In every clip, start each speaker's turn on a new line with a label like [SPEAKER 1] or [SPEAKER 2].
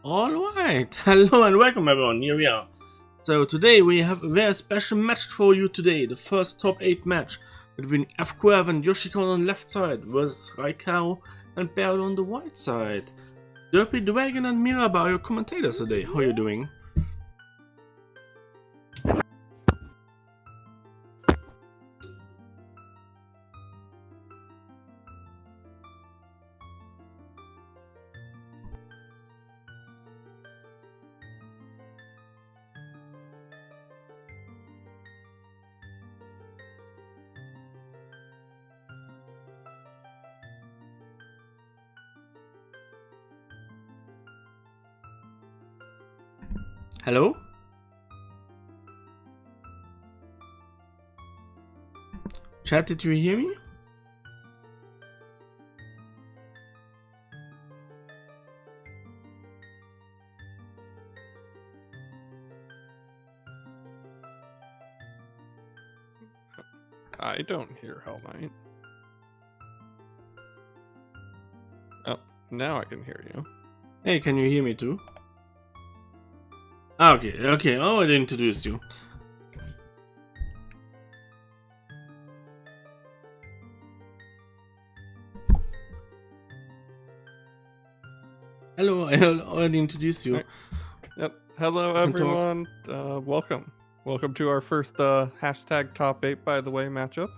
[SPEAKER 1] Alright, hello and welcome everyone, here we are. So today we have a very special match for you today, the first top 8 match between FQef and YoshiKyon on the left side versus Raikaru and Barrel on the right side. Derpy, Dragon and Miraba are your commentators today, how are you doing? Hello? Chat, did you hear me?
[SPEAKER 2] I don't hear Hell Knight. Oh, now I can hear you.
[SPEAKER 1] Hey, can you hear me too? Okay, I already introduced you. Hello, I already introduced you.
[SPEAKER 2] Yep. Hello, everyone. Welcome. Welcome to our first hashtag top 8, by the way, matchup.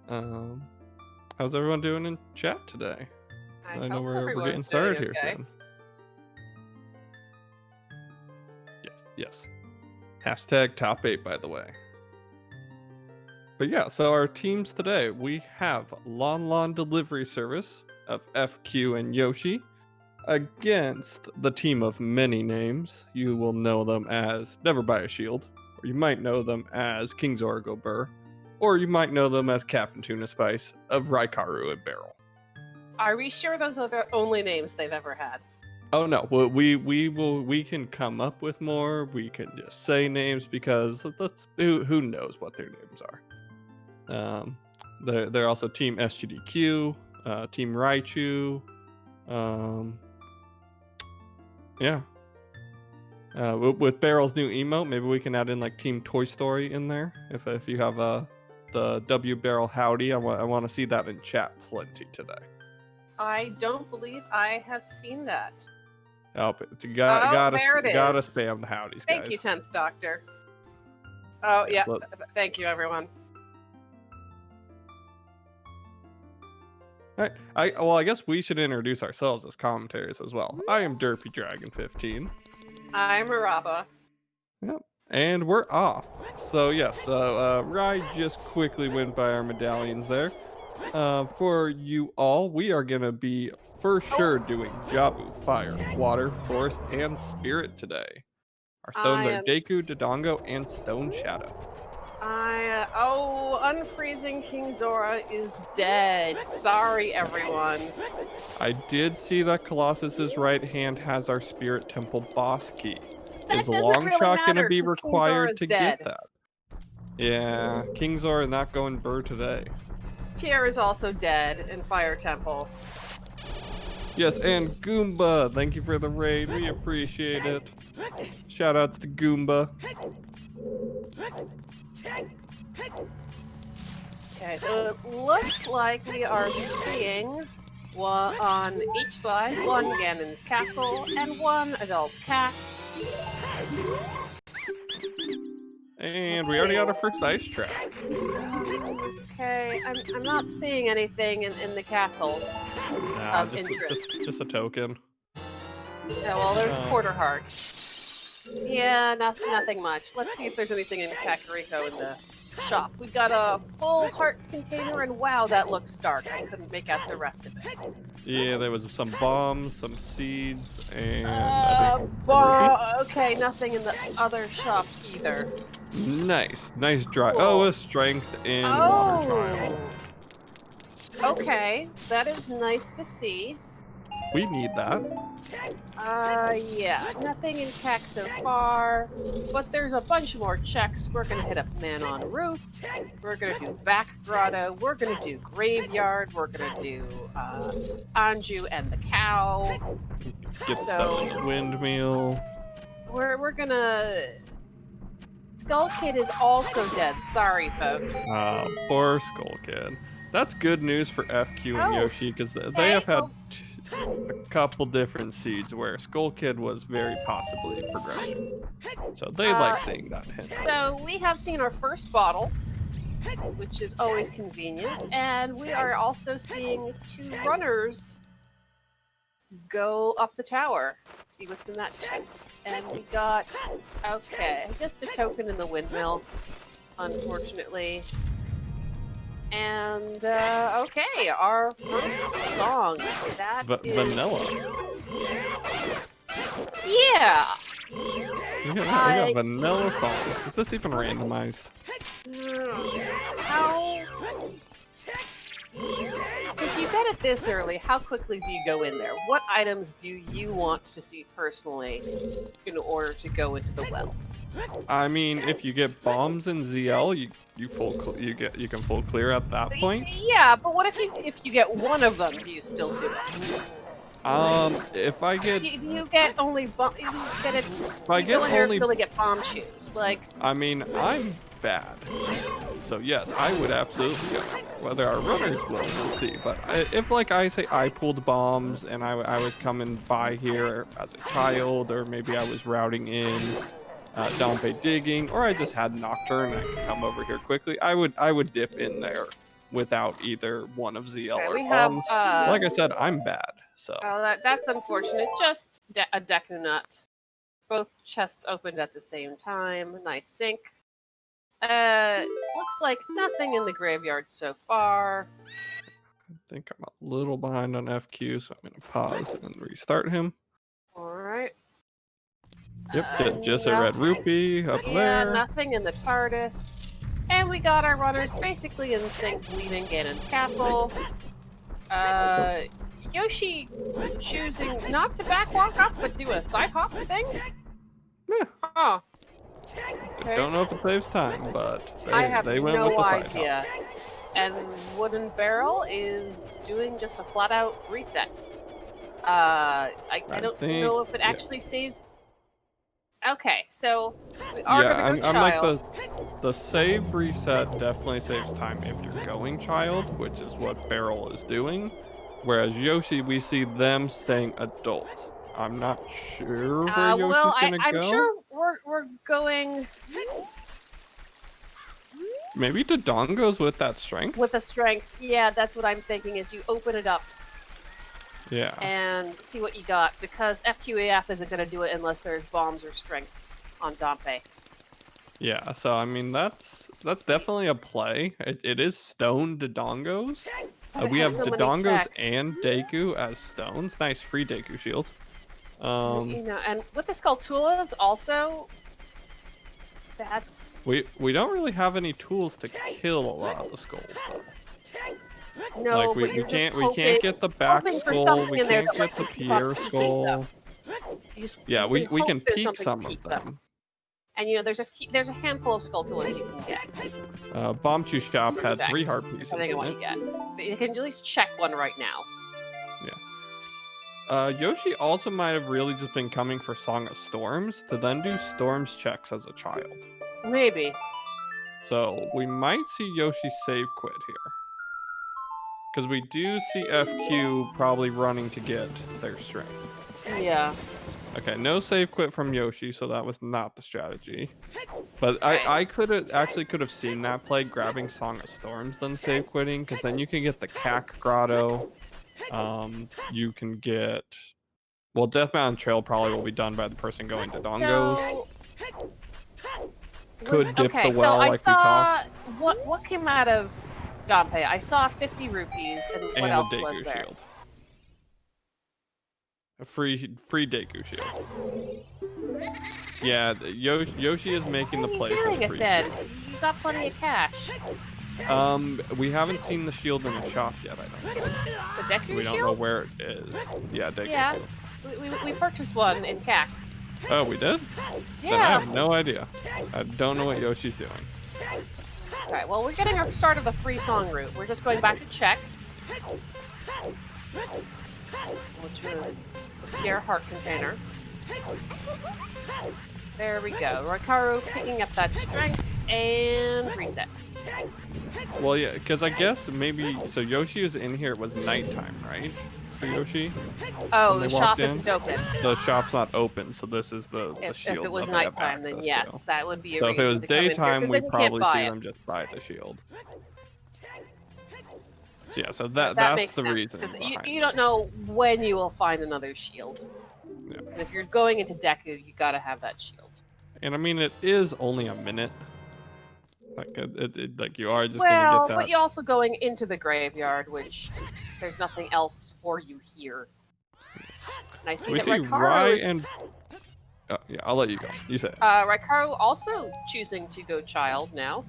[SPEAKER 2] How's everyone doing in chat today? I know we're getting started here.
[SPEAKER 3] Okay.
[SPEAKER 2] Yes. Hashtag top 8, by the way. But yeah, so our teams today, we have Lon Lon Delivery Service of FQ and Yoshi against the team of many names. You will know them as Never Buy a Shield, or you might know them as King's Burr, or you might know them as Cap'n Tuna Spice of Raikaru Woodenbarrel.
[SPEAKER 3] Are we sure those are the only names they've ever had?
[SPEAKER 2] Oh no, well, we can come up with more. We can just say names because who knows what their names are. They're also Team SGDQ, Team Raichu, yeah. With Barrel's new emote, maybe we can add in like Team Toy Story in there. If you have the W Barrel Howdy, I want to see that in chat plenty today.
[SPEAKER 3] I don't believe I have seen that.
[SPEAKER 2] Oh, but you gotta
[SPEAKER 3] is.
[SPEAKER 2] spam the howdies, guys.
[SPEAKER 3] Thank you, 10th Doctor. Oh, yeah.
[SPEAKER 2] Look.
[SPEAKER 3] Thank you, everyone.
[SPEAKER 2] All right. I guess we should introduce ourselves as commentators as well. I am Derpy Dragon 15.
[SPEAKER 3] I'm Miraba.
[SPEAKER 2] Yep. And we're off. So yes, Rai just quickly went by our medallions there. For you all, we are gonna be for sure doing Jabu, Fire, Water, Forest, and Spirit today. Our stones are Deku, Dodongo, and Stone Shadow.
[SPEAKER 3] Unfreezing King Zora is dead. Sorry, everyone.
[SPEAKER 2] I did see that Colossus's right hand has our Spirit Temple boss key. Is Long Shot gonna be required to get that? Yeah, King Zora not going Burr today.
[SPEAKER 3] Pierre is also dead in Fire Temple.
[SPEAKER 2] Yes, and Goomba, thank you for the raid. We appreciate it. Shoutouts to Goomba.
[SPEAKER 3] Okay, so it looks like we are seeing one on each side, one Ganon's castle and one adult cat.
[SPEAKER 2] And we already got our first ice trap.
[SPEAKER 3] Okay, I'm not seeing anything in the castle of interest.
[SPEAKER 2] Just a token.
[SPEAKER 3] Yeah, well, there's Quarter Heart. Yeah, nothing much. Let's see if there's anything in Kakariko in the shop. We got a full heart container, and wow, that looks dark. I couldn't make out the rest of it.
[SPEAKER 2] Yeah, there was some bombs, some seeds, and
[SPEAKER 3] okay, nothing in the other shop either.
[SPEAKER 2] Nice dry.
[SPEAKER 3] Cool.
[SPEAKER 2] Oh, a strength in water trial.
[SPEAKER 3] Okay, that is nice to see.
[SPEAKER 2] We need that.
[SPEAKER 3] Yeah, nothing in check so far, but there's a bunch more checks. We're gonna hit up Man on Roof, we're gonna do Back Grotto, we're gonna do Graveyard, we're gonna do Anju and the Cow.
[SPEAKER 2] Get stuff in the windmill.
[SPEAKER 3] We're gonna... Skull Kid is also dead. Sorry, folks.
[SPEAKER 2] Poor Skull Kid. That's good news for FQ and Yoshi, because they have had a couple different seeds where Skull Kid was very possibly progression. So they like seeing that hint.
[SPEAKER 3] So we have seen our first bottle, which is always convenient, and we are also seeing 2 runners go up the tower. See what's in that chest. And we got, okay, just a token in the windmill, unfortunately. And, okay, our first song. That is...
[SPEAKER 2] Vanilla.
[SPEAKER 3] Yeah!
[SPEAKER 2] We got vanilla song. Is this even randomized?
[SPEAKER 3] How... If you get it this early, how quickly do you go in there? What items do you want to see personally in order to go into the well?
[SPEAKER 2] I mean, if you get bombs in ZL, you can full clear at that point.
[SPEAKER 3] Yeah, but what if you get one of them? Do you still do it?
[SPEAKER 2] If I get,
[SPEAKER 3] you get only bomb. You get it.
[SPEAKER 2] If I
[SPEAKER 3] you
[SPEAKER 2] get
[SPEAKER 3] go in there
[SPEAKER 2] only,
[SPEAKER 3] and really get bomb shoes. Like,
[SPEAKER 2] I mean, I'm bad, so yes, I would absolutely go. Whether our runners will, we'll see. But if, like I say, I pulled bombs and I was coming by here as a child, or maybe I was routing in Dompe digging, or I just had Nocturne and I could come over here quickly, I would dip in there without either one of ZL or bombs. Like I said, I'm bad, so.
[SPEAKER 3] Oh, that's unfortunate. Just a Deku Nut. Both chests opened at the same time. Nice sync. Looks like nothing in the graveyard so far.
[SPEAKER 2] I think I'm a little behind on FQ, so I'm gonna pause and restart him.
[SPEAKER 3] Alright.
[SPEAKER 2] Yep, just a red rupee up there.
[SPEAKER 3] Yeah, nothing in the TARDIS. And we got our runners basically in sync, leaving Ganon's castle. Yoshi choosing not to backwalk up, but do a side hop thing?
[SPEAKER 2] Yeah.
[SPEAKER 3] Oh.
[SPEAKER 2] I don't know if it saves time, but they went
[SPEAKER 3] no
[SPEAKER 2] with the side
[SPEAKER 3] idea.
[SPEAKER 2] hop.
[SPEAKER 3] And Woodenbarrel is doing just a flat out reset. I don't know if it actually saves. Okay, so we are gonna go child.
[SPEAKER 2] Like the save reset definitely saves time if you're going child, which is what Barrel is doing. Whereas Yoshi, we see them staying adult. I'm not sure where Yoshi's gonna go.
[SPEAKER 3] I'm sure we're going.
[SPEAKER 2] Maybe Dodongo's with that strength?
[SPEAKER 3] With a strength, yeah, that's what I'm thinking, is you open it up.
[SPEAKER 2] Yeah.
[SPEAKER 3] And see what you got, because FQef isn't going to do it unless there's bombs or strength on Dompe.
[SPEAKER 2] Yeah, so I mean, that's definitely a play. It is stone Dodongos. We have Dodongos and Deku as stones. Nice free Deku shield.
[SPEAKER 3] You know, and with the Skulltulas also, that's...
[SPEAKER 2] We don't really have any tools to kill a lot of the skulls, though.
[SPEAKER 3] No,
[SPEAKER 2] like we can't get the back skull, we can't get the Pierre skull. Yeah, we can peek some of them.
[SPEAKER 3] And you know, there's a handful of Skulltulas you can get.
[SPEAKER 2] Bomb Chew Shop had 3 heart pieces.
[SPEAKER 3] I think I want to get. But you can at least check one right now.
[SPEAKER 2] Yeah. Yoshi also might have really just been coming for Song of Storms to then do Storms checks as a child.
[SPEAKER 3] Maybe.
[SPEAKER 2] So we might see Yoshi save quit here. Because we do see FQ probably running to get their strength.
[SPEAKER 3] Yeah.
[SPEAKER 2] Okay, no save quit from Yoshi, so that was not the strategy. But I could have seen that play, grabbing Song of Storms, then save quitting, because then you can get the Cac Grotto. You can get... Well, Death Mountain Trail probably will be done by the person going to Dongos. Could dip the well like we talked.
[SPEAKER 3] What came out of Dompe? I saw 50 rupees, and what else was there?
[SPEAKER 2] Shield. A free Deku shield. Yeah, Yoshi is making the play for the free shield.
[SPEAKER 3] You got plenty of cash.
[SPEAKER 2] We haven't seen the shield in the shop yet, I don't think.
[SPEAKER 3] The Deku
[SPEAKER 2] We don't know
[SPEAKER 3] shield?
[SPEAKER 2] where it is. Yeah, Deku.
[SPEAKER 3] Yeah. We purchased one in CAC.
[SPEAKER 2] Oh, we did? Then I
[SPEAKER 3] Yeah.
[SPEAKER 2] have no idea. I don't know what Yoshi's doing.
[SPEAKER 3] Alright, well, we're getting our start of the 3-song route. We're just going back to check. Which was the Pierre Heart container. There we go. Raikaru picking up that strength and reset.
[SPEAKER 2] Well, yeah, because I guess maybe... So Yoshi was in here. It was nighttime, right? For Yoshi?
[SPEAKER 3] Oh,
[SPEAKER 2] When
[SPEAKER 3] the
[SPEAKER 2] they
[SPEAKER 3] shop
[SPEAKER 2] walked in?
[SPEAKER 3] isn't open.
[SPEAKER 2] The shop's not open, so this is the
[SPEAKER 3] If
[SPEAKER 2] shield
[SPEAKER 3] it was
[SPEAKER 2] that they have
[SPEAKER 3] nighttime, then
[SPEAKER 2] access
[SPEAKER 3] yes,
[SPEAKER 2] to.
[SPEAKER 3] that would be a
[SPEAKER 2] So
[SPEAKER 3] reason
[SPEAKER 2] if it was
[SPEAKER 3] to come in here,
[SPEAKER 2] daytime,
[SPEAKER 3] 'cause
[SPEAKER 2] we'd
[SPEAKER 3] then you can't
[SPEAKER 2] probably
[SPEAKER 3] buy
[SPEAKER 2] see
[SPEAKER 3] it.
[SPEAKER 2] them just buy the shield. So yeah, so
[SPEAKER 3] That
[SPEAKER 2] that's
[SPEAKER 3] makes
[SPEAKER 2] the
[SPEAKER 3] sense,
[SPEAKER 2] reason
[SPEAKER 3] because
[SPEAKER 2] behind
[SPEAKER 3] you don't know when you will find another shield.
[SPEAKER 2] Yeah.
[SPEAKER 3] And if you're going into Deku, you gotta have that shield.
[SPEAKER 2] And I mean, it is only a minute. Like, like you are just
[SPEAKER 3] Well,
[SPEAKER 2] gonna get that.
[SPEAKER 3] but you're also going into the graveyard, which there's nothing else for you here. And I see
[SPEAKER 2] We
[SPEAKER 3] that
[SPEAKER 2] see
[SPEAKER 3] Raikaru
[SPEAKER 2] Rai
[SPEAKER 3] is
[SPEAKER 2] and... Oh, yeah, I'll let you go. You say it.
[SPEAKER 3] Raikaru also choosing to go child now.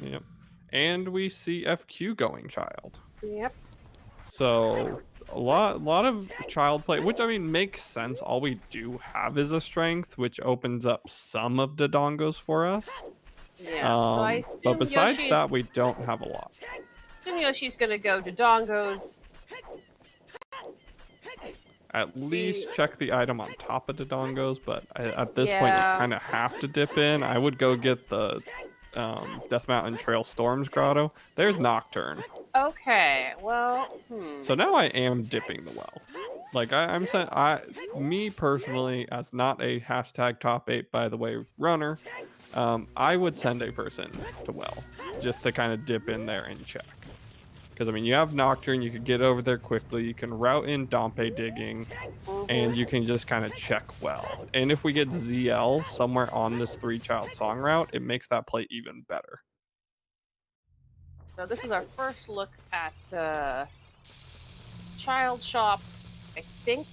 [SPEAKER 2] Yep. And we see FQ going child.
[SPEAKER 3] Yep.
[SPEAKER 2] So a lot of child play, which I mean makes sense. All we do have is a strength, which opens up some of the dongos for us.
[SPEAKER 3] Yeah. So I
[SPEAKER 2] But
[SPEAKER 3] assume
[SPEAKER 2] besides
[SPEAKER 3] Yoshi's,
[SPEAKER 2] that, we don't have a lot.
[SPEAKER 3] gonna go to Dongos.
[SPEAKER 2] At
[SPEAKER 3] See-
[SPEAKER 2] least check the item on top of the dongos, but at this point
[SPEAKER 3] Yeah.
[SPEAKER 2] you kind of have to dip in. I would go get the Death Mountain Trail Storms Grotto. There's Nocturne.
[SPEAKER 3] Okay. Well.
[SPEAKER 2] So now I am dipping the well. Like I'm saying, me personally, as not a hashtag top 8 by the way runner, I would send a person to well just to kind of dip in there and check. Because I mean, you have Nocturne, you could get over there quickly. You can route in Dompe digging, and you can just kind of check well. And if we get ZL somewhere on this 3-child song route, it makes that play even better.
[SPEAKER 3] So this is our first look at child shops. I think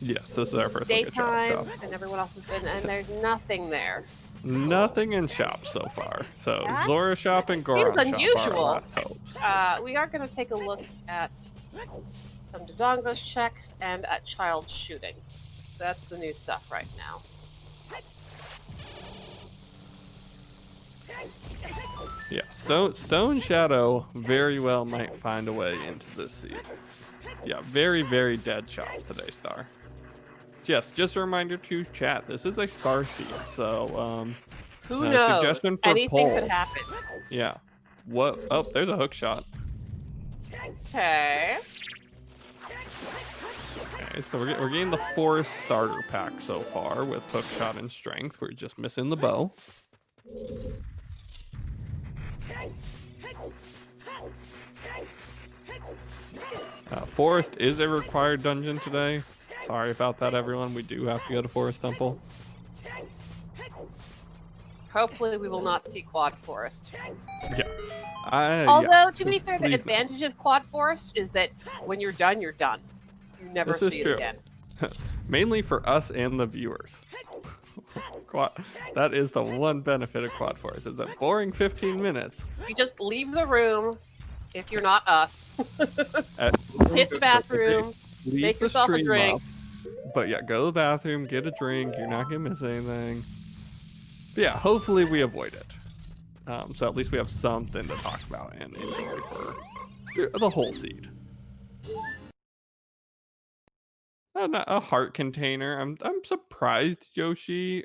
[SPEAKER 2] Yes, this is our first look at
[SPEAKER 3] daytime,
[SPEAKER 2] child shop.
[SPEAKER 3] and everyone else has been, and there's nothing there.
[SPEAKER 2] Nothing in shop so far. So
[SPEAKER 3] That's-
[SPEAKER 2] Zora shop and Goron shop are
[SPEAKER 3] unusual.
[SPEAKER 2] our last hopes.
[SPEAKER 3] We are going to take a look at some Dodongos checks and at child shooting. That's the new stuff right now.
[SPEAKER 2] Yeah, Stone Shadow very well might find a way into this seed. Yeah, very, very dead shops today, Star. Yes, just a reminder to chat. This is a star seed, so
[SPEAKER 3] Who knows?
[SPEAKER 2] suggestion for
[SPEAKER 3] Anything
[SPEAKER 2] poll.
[SPEAKER 3] could happen.
[SPEAKER 2] Yeah. What? Oh, there's a hook shot.
[SPEAKER 3] Okay.
[SPEAKER 2] Okay, so we're getting the forest starter pack so far with hook shot and strength. We're just missing the bow. Forest is a required dungeon today. Sorry about that, everyone. We do have to go to Forest Temple.
[SPEAKER 3] Hopefully we will not see Quad Forest.
[SPEAKER 2] Yeah.
[SPEAKER 3] Although, to be fair, the
[SPEAKER 2] Please no.
[SPEAKER 3] advantage of Quad Forest is that when you're done, you're done. You never
[SPEAKER 2] This is
[SPEAKER 3] see it
[SPEAKER 2] true.
[SPEAKER 3] again.
[SPEAKER 2] Mainly for us and the viewers. That is the one benefit of Quad Forest. It's a boring 15 minutes.
[SPEAKER 3] You just leave the room if you're not us.
[SPEAKER 2] At-
[SPEAKER 3] Hit the bathroom.
[SPEAKER 2] Leave
[SPEAKER 3] Make
[SPEAKER 2] the
[SPEAKER 3] yourself a
[SPEAKER 2] stream
[SPEAKER 3] drink.
[SPEAKER 2] up. But yeah, go to the bathroom, get a drink. You're not gonna miss anything. But yeah, hopefully we avoid it. So at least we have something to talk about and enjoy for the whole seed. A heart container. I'm surprised Yoshi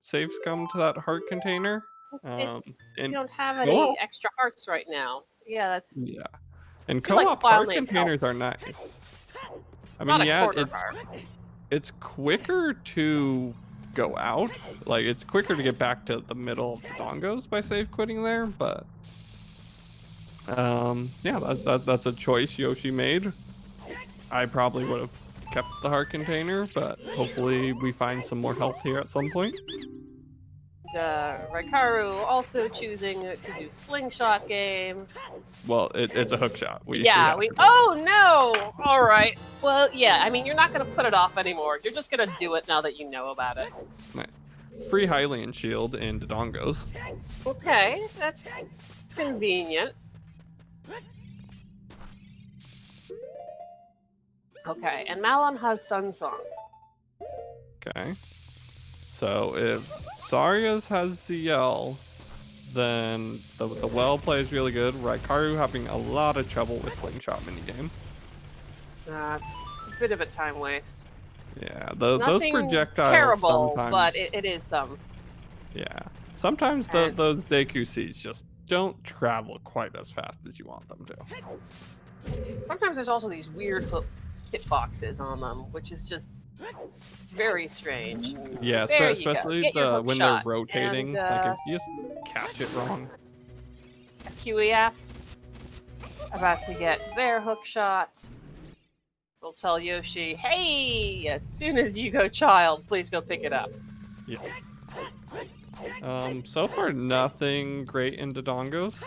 [SPEAKER 2] saves come to that heart container.
[SPEAKER 3] We
[SPEAKER 2] And
[SPEAKER 3] don't have
[SPEAKER 2] co-op?
[SPEAKER 3] any extra hearts right now. Yeah, that's
[SPEAKER 2] yeah, and
[SPEAKER 3] feel like
[SPEAKER 2] co-op
[SPEAKER 3] file
[SPEAKER 2] heart
[SPEAKER 3] name
[SPEAKER 2] containers are nice. I
[SPEAKER 3] not
[SPEAKER 2] mean,
[SPEAKER 3] a
[SPEAKER 2] yeah,
[SPEAKER 3] quarter heart.
[SPEAKER 2] it's quicker to go out. Like, it's quicker to get back to the middle of the dongos by save quitting there, but yeah, that's a choice Yoshi made. I probably would have kept the heart container, but hopefully we find some more health here at some point.
[SPEAKER 3] Raikaru also choosing to do slingshot game.
[SPEAKER 2] Well, it's a hook shot.
[SPEAKER 3] Yeah,
[SPEAKER 2] we
[SPEAKER 3] oh no! Alright. Well, yeah, I mean, you're not gonna put it off anymore. You're just gonna do it now that you know about it.
[SPEAKER 2] Nice. Free Hylian shield in Dodongos.
[SPEAKER 3] Okay, that's Convenient. Okay, and Malon has Sun Song.
[SPEAKER 2] Okay. So if Saria's has ZL, then the well play is really good. Raikaru having a lot of trouble with Slingshot minigame.
[SPEAKER 3] That's a bit of a time waste.
[SPEAKER 2] Yeah, those
[SPEAKER 3] Nothing
[SPEAKER 2] projectiles
[SPEAKER 3] terrible,
[SPEAKER 2] sometimes.
[SPEAKER 3] but it is some.
[SPEAKER 2] Yeah, sometimes
[SPEAKER 3] And-
[SPEAKER 2] those DQCs just don't travel quite as fast as you want them to.
[SPEAKER 3] Sometimes there's also these weird hitboxes on them, which is just very strange.
[SPEAKER 2] Yeah,
[SPEAKER 3] There you go.
[SPEAKER 2] especially
[SPEAKER 3] Get your hook
[SPEAKER 2] when
[SPEAKER 3] shot.
[SPEAKER 2] they're rotating.
[SPEAKER 3] And,
[SPEAKER 2] Like if you just catch it wrong.
[SPEAKER 3] FQef about to get their hook shot. We'll tell Yoshi, hey, as soon as you go child, please go pick it up.
[SPEAKER 2] Yeah. So far nothing great in Dodongos.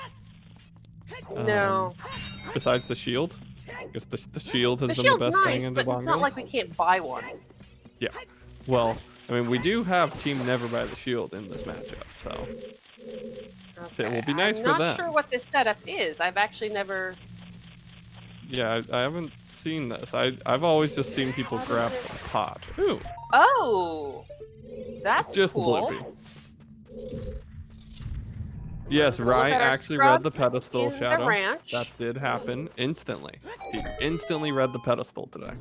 [SPEAKER 3] No.
[SPEAKER 2] Besides the shield. I guess the shield has
[SPEAKER 3] The
[SPEAKER 2] been
[SPEAKER 3] shield's
[SPEAKER 2] the best
[SPEAKER 3] nice,
[SPEAKER 2] thing in
[SPEAKER 3] but
[SPEAKER 2] Dodongos.
[SPEAKER 3] it's not like we can't buy one.
[SPEAKER 2] Yeah. Well, I mean, we do have Team Never Buy the Shield in this matchup, so
[SPEAKER 3] Okay.
[SPEAKER 2] it will be nice
[SPEAKER 3] I'm
[SPEAKER 2] for them.
[SPEAKER 3] not sure what this setup is. I've actually never...
[SPEAKER 2] Yeah, I haven't seen this. I've always just seen people grab some pot. Ooh,
[SPEAKER 3] Oh! That's
[SPEAKER 2] just
[SPEAKER 3] cool.
[SPEAKER 2] Blippi. Yes,
[SPEAKER 3] We'll look
[SPEAKER 2] Rai
[SPEAKER 3] at our
[SPEAKER 2] actually read the
[SPEAKER 3] scrubs
[SPEAKER 2] pedestal
[SPEAKER 3] in the
[SPEAKER 2] shadow.
[SPEAKER 3] ranch.
[SPEAKER 2] That did happen instantly. He instantly read the pedestal today.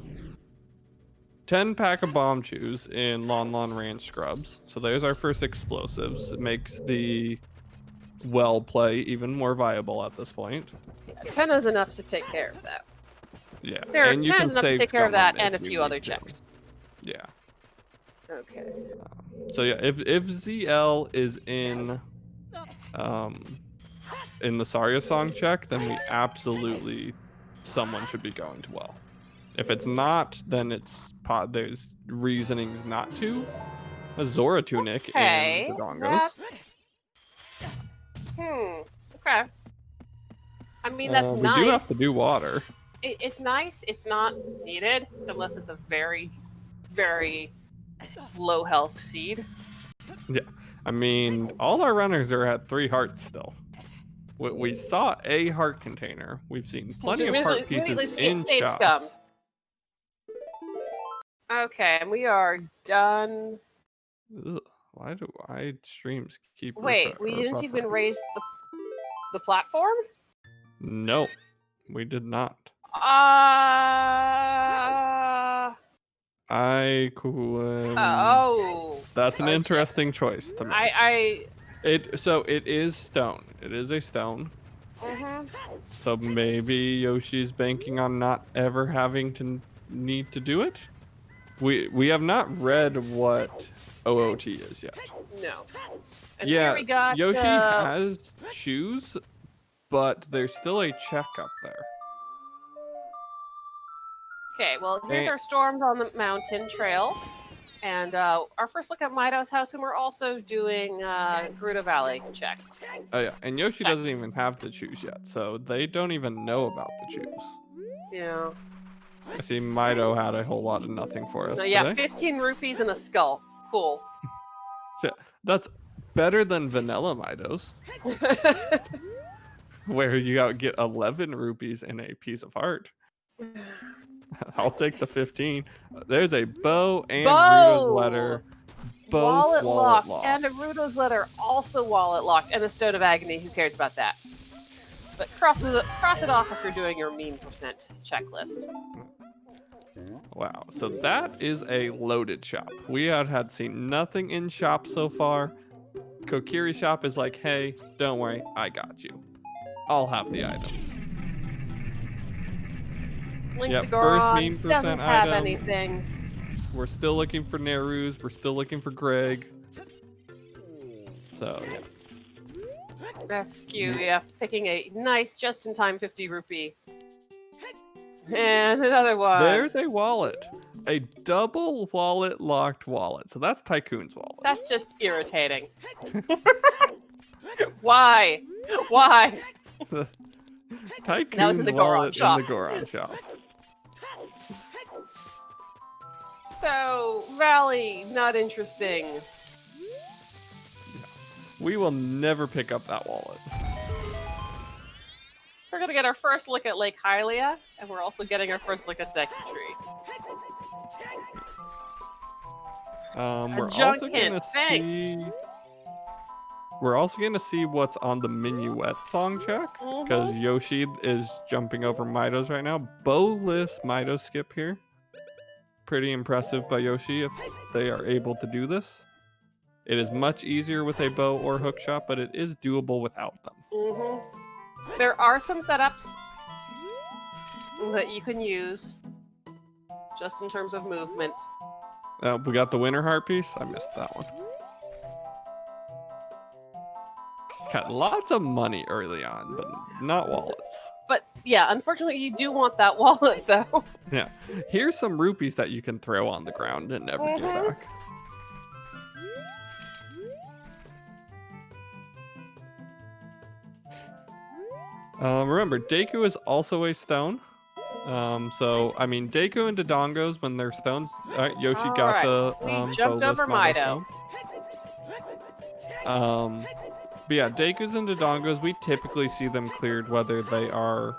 [SPEAKER 2] 10 pack of bomb chews in Lon Lon Ranch scrubs. So there's our first explosives. It makes the well play even more viable at this point.
[SPEAKER 3] 10 is enough to take care of that.
[SPEAKER 2] Yeah,
[SPEAKER 3] There,
[SPEAKER 2] and you
[SPEAKER 3] 10
[SPEAKER 2] can
[SPEAKER 3] is enough to
[SPEAKER 2] save
[SPEAKER 3] take care of
[SPEAKER 2] scum on
[SPEAKER 3] that and a
[SPEAKER 2] if you
[SPEAKER 3] few
[SPEAKER 2] need
[SPEAKER 3] other
[SPEAKER 2] to.
[SPEAKER 3] checks.
[SPEAKER 2] Yeah.
[SPEAKER 3] Okay.
[SPEAKER 2] So yeah, if ZL is in the Saria song check, then we absolutely someone should be going to well. If it's not, then there's reasonings not to. A Zora Tunic
[SPEAKER 3] Okay,
[SPEAKER 2] in the Dongos.
[SPEAKER 3] that's... Okay. I mean, that's
[SPEAKER 2] we
[SPEAKER 3] nice.
[SPEAKER 2] do have to do water.
[SPEAKER 3] It's nice. It's not needed unless it's a very, very low health seed.
[SPEAKER 2] Yeah, I mean, all our runners are at 3 hearts still. We saw a heart container. We've seen plenty of heart pieces in
[SPEAKER 3] save
[SPEAKER 2] shops.
[SPEAKER 3] scum. Okay, and we are done.
[SPEAKER 2] Ugh, why do streams keep?
[SPEAKER 3] Wait, we didn't even raise the platform?
[SPEAKER 2] No, we did not. I could.
[SPEAKER 3] Oh.
[SPEAKER 2] That's an
[SPEAKER 3] Okay.
[SPEAKER 2] interesting choice to make. So it is stone. It is a stone.
[SPEAKER 3] Mm-hmm.
[SPEAKER 2] So maybe Yoshi's banking on not ever having to need to do it. We have not read what OOT is yet.
[SPEAKER 3] No. And
[SPEAKER 2] Yeah,
[SPEAKER 3] here we got,
[SPEAKER 2] Yoshi has shoes, but there's still a check up there.
[SPEAKER 3] Okay, well, here's our storms on the mountain trail. And our first look at Mido's house, and we're also doing Gerudo Valley check.
[SPEAKER 2] Oh yeah, and Yoshi doesn't even have the shoes yet, so they don't even know about the shoes.
[SPEAKER 3] Yeah.
[SPEAKER 2] I see Mido had a whole lot of nothing for us
[SPEAKER 3] So yeah,
[SPEAKER 2] today.
[SPEAKER 3] 15 rupees and a skull. Cool.
[SPEAKER 2] So that's better than vanilla Midos, where you get 11 rupees and a piece of heart. I'll take the 15. There's a bow and Rudo's letter. Both wallet locked.
[SPEAKER 3] And a Rudo's letter also wallet locked. And a Stone of Agony. Who cares about that? But cross it off if you're doing your meme percent checklist.
[SPEAKER 2] Wow, so that is a loaded shop. We had seen nothing in shop so far. Kokiri shop is like, hey, don't worry, I got you. I'll have the items.
[SPEAKER 3] Link
[SPEAKER 2] Yep,
[SPEAKER 3] to
[SPEAKER 2] first
[SPEAKER 3] Goron
[SPEAKER 2] meme
[SPEAKER 3] doesn't
[SPEAKER 2] percent
[SPEAKER 3] have
[SPEAKER 2] item.
[SPEAKER 3] anything.
[SPEAKER 2] We're still looking for Neru's. We're still looking for Greg. So, yeah.
[SPEAKER 3] FQef picking a nice just-in-time 50 rupee. And another one.
[SPEAKER 2] There's a wallet. A double wallet locked wallet. So that's Tycoon's wallet.
[SPEAKER 3] That's just irritating. Why? Why?
[SPEAKER 2] Tycoon's
[SPEAKER 3] in the Goron
[SPEAKER 2] wallet
[SPEAKER 3] shop.
[SPEAKER 2] in the Goron shop.
[SPEAKER 3] So, Valley, not interesting.
[SPEAKER 2] We will never pick up that wallet.
[SPEAKER 3] gonna get our first look at Lake Hylia, and we're also getting our first look at Deku Tree.
[SPEAKER 2] We're also gonna see. We're also gonna see what's on the Minuet song check because Yoshi is jumping over Mitos right now. Bowless Mito skip here. Pretty impressive by Yoshi if they are able to do this. It is much easier with a bow or hook shot, but it is doable without them.
[SPEAKER 3] There are some setups that you can use just in terms of movement.
[SPEAKER 2] We got the winter heart piece. I missed that one. Got lots of money early on, but not wallets.
[SPEAKER 3] But yeah, unfortunately, you do want that wallet though.
[SPEAKER 2] Yeah. Here's some rupees that you can throw on the ground and never get back. Remember, Deku is also a stone. So, I mean, Deku and Dodongos, when they're stones... Alright, Yoshi got the...
[SPEAKER 3] we jumped over Mito.
[SPEAKER 2] But yeah, Dekus and Dodongos, we typically see them cleared whether they are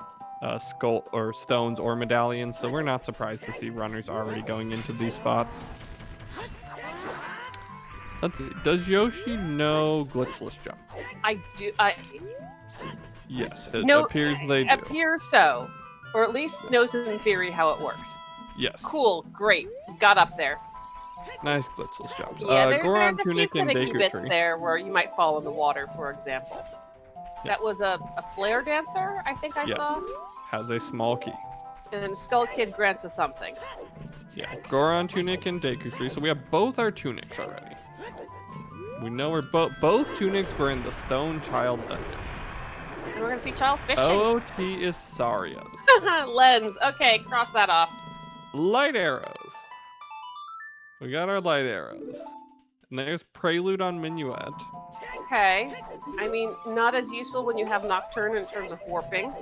[SPEAKER 2] skull or stones or medallions, so we're not surprised to see runners already going into these spots. Let's see. Does Yoshi know glitchless jump?
[SPEAKER 3] I do.
[SPEAKER 2] Yes, it appears they do.
[SPEAKER 3] Appears so. Or at least knows in theory how it works.
[SPEAKER 2] Yes.
[SPEAKER 3] Cool, great. Got up there.
[SPEAKER 2] Nice glitchless jumps.
[SPEAKER 3] Yeah, there's
[SPEAKER 2] Goron,
[SPEAKER 3] a few
[SPEAKER 2] Tunic, and
[SPEAKER 3] finicky
[SPEAKER 2] Deku
[SPEAKER 3] bits
[SPEAKER 2] Tree.
[SPEAKER 3] there where you might fall in the water, for example.
[SPEAKER 2] Yeah.
[SPEAKER 3] That was a flare dancer, I think I saw.
[SPEAKER 2] Has a small key.
[SPEAKER 3] And Skull Kid grants us something.
[SPEAKER 2] Yeah, Goron, Tunic, and Deku Tree. So we have both our tunics already. We know we're both tunics were in the Stone Child dungeons.
[SPEAKER 3] And we're gonna see Child fishing.
[SPEAKER 2] OT is Saria's.
[SPEAKER 3] Lens. Okay, cross that off.
[SPEAKER 2] Light arrows. We got our light arrows. And there's Prelude on Minuet.
[SPEAKER 3] Okay. I mean, not as useful when you have Nocturne in terms of warping.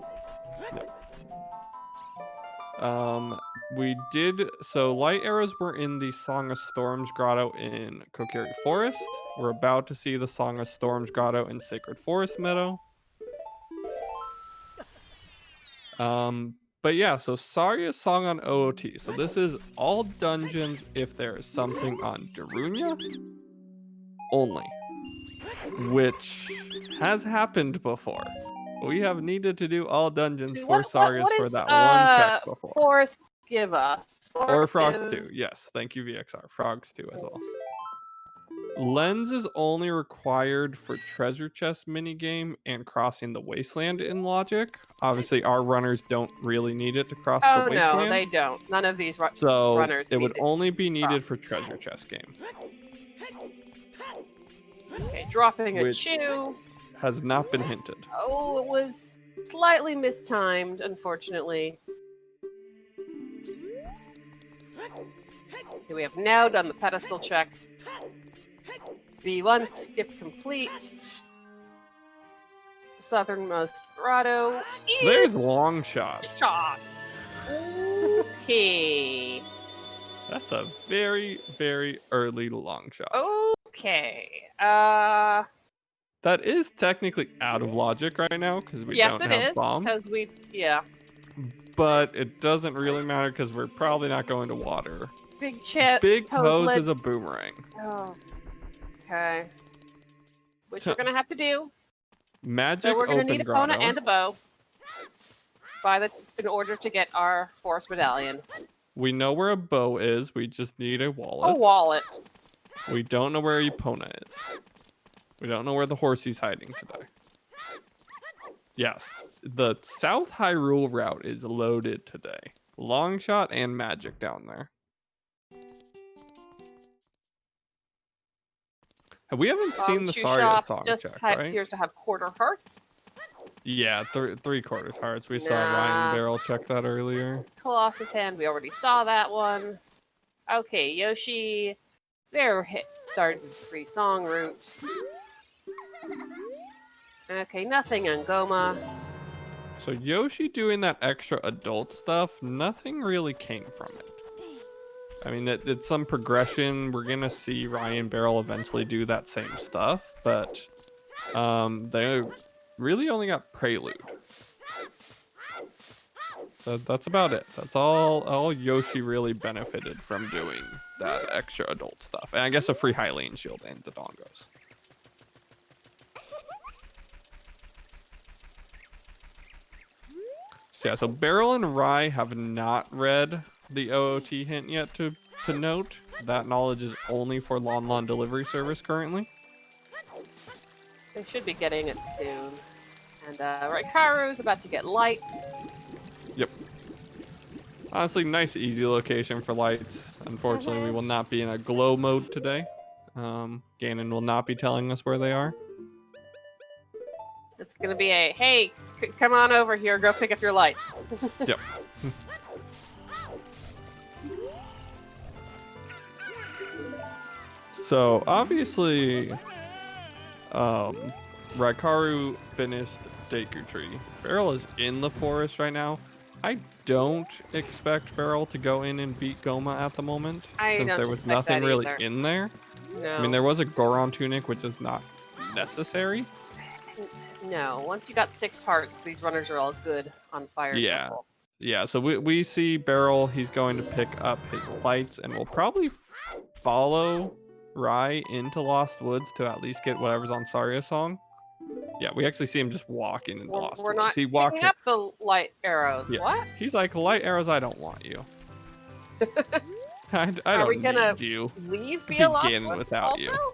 [SPEAKER 2] So light arrows were in the Song of Storms grotto in Kokiri Forest. We're about to see the Song of Storms grotto in Sacred Forest Meadow. But yeah, so Saria's song on OOT. So this is all dungeons if there is something on Darunia only, which has happened before. We have needed to do all dungeons for Saria's for that one check before.
[SPEAKER 3] Forest give us?
[SPEAKER 2] Or Frogs too. Yes, thank you VXR. Frogs too as well. Lens is only required for treasure chest minigame and crossing the wasteland in logic. Obviously, our runners don't really need it to cross the wasteland.
[SPEAKER 3] Oh no, they don't. None of these runners
[SPEAKER 2] it would only be needed for treasure chest game.
[SPEAKER 3] Okay, dropping a chew.
[SPEAKER 2] Has not been hinted.
[SPEAKER 3] Oh, it was slightly mistimed, unfortunately. Okay, we have now done the pedestal check. The one skip complete. Southernmost grotto.
[SPEAKER 2] There's long shot.
[SPEAKER 3] Okay.
[SPEAKER 2] That's a very, very early long shot.
[SPEAKER 3] Okay.
[SPEAKER 2] That is technically out of logic right now because we don't have bomb.
[SPEAKER 3] Because
[SPEAKER 2] But it doesn't really matter because we're probably not going to water.
[SPEAKER 3] Big
[SPEAKER 2] pose is a boomerang.
[SPEAKER 3] Oh. Okay. Which we're gonna have to do.
[SPEAKER 2] Magic.
[SPEAKER 3] So we're gonna
[SPEAKER 2] open
[SPEAKER 3] need a
[SPEAKER 2] grotto.
[SPEAKER 3] Pona and a bow. In order to get our forest medallion.
[SPEAKER 2] We know where a bow is. We just need a wallet.
[SPEAKER 3] A wallet.
[SPEAKER 2] We don't know where Epona is. We don't know where the horsey's hiding today. Yes, the South Hyrule route is loaded today. Long shot and magic down there. We haven't seen the Saria song check, right?
[SPEAKER 3] Appears to have quarter hearts.
[SPEAKER 2] Yeah, 3/4 hearts. We saw Ryan Barrel check that earlier.
[SPEAKER 3] Colossus Hand, we already saw that one. Okay, Yoshi. They're started free song route. Okay, nothing on Goma.
[SPEAKER 2] So Yoshi doing that extra adult stuff, nothing really came from it. I mean, it's some progression. We're going to see Ryan Barrel eventually do that same stuff, but they really only got Prelude. That's about it. That's all Yoshi really benefited from doing that extra adult stuff. And I guess a free Hylian shield and the dongos. So yeah, so Barrel and Rye have not read the OOT hint yet to note. That knowledge is only for Lon Lon Delivery Service currently.
[SPEAKER 3] They should be getting it soon. And Raikaru's about to get lights.
[SPEAKER 2] Yep. Honestly, nice easy location for lights. Unfortunately, we will not be in a glow mode today. Ganon will not be telling us where they are.
[SPEAKER 3] It's gonna be a, hey, come on over here, go pick up your lights.
[SPEAKER 2] Yep. So obviously, Raikaru finished Deku Tree. Barrel is in the forest right now. I don't expect Barrel to go in and beat Goma at the moment, since there was nothing really in there.
[SPEAKER 3] No.
[SPEAKER 2] I mean, there was a Goron tunic, which is not necessary.
[SPEAKER 3] No, once you got 6 hearts, these runners are all good on fire.
[SPEAKER 2] Yeah.
[SPEAKER 3] Temple.
[SPEAKER 2] Yeah, so we see Barrel. He's going to pick up his lights, and we'll probably follow Rye into Lost Woods to at least get whatever's on Saria's song. Yeah, we actually see him just walking into Lost
[SPEAKER 3] We're
[SPEAKER 2] Woods.
[SPEAKER 3] not
[SPEAKER 2] He walked
[SPEAKER 3] picking up the light arrows.
[SPEAKER 2] Yeah.
[SPEAKER 3] What?
[SPEAKER 2] He's like, light arrows, I don't want you. I
[SPEAKER 3] Are we
[SPEAKER 2] don't
[SPEAKER 3] gonna
[SPEAKER 2] need you.
[SPEAKER 3] leave via Lost
[SPEAKER 2] Begin
[SPEAKER 3] Woods
[SPEAKER 2] without
[SPEAKER 3] also?
[SPEAKER 2] you.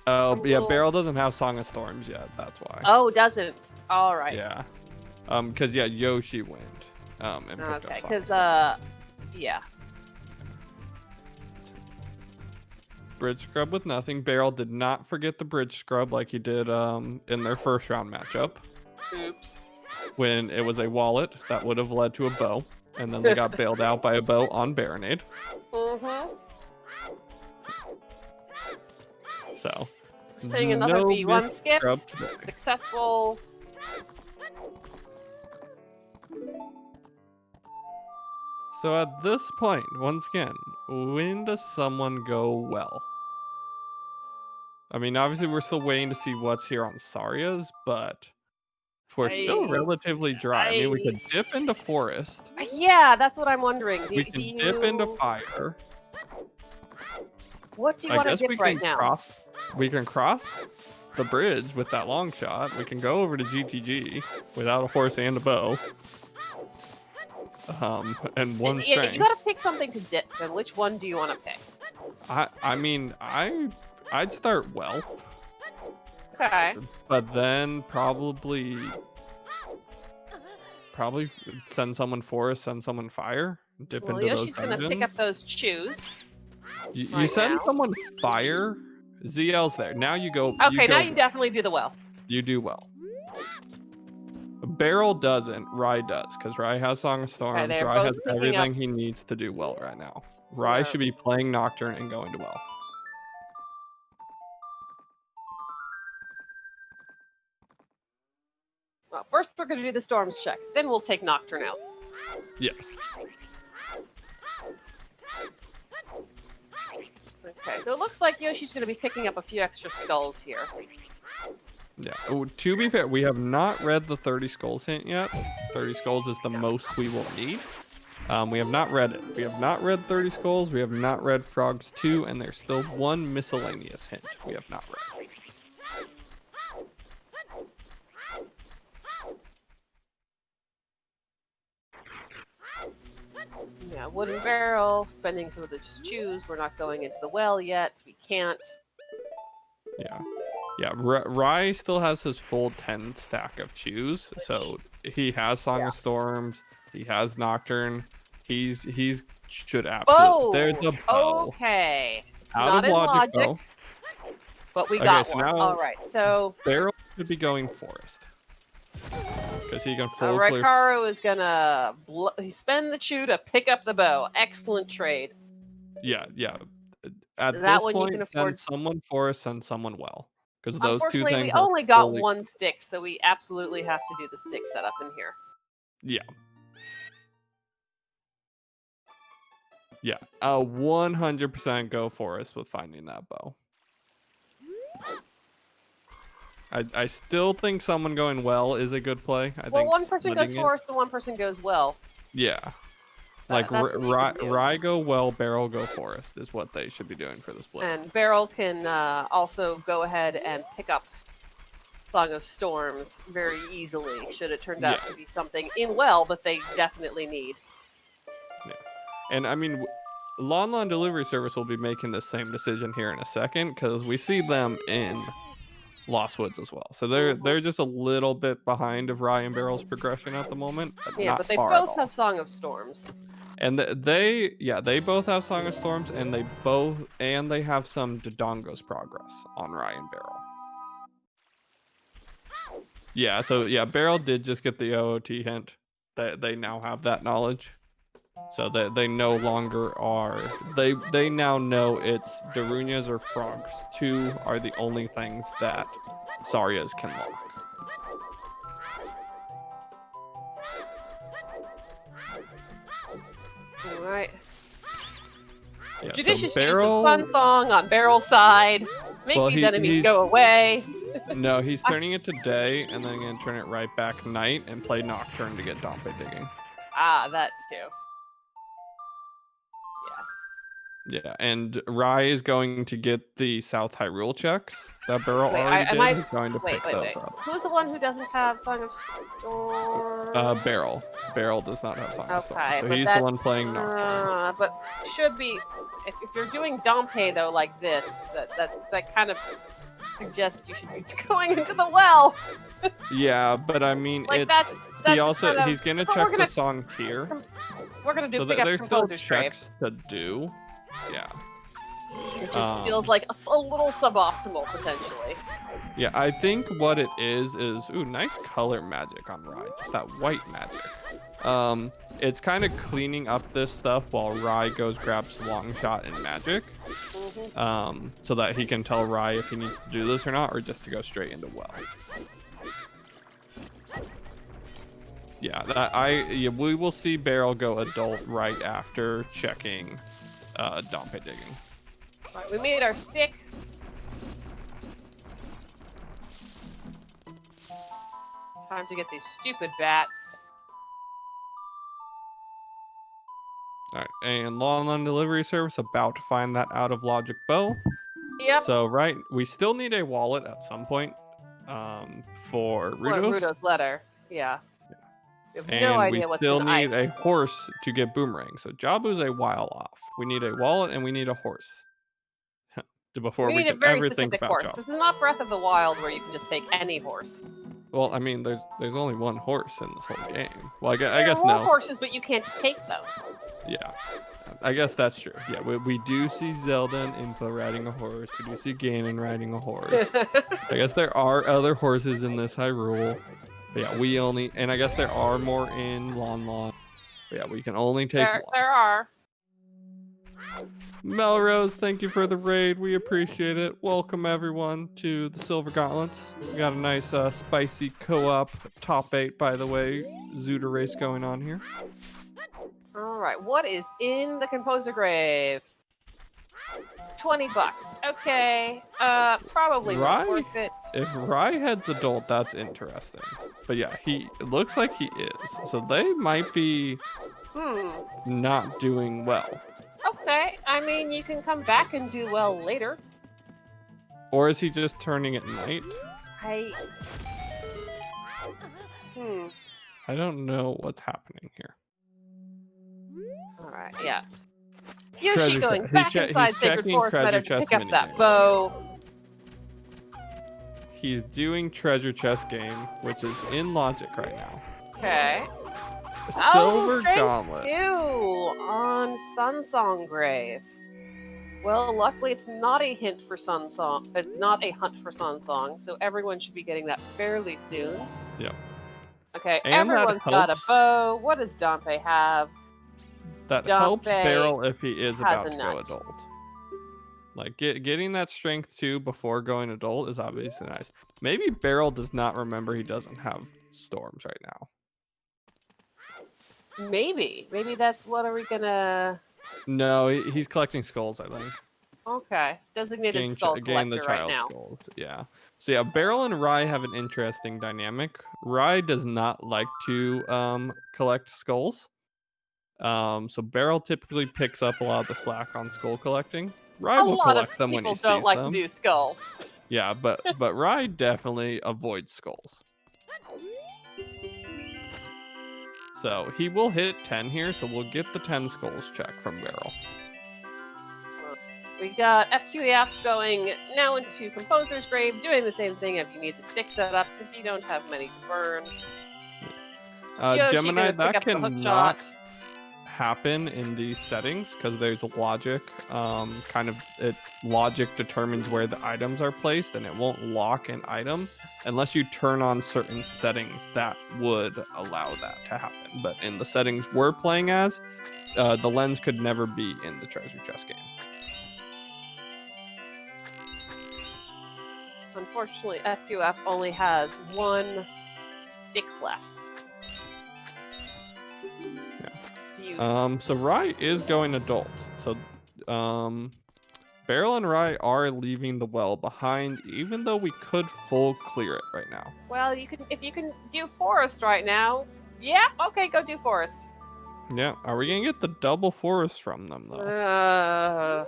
[SPEAKER 2] Oh, yeah,
[SPEAKER 3] little-
[SPEAKER 2] Barrel doesn't have Song of Storms yet. That's why.
[SPEAKER 3] Oh, doesn't. All right.
[SPEAKER 2] Yeah. Because yeah, Yoshi went. And picked up
[SPEAKER 3] Okay,
[SPEAKER 2] Song of
[SPEAKER 3] because
[SPEAKER 2] Storms.
[SPEAKER 3] yeah.
[SPEAKER 2] Bridge scrub with nothing. Barrel did not forget the bridge scrub like he did in their first round matchup,
[SPEAKER 3] Oops.
[SPEAKER 2] when it was a wallet that would have led to a bow, and then they got bailed out by a bow on Baronade.
[SPEAKER 3] Mm-hmm.
[SPEAKER 2] So
[SPEAKER 3] Staying another
[SPEAKER 2] no
[SPEAKER 3] V1
[SPEAKER 2] missed
[SPEAKER 3] skip.
[SPEAKER 2] scrub today.
[SPEAKER 3] Successful.
[SPEAKER 2] So at this point, once again, when does someone go well? I mean, obviously we're still waiting to see what's here on Saria's, but if we're still relatively dry, I mean, we could dip into forest.
[SPEAKER 3] Yeah, that's what I'm wondering.
[SPEAKER 2] We can dip into fire.
[SPEAKER 3] What do you
[SPEAKER 2] I
[SPEAKER 3] want to
[SPEAKER 2] guess
[SPEAKER 3] dip
[SPEAKER 2] we
[SPEAKER 3] right
[SPEAKER 2] can
[SPEAKER 3] now?
[SPEAKER 2] we can cross the bridge with that long shot. We can go over to GTG without a horse and a bow. And one
[SPEAKER 3] If
[SPEAKER 2] strength.
[SPEAKER 3] you gotta pick something to dip, then which one do you want to pick?
[SPEAKER 2] I mean, I'd start well,
[SPEAKER 3] Okay.
[SPEAKER 2] but then probably send someone forest, send someone fire, dip
[SPEAKER 3] Well,
[SPEAKER 2] into
[SPEAKER 3] Yoshi's
[SPEAKER 2] those
[SPEAKER 3] gonna pick
[SPEAKER 2] dungeons.
[SPEAKER 3] up those chews.
[SPEAKER 2] You
[SPEAKER 3] right
[SPEAKER 2] send
[SPEAKER 3] now.
[SPEAKER 2] someone fire, ZL's there. Now you go.
[SPEAKER 3] Okay, now you definitely do the well.
[SPEAKER 2] You do well. Barrel doesn't. Rye does, because Rye has Song of Storms.
[SPEAKER 3] they're
[SPEAKER 2] Rye has
[SPEAKER 3] both picking
[SPEAKER 2] everything
[SPEAKER 3] up-
[SPEAKER 2] he needs to do well right now. Rye
[SPEAKER 3] Yeah.
[SPEAKER 2] should be playing Nocturne and going to well.
[SPEAKER 3] Well, first we're gonna do the storms check, then we'll take Nocturne out.
[SPEAKER 2] Yes.
[SPEAKER 3] Okay, so it looks like Yoshi's gonna be picking up a few extra skulls here.
[SPEAKER 2] Yeah. Oh, to be fair, we have not read the 30 skulls hint yet. 30 skulls is the most we will need. We have not read it. We have not read 30 skulls. We have not read Frogs 2, and there's still one miscellaneous hint we have not read.
[SPEAKER 3] Yeah, wooden barrel, spending some of the just chews. We're not going into the well yet. We can't.
[SPEAKER 2] Yeah. Yeah, Rye still has his full 10 stack of chews, so he has Song of Storms, he has Nocturne, he's should absolutely. There's a bow.
[SPEAKER 3] Okay. It's
[SPEAKER 2] Out
[SPEAKER 3] not
[SPEAKER 2] of
[SPEAKER 3] in
[SPEAKER 2] logic,
[SPEAKER 3] logic, but we
[SPEAKER 2] Okay,
[SPEAKER 3] got
[SPEAKER 2] so
[SPEAKER 3] one.
[SPEAKER 2] now-
[SPEAKER 3] All right, so
[SPEAKER 2] Barrel should be going forest, because he can full clear.
[SPEAKER 3] Raikaru is gonna spend the chew to pick up the bow. Excellent trade.
[SPEAKER 2] Yeah. At
[SPEAKER 3] That
[SPEAKER 2] this
[SPEAKER 3] one you
[SPEAKER 2] point,
[SPEAKER 3] can afford-
[SPEAKER 2] send someone forest, send someone well, because those two
[SPEAKER 3] Unfortunately,
[SPEAKER 2] things.
[SPEAKER 3] we
[SPEAKER 2] are
[SPEAKER 3] only got
[SPEAKER 2] fully-
[SPEAKER 3] one stick, so we absolutely have to do the stick setup in here.
[SPEAKER 2] Yeah. Yeah. 100% go forest with finding that bow. I still think someone going well is a good play. I
[SPEAKER 3] Well,
[SPEAKER 2] think
[SPEAKER 3] one person goes
[SPEAKER 2] splitting it-
[SPEAKER 3] forest and one person goes well.
[SPEAKER 2] Yeah. Like
[SPEAKER 3] That's what you can do.
[SPEAKER 2] Rye go well, Barrel go forest is what they should be doing for the split.
[SPEAKER 3] And Beryl can also go ahead and pick up Song of Storms very easily, should it turn out to be something in well that they definitely need.
[SPEAKER 2] Yeah. And I mean, Lon Lon Delivery Service will be making the same decision here in a second because we see them in Lost Woods as well. So they're just a little bit behind of Rye and Barrel's progression at the moment.
[SPEAKER 3] Yeah,
[SPEAKER 2] not
[SPEAKER 3] but they
[SPEAKER 2] far at
[SPEAKER 3] both
[SPEAKER 2] all.
[SPEAKER 3] have Song of Storms.
[SPEAKER 2] And they both have Song of Storms, and they have some Dodongo's progress on Rye and Barrel. Yeah, so yeah, Barrel did just get the OOT hint that they now have that knowledge. So that they no longer are they now know it's Darunyas or frogs. 2 are the only things that Saryas can lock.
[SPEAKER 3] Alright.
[SPEAKER 2] Yeah, so
[SPEAKER 3] Judicious use
[SPEAKER 2] Barrel,
[SPEAKER 3] of Fun Song on Barrel's side. Make
[SPEAKER 2] Well,
[SPEAKER 3] these enemies
[SPEAKER 2] he's-
[SPEAKER 3] go away.
[SPEAKER 2] no, he's turning it to day and then gonna turn it right back night and play Nocturne to get Dompe digging.
[SPEAKER 3] Ah, that too.
[SPEAKER 2] Yeah, and Rye is going to get the South Hyrule checks that Barrel
[SPEAKER 3] Wait,
[SPEAKER 2] already
[SPEAKER 3] am
[SPEAKER 2] did.
[SPEAKER 3] I-
[SPEAKER 2] He's going to pick those up.
[SPEAKER 3] Who's the one who doesn't have Song of Storms?
[SPEAKER 2] Barrel. Barrel does not have Song of Storms,
[SPEAKER 3] Okay,
[SPEAKER 2] so
[SPEAKER 3] but
[SPEAKER 2] he's the one playing Nocturne.
[SPEAKER 3] But should be if you're doing Dompe though like this, that kind of suggests you should be going into the well.
[SPEAKER 2] Yeah, but I mean,
[SPEAKER 3] Like
[SPEAKER 2] it's
[SPEAKER 3] that's
[SPEAKER 2] he also
[SPEAKER 3] kind of,
[SPEAKER 2] he's gonna
[SPEAKER 3] but
[SPEAKER 2] check
[SPEAKER 3] we're gonna-
[SPEAKER 2] the song here.
[SPEAKER 3] We're gonna do
[SPEAKER 2] So
[SPEAKER 3] pick up
[SPEAKER 2] there's still
[SPEAKER 3] Composer's Grave.
[SPEAKER 2] checks to do. Yeah.
[SPEAKER 3] It just feels like a little suboptimal potentially.
[SPEAKER 2] Yeah, I think what it is ooh, nice color magic on Rye. Just that white magic. It's kind of cleaning up this stuff while Rye goes grabs long shot and magic. So that he can tell Rye if he needs to do this or not, or just to go straight into well. Yeah, we will see Barrel go adult right after checking Dompe digging.
[SPEAKER 3] Right, we made our stick. Time to get these stupid bats.
[SPEAKER 2] All right, and Lon Lon Delivery Service about to find that out of logic bow.
[SPEAKER 3] Yep.
[SPEAKER 2] So we still need a wallet at some point for Rudos.
[SPEAKER 3] Rudo's letter. Yeah. We have
[SPEAKER 2] And
[SPEAKER 3] no
[SPEAKER 2] we
[SPEAKER 3] idea what's
[SPEAKER 2] still
[SPEAKER 3] in
[SPEAKER 2] need
[SPEAKER 3] ice.
[SPEAKER 2] a horse to get Boomerang. So Jabu's a while off. We need a wallet and we need a horse. Before
[SPEAKER 3] We
[SPEAKER 2] we
[SPEAKER 3] need a
[SPEAKER 2] can
[SPEAKER 3] very
[SPEAKER 2] ever think
[SPEAKER 3] specific
[SPEAKER 2] about
[SPEAKER 3] horse.
[SPEAKER 2] Jabu.
[SPEAKER 3] This is not Breath of the Wild where you can just take any horse.
[SPEAKER 2] Well, I mean, there's only one horse in this whole game. Well, I
[SPEAKER 3] There
[SPEAKER 2] guess
[SPEAKER 3] are more
[SPEAKER 2] no.
[SPEAKER 3] horses, but you can't take them.
[SPEAKER 2] Yeah, I guess that's true. Yeah, we do see Zelda and Impa riding a horse. We do see Ganon riding a horse. I guess there are other horses in this Hyrule. But yeah, and I guess there are more in Lon Lon. But yeah, we can only take one.
[SPEAKER 3] There are.
[SPEAKER 2] Melrose, thank you for the raid. We appreciate it. Welcome everyone to the Silver Gauntlets. We got a nice spicy co-op top 8, by the way, ZOoTR race going on here.
[SPEAKER 3] All right, what is in the Composer Grave? $20. Okay, probably not
[SPEAKER 2] Rye?
[SPEAKER 3] worth it.
[SPEAKER 2] If Rye heads adult, that's interesting. But yeah, it looks like he is. So they might be not doing well.
[SPEAKER 3] Okay, I mean, you can come back and do well later.
[SPEAKER 2] Or is he just turning at night?
[SPEAKER 3] I
[SPEAKER 2] don't know what's happening here.
[SPEAKER 3] All right, yeah. Yoshi
[SPEAKER 2] Treasure
[SPEAKER 3] going
[SPEAKER 2] chest.
[SPEAKER 3] back
[SPEAKER 2] He's
[SPEAKER 3] inside Sacred
[SPEAKER 2] checking
[SPEAKER 3] Forest
[SPEAKER 2] treasure
[SPEAKER 3] Meadow to
[SPEAKER 2] chest
[SPEAKER 3] pick up that
[SPEAKER 2] minigame.
[SPEAKER 3] bow.
[SPEAKER 2] He's doing treasure chest game, which is in logic right now.
[SPEAKER 3] Okay.
[SPEAKER 2] Silver
[SPEAKER 3] strength
[SPEAKER 2] Gauntlet.
[SPEAKER 3] 2 on Sunsong Grave. Well, luckily it's not a hint for Sunsong. It's not a hunt for Sunsong, so everyone should be getting that fairly soon.
[SPEAKER 2] Yep.
[SPEAKER 3] Okay,
[SPEAKER 2] And that
[SPEAKER 3] everyone's got a
[SPEAKER 2] helps-
[SPEAKER 3] bow. What does Dompe have?
[SPEAKER 2] That helps
[SPEAKER 3] Dompe
[SPEAKER 2] Barrel if he is
[SPEAKER 3] has
[SPEAKER 2] about
[SPEAKER 3] a
[SPEAKER 2] to go
[SPEAKER 3] nut.
[SPEAKER 2] adult. Like getting that strength 2 before going adult is obviously nice. Maybe Barrel does not remember he doesn't have storms right now.
[SPEAKER 3] Maybe that's what are we gonna...
[SPEAKER 2] No, he's collecting skulls, I think.
[SPEAKER 3] Okay. Designated skull
[SPEAKER 2] gain the
[SPEAKER 3] collector right
[SPEAKER 2] child
[SPEAKER 3] now.
[SPEAKER 2] skulls. Yeah. So yeah, Barrel and Rye have an interesting dynamic. Rye does not like to collect skulls. So Barrel typically picks up a lot of the slack on skull collecting. Rye
[SPEAKER 3] A
[SPEAKER 2] will
[SPEAKER 3] lot of
[SPEAKER 2] collect them when he
[SPEAKER 3] people don't
[SPEAKER 2] sees
[SPEAKER 3] like
[SPEAKER 2] them.
[SPEAKER 3] to do skulls.
[SPEAKER 2] Yeah, but Rye definitely avoids skulls. So he will hit 10 here, so we'll get the 10 skulls check from Barrel.
[SPEAKER 3] We got FQef going now into Composer's Grave, doing the same thing if you need the stick set up, because you don't have many to burn. Yoshi
[SPEAKER 2] Gemini,
[SPEAKER 3] gonna pick
[SPEAKER 2] that
[SPEAKER 3] up the hook
[SPEAKER 2] cannot
[SPEAKER 3] shot.
[SPEAKER 2] happen in these settings because there's a logic. Logic determines where the items are placed, and it won't lock an item unless you turn on certain settings that would allow that to happen. But in the settings we're playing as, the lens could never be in the treasure chest game.
[SPEAKER 3] Unfortunately, FQF only has one stick left.
[SPEAKER 2] Yeah. So Rye is going adult. So, Barrel and Rye are leaving the well behind, even though we could full clear it right now.
[SPEAKER 3] Well, if you can do forest right now. Yeah, okay, go do forest.
[SPEAKER 2] Yeah. Are we gonna get the double forest from them though?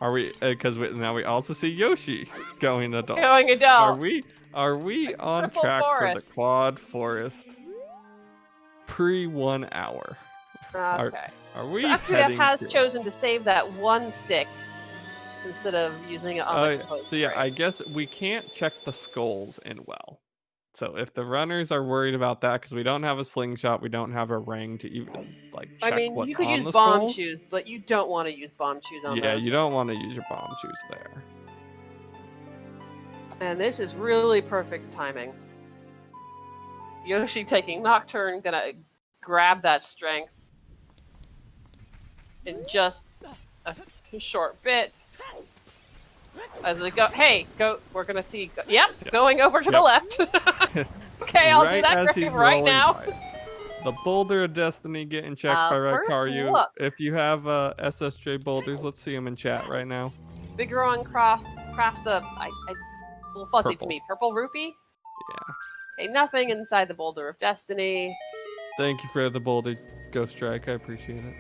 [SPEAKER 2] Are we? Because now we also see Yoshi going adult.
[SPEAKER 3] Going adult.
[SPEAKER 2] Are we on
[SPEAKER 3] Triple
[SPEAKER 2] track
[SPEAKER 3] forest.
[SPEAKER 2] for the quad forest? Pre 1 hour.
[SPEAKER 3] Okay.
[SPEAKER 2] Are we?
[SPEAKER 3] So FQF has chosen to save that one stick instead of using it on the
[SPEAKER 2] So yeah, I guess we can't check the skulls in well. So if the runners are worried about that, because we don't have a slingshot, we don't have a ring to even check.
[SPEAKER 3] I mean,
[SPEAKER 2] what's
[SPEAKER 3] you could
[SPEAKER 2] on
[SPEAKER 3] use
[SPEAKER 2] the
[SPEAKER 3] bomb
[SPEAKER 2] skulls.
[SPEAKER 3] shoes, but you don't want to use bomb shoes on those.
[SPEAKER 2] Yeah, you don't want to use your bomb shoes there.
[SPEAKER 3] And this is really perfect timing. Yoshi taking Nocturne, gonna grab that strength in just a short bit. As they go, hey, go! We're gonna see. Yep, going over to the left. Okay, I'll do that grave right now.
[SPEAKER 2] The Boulder of Destiny getting checked by Raikaru. If you have SSJ boulders, let's see them in chat right now.
[SPEAKER 3] Bigeron crafts a little fuzzy
[SPEAKER 2] Purple.
[SPEAKER 3] to me. Purple rupee?
[SPEAKER 2] Yeah.
[SPEAKER 3] Okay, nothing inside the Boulder of Destiny.
[SPEAKER 2] Thank you for the Boulder Ghost Strike. I appreciate it.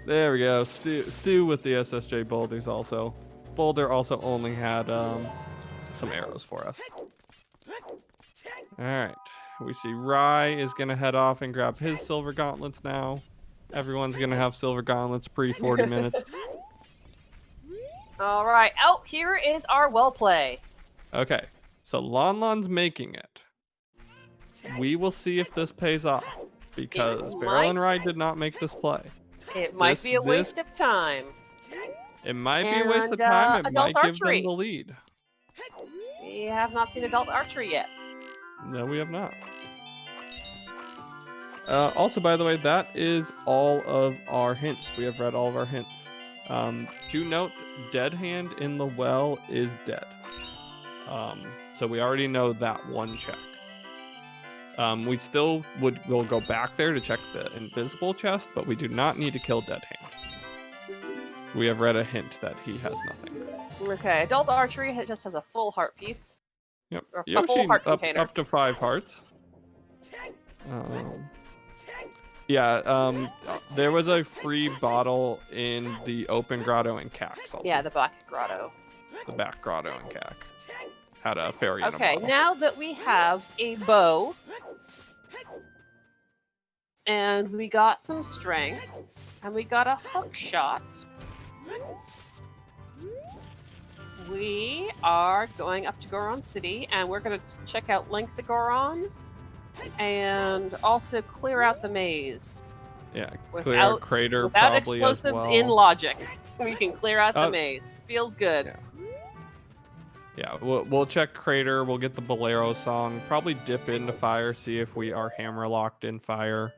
[SPEAKER 2] There we go. Stu with the SSJ boulders also. Boulder also only had some arrows for us. Alright. We see Rye is going to head off and grab his silver gauntlets now. Everyone's going to have silver gauntlets pre 40 minutes.
[SPEAKER 3] Alright, out here is our well play.
[SPEAKER 2] Okay, so Lon Lon's making it. We will see if this pays off, because Barrel and Rye did not make this play.
[SPEAKER 3] It might be a waste of time.
[SPEAKER 2] It might be a waste of time. It might give them the lead.
[SPEAKER 3] We have not seen adult archery yet.
[SPEAKER 2] No, we have not. Also, by the way, that is all of our hints. We have read all of our hints. To note, Dead Hand in the well is dead. So we already know that one check. We still will go back there to check the invisible chest, but we do not need to kill Dead Hand. We have read a hint that he has nothing. Okay,
[SPEAKER 3] adult archery just has a full heart piece.
[SPEAKER 2] Yep.
[SPEAKER 3] Or
[SPEAKER 2] Yoshi,
[SPEAKER 3] a full heart container.
[SPEAKER 2] Up to 5 hearts. There was a free bottle in the open grotto in CAC.
[SPEAKER 3] Yeah, the back grotto.
[SPEAKER 2] The back grotto in CAC. Had a fairy in a bottle.
[SPEAKER 3] Okay, now that we have a bow, and we got some strength, and we got a hook shot, we are going up to Goron City, and we're going to check out Link the Goron, and also clear out the maze.
[SPEAKER 2] Yeah, clear out Crater
[SPEAKER 3] without
[SPEAKER 2] probably
[SPEAKER 3] explosives
[SPEAKER 2] as well.
[SPEAKER 3] in logic. We can clear out the maze. Feels good.
[SPEAKER 2] Yeah, we'll check Crater. We'll get the Bolero song. Probably dip into fire, see if we are hammer locked in fire.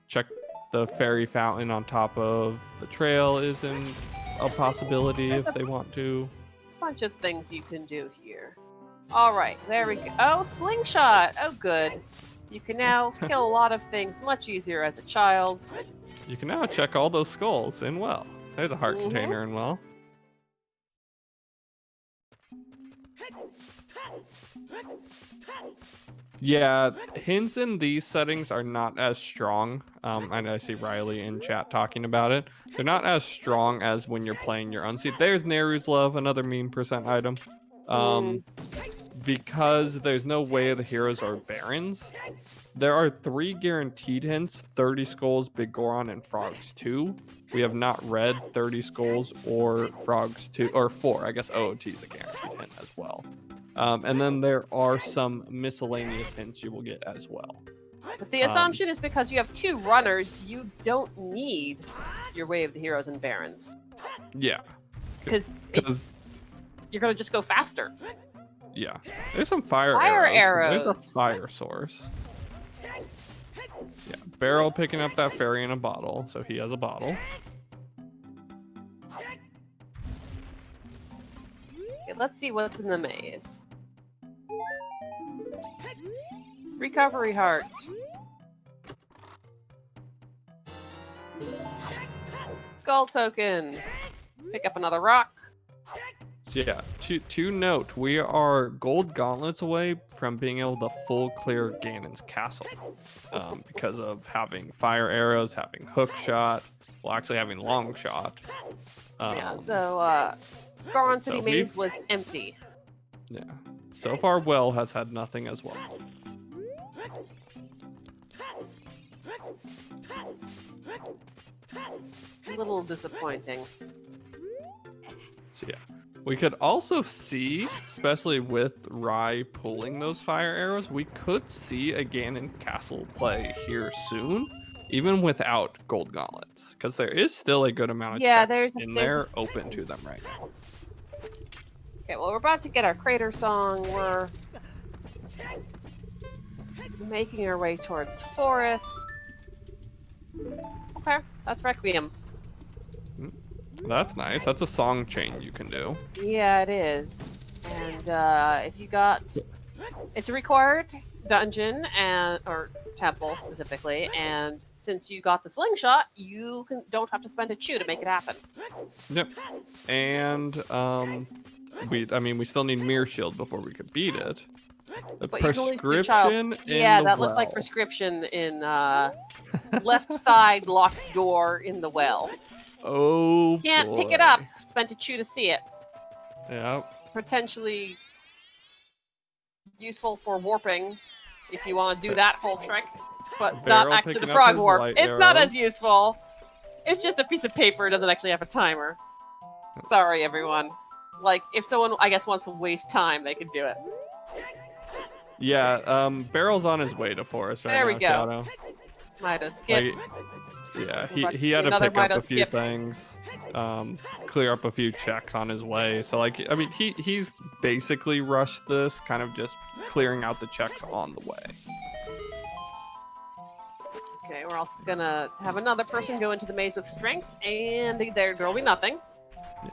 [SPEAKER 2] Check the fairy fountain on top of the trail isn't a possibility if they want to.
[SPEAKER 3] Bunch of things you can do here. All right, there we go. Oh, slingshot. Oh, good. You can now kill a lot of things much easier as a child.
[SPEAKER 2] You can now check all those skulls in well. There's a heart container in well. Yeah, hints in these settings are not as strong. And I see Riley in chat talking about it. They're not as strong as when you're playing your own seed. There's Neru's Love, another meme percent item. Because there's no Way of the Heroes or Barons. There are 3 guaranteed hints, 30 Skulls, Big Goron, and Frogs 2. We have not read 30 Skulls or Frogs 2, or 4. I guess OOT is a guaranteed hint as well. And then there are some miscellaneous hints you will get as well.
[SPEAKER 3] But the assumption is because you have 2 runners, you don't need your Way of the Heroes and Barons.
[SPEAKER 2] Yeah.
[SPEAKER 3] Because you're going to just go faster.
[SPEAKER 2] Yeah. There's some fire
[SPEAKER 3] arrows.
[SPEAKER 2] There's a fire source. Yeah. Barrel picking up that fairy in a bottle, so he has a bottle.
[SPEAKER 3] Okay, let's see what's in the maze. Recovery heart. Skull token. Pick up another rock.
[SPEAKER 2] So yeah, to note, we are gold gauntlets away from being able to full clear Ganon's castle. Because of having fire arrows, having hook shot, well actually having long shot.
[SPEAKER 3] Yeah, so Goron City Maze was empty.
[SPEAKER 2] Yeah. So far Well has had nothing as well.
[SPEAKER 3] A little disappointing.
[SPEAKER 2] So yeah. We could also see, especially with Rai pulling those fire arrows, we could see a Ganon Castle play here soon, even without gold gauntlets, because there is still a good amount of checks in there open to them right now.
[SPEAKER 3] Okay, well, we're about to get our crater song. We're making our way towards forest. Okay, that's Requiem.
[SPEAKER 2] That's nice. That's a song chain you can do.
[SPEAKER 3] Yeah, it is. And if you got... It's a required dungeon, or temple specifically, and since you got the slingshot, you don't have to spend a chew to make it happen.
[SPEAKER 2] Yep. And we still need Mirror Shield before we could beat it. The
[SPEAKER 3] but
[SPEAKER 2] prescription
[SPEAKER 3] yeah, that looked like prescription in left side locked door in the well.
[SPEAKER 2] Oh,
[SPEAKER 3] can't pick it up. Spent a chew to see it.
[SPEAKER 2] Yep.
[SPEAKER 3] Potentially useful for warping if you want to do that whole trick, but not actually the frog warp. It's not as useful. It's just a piece of paper. It doesn't actually have a timer. Sorry, everyone. Like, if someone, I guess, wants to waste time, they could do it.
[SPEAKER 2] Yeah, Barrel's on his way to forest right now.
[SPEAKER 3] There we go.
[SPEAKER 2] Shadow.
[SPEAKER 3] Might have skipped.
[SPEAKER 2] Yeah, he had to pick up a few things, clear up a few checks on his way. So he's basically rushed this, kind of just clearing out the checks on the way.
[SPEAKER 3] Okay, we're also gonna have another person go into the maze with strength, and there'll be nothing.
[SPEAKER 2] Yeah.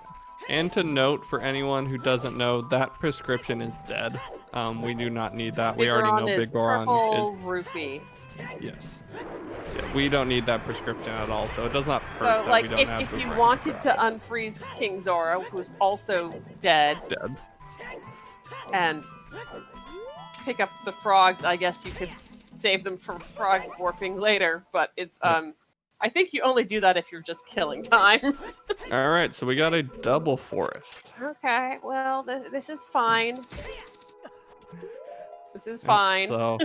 [SPEAKER 2] And to note for anyone who doesn't know, that prescription is dead. We do not need that. We already know Big Goron is
[SPEAKER 3] rupee.
[SPEAKER 2] Yes. So we don't need that prescription at all, so it does not hurt
[SPEAKER 3] that
[SPEAKER 2] we don't have
[SPEAKER 3] if you wanted to unfreeze King Zora, who's also dead, and pick up the frogs, I guess you could save them from frog warping later, but it's I think you only do that if you're just killing time.
[SPEAKER 2] Alright, so we got a double forest.
[SPEAKER 3] Okay, well, this is fine. This is fine.
[SPEAKER 2] So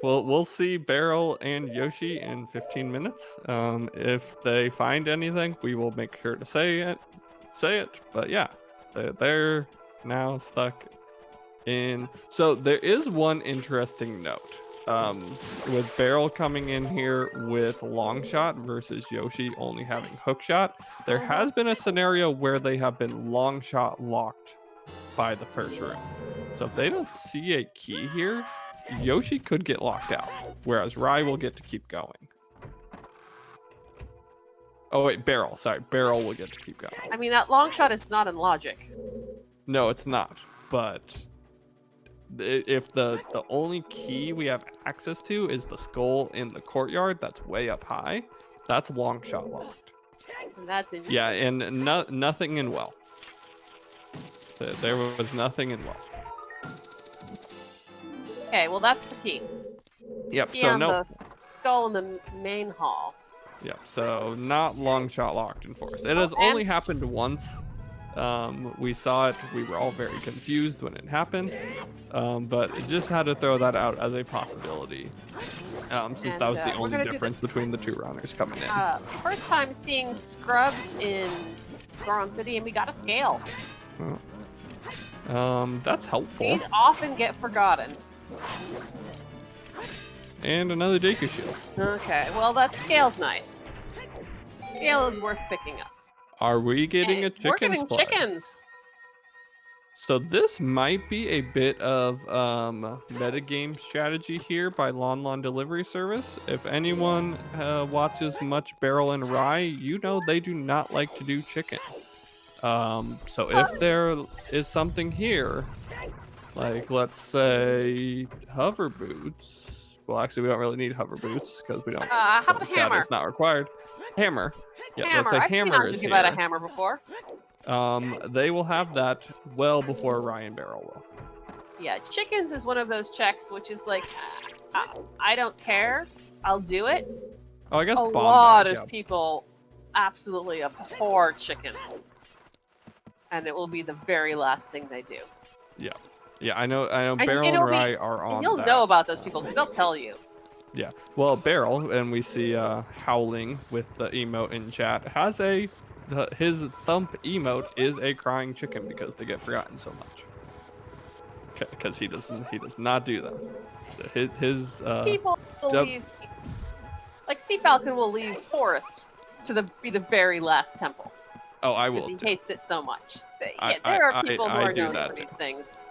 [SPEAKER 2] we'll see Barrel and Yoshi in 15 minutes. If they find anything, we will make sure to say it. But yeah, they're now stuck in. So there is one interesting note. With Barrel coming in here with long shot versus Yoshi only having hook shot, there has been a scenario where they have been long shot locked by the first room. So if they don't see a key here, Yoshi could get locked out, whereas Rai will get to keep going. Oh wait, Barrel. Sorry, Barrel will get to keep going.
[SPEAKER 3] I mean, that long shot is not in logic.
[SPEAKER 2] No, it's not. But if the only key we have access to is the skull in the courtyard that's way up high, that's long shot locked.
[SPEAKER 3] That's interesting.
[SPEAKER 2] Yeah, and nothing in well. There was nothing in well.
[SPEAKER 3] Okay, well that's the key.
[SPEAKER 2] Yep.
[SPEAKER 3] Key
[SPEAKER 2] So
[SPEAKER 3] on
[SPEAKER 2] no.
[SPEAKER 3] the skull in the main hall.
[SPEAKER 2] Yep. So not long shot locked in forest. It has only happened once. We saw it. We were all very confused when it happened, but just had to throw that out as a possibility, since that was the only difference between the two runners coming in.
[SPEAKER 3] First time seeing scrubs in Goron City, and we got a scale.
[SPEAKER 2] That's helpful.
[SPEAKER 3] These often get forgotten.
[SPEAKER 2] And another Deku shield.
[SPEAKER 3] Okay, well that scale's nice. Scale is worth picking up.
[SPEAKER 2] Are we getting a chicken?
[SPEAKER 3] We're getting
[SPEAKER 2] play?
[SPEAKER 3] chickens.
[SPEAKER 2] So this might be a bit of metagame strategy here by Lon Lon Delivery Service. If anyone watches much Barrel and Rye, you know they do not like to do chickens. So if there is something here, like let's say hover boots. Well, actually, we don't really need hover boots because we don't.
[SPEAKER 3] How about a hammer?
[SPEAKER 2] It's not required. Hammer. Yeah, let's say
[SPEAKER 3] I've
[SPEAKER 2] hammer
[SPEAKER 3] seen
[SPEAKER 2] is
[SPEAKER 3] give
[SPEAKER 2] here.
[SPEAKER 3] out a hammer before.
[SPEAKER 2] They will have that well before Ryan Barrel will.
[SPEAKER 3] Yeah, chickens is one of those checks which is like, I don't care, I'll do it.
[SPEAKER 2] Oh, I guess
[SPEAKER 3] a
[SPEAKER 2] bomb
[SPEAKER 3] lot
[SPEAKER 2] bag,
[SPEAKER 3] of people absolutely abhor chickens, and it will be the very last thing they do.
[SPEAKER 2] Yeah, yeah, I know.
[SPEAKER 3] And
[SPEAKER 2] Barrel and Rye are on.
[SPEAKER 3] And you'll
[SPEAKER 2] that.
[SPEAKER 3] know about those people because they'll tell you.
[SPEAKER 2] Yeah, well, Barrel, and we see Howling with the emote in chat, has his thump emote is a crying chicken because they get forgotten so much. Because he does not do them. So his
[SPEAKER 3] people will leave, like Sea Falcon will leave Forest to be the very last temple.
[SPEAKER 2] Oh, I will.
[SPEAKER 3] He
[SPEAKER 2] too.
[SPEAKER 3] hates it so much.
[SPEAKER 2] I
[SPEAKER 3] There are people who are
[SPEAKER 2] do
[SPEAKER 3] known
[SPEAKER 2] that
[SPEAKER 3] for these
[SPEAKER 2] too.
[SPEAKER 3] things.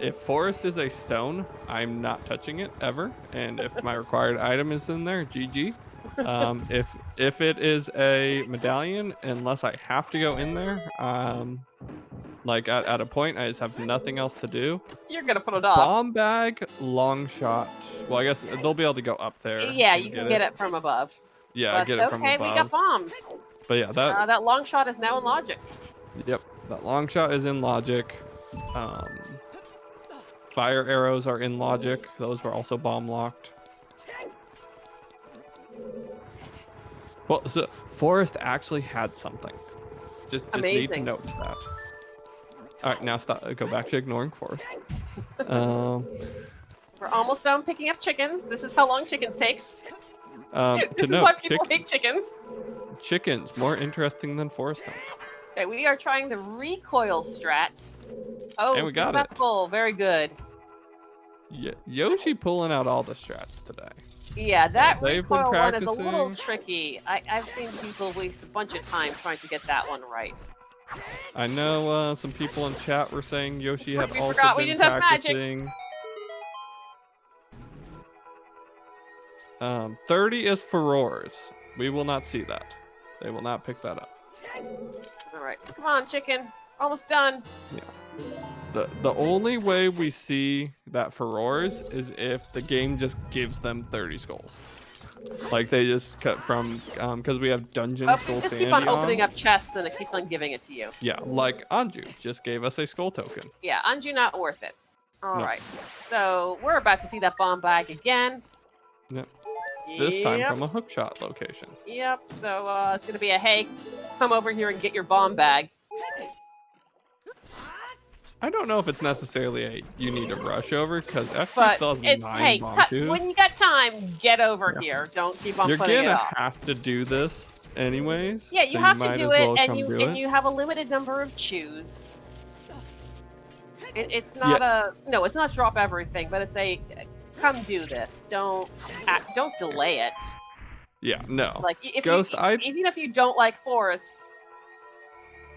[SPEAKER 2] If Forest is a stone, I'm not touching it ever. And if my required item is in there, GG. If it is a medallion, unless I have to go in there, like at a point I just have nothing else to do.
[SPEAKER 3] You're gonna put it off.
[SPEAKER 2] Bomb bag, long shot. Well, I guess they'll be able to go up there.
[SPEAKER 3] Yeah, you can get it from above.
[SPEAKER 2] Yeah,
[SPEAKER 3] but
[SPEAKER 2] get it from above.
[SPEAKER 3] Okay, we got bombs.
[SPEAKER 2] But yeah,
[SPEAKER 3] that long shot is now in logic.
[SPEAKER 2] Yep, that long shot is in logic. Fire arrows are in logic. Those were also bomb locked. Well, so Forest actually had something. Just need to note that. All right, now stop. Go back to ignoring Forest.
[SPEAKER 3] We're almost done picking up chickens. This is how long chickens takes.
[SPEAKER 2] This
[SPEAKER 3] is why people hate chickens.
[SPEAKER 2] Chickens more interesting than Forest.
[SPEAKER 3] Okay, we are trying the recoil strat. Oh,
[SPEAKER 2] and we got
[SPEAKER 3] successful. Very good.
[SPEAKER 2] Yeah, Yoshi pulling out all the strats today.
[SPEAKER 3] Yeah, that
[SPEAKER 2] They've been
[SPEAKER 3] recoil one is a
[SPEAKER 2] practicing.
[SPEAKER 3] little tricky. I've seen people waste a bunch of time trying to get that one right.
[SPEAKER 2] I know some people in chat were saying Yoshi had also
[SPEAKER 3] forgot we
[SPEAKER 2] been
[SPEAKER 3] didn't have magic.
[SPEAKER 2] practicing. 30 is furores. We will not see that. They will not pick that up.
[SPEAKER 3] All right, come on, chicken. Almost done.
[SPEAKER 2] Yeah. The only way we see that furores is if the game just gives them 30 skulls. Like they just cut from because we have dungeon skull
[SPEAKER 3] just
[SPEAKER 2] sandy
[SPEAKER 3] keep on opening up chests and it keeps on giving it to you.
[SPEAKER 2] Yeah, like Anju just gave us a skull token.
[SPEAKER 3] Yeah, Anju not worth it. All right, so we're about to see that bomb bag again.
[SPEAKER 2] Yep. This time from a hookshot location.
[SPEAKER 3] Yep. So it's gonna be a hey, come over here and get your bomb bag.
[SPEAKER 2] I don't know if it's necessarily a you need to rush over because
[SPEAKER 3] But
[SPEAKER 2] still has
[SPEAKER 3] it's
[SPEAKER 2] 9
[SPEAKER 3] hey,
[SPEAKER 2] bomb too.
[SPEAKER 3] when you got time, get over here. Don't keep on
[SPEAKER 2] You're
[SPEAKER 3] putting it
[SPEAKER 2] gonna
[SPEAKER 3] off.
[SPEAKER 2] have to do this anyways.
[SPEAKER 3] Yeah, you
[SPEAKER 2] so
[SPEAKER 3] have to
[SPEAKER 2] might
[SPEAKER 3] do
[SPEAKER 2] as
[SPEAKER 3] it,
[SPEAKER 2] well
[SPEAKER 3] and
[SPEAKER 2] come do it.
[SPEAKER 3] you have a limited number of chews. It's not it's not drop everything, but it's a come do this. Don't delay it.
[SPEAKER 2] Yeah, no.
[SPEAKER 3] Like if
[SPEAKER 2] Ghost,
[SPEAKER 3] even if you don't like Forest,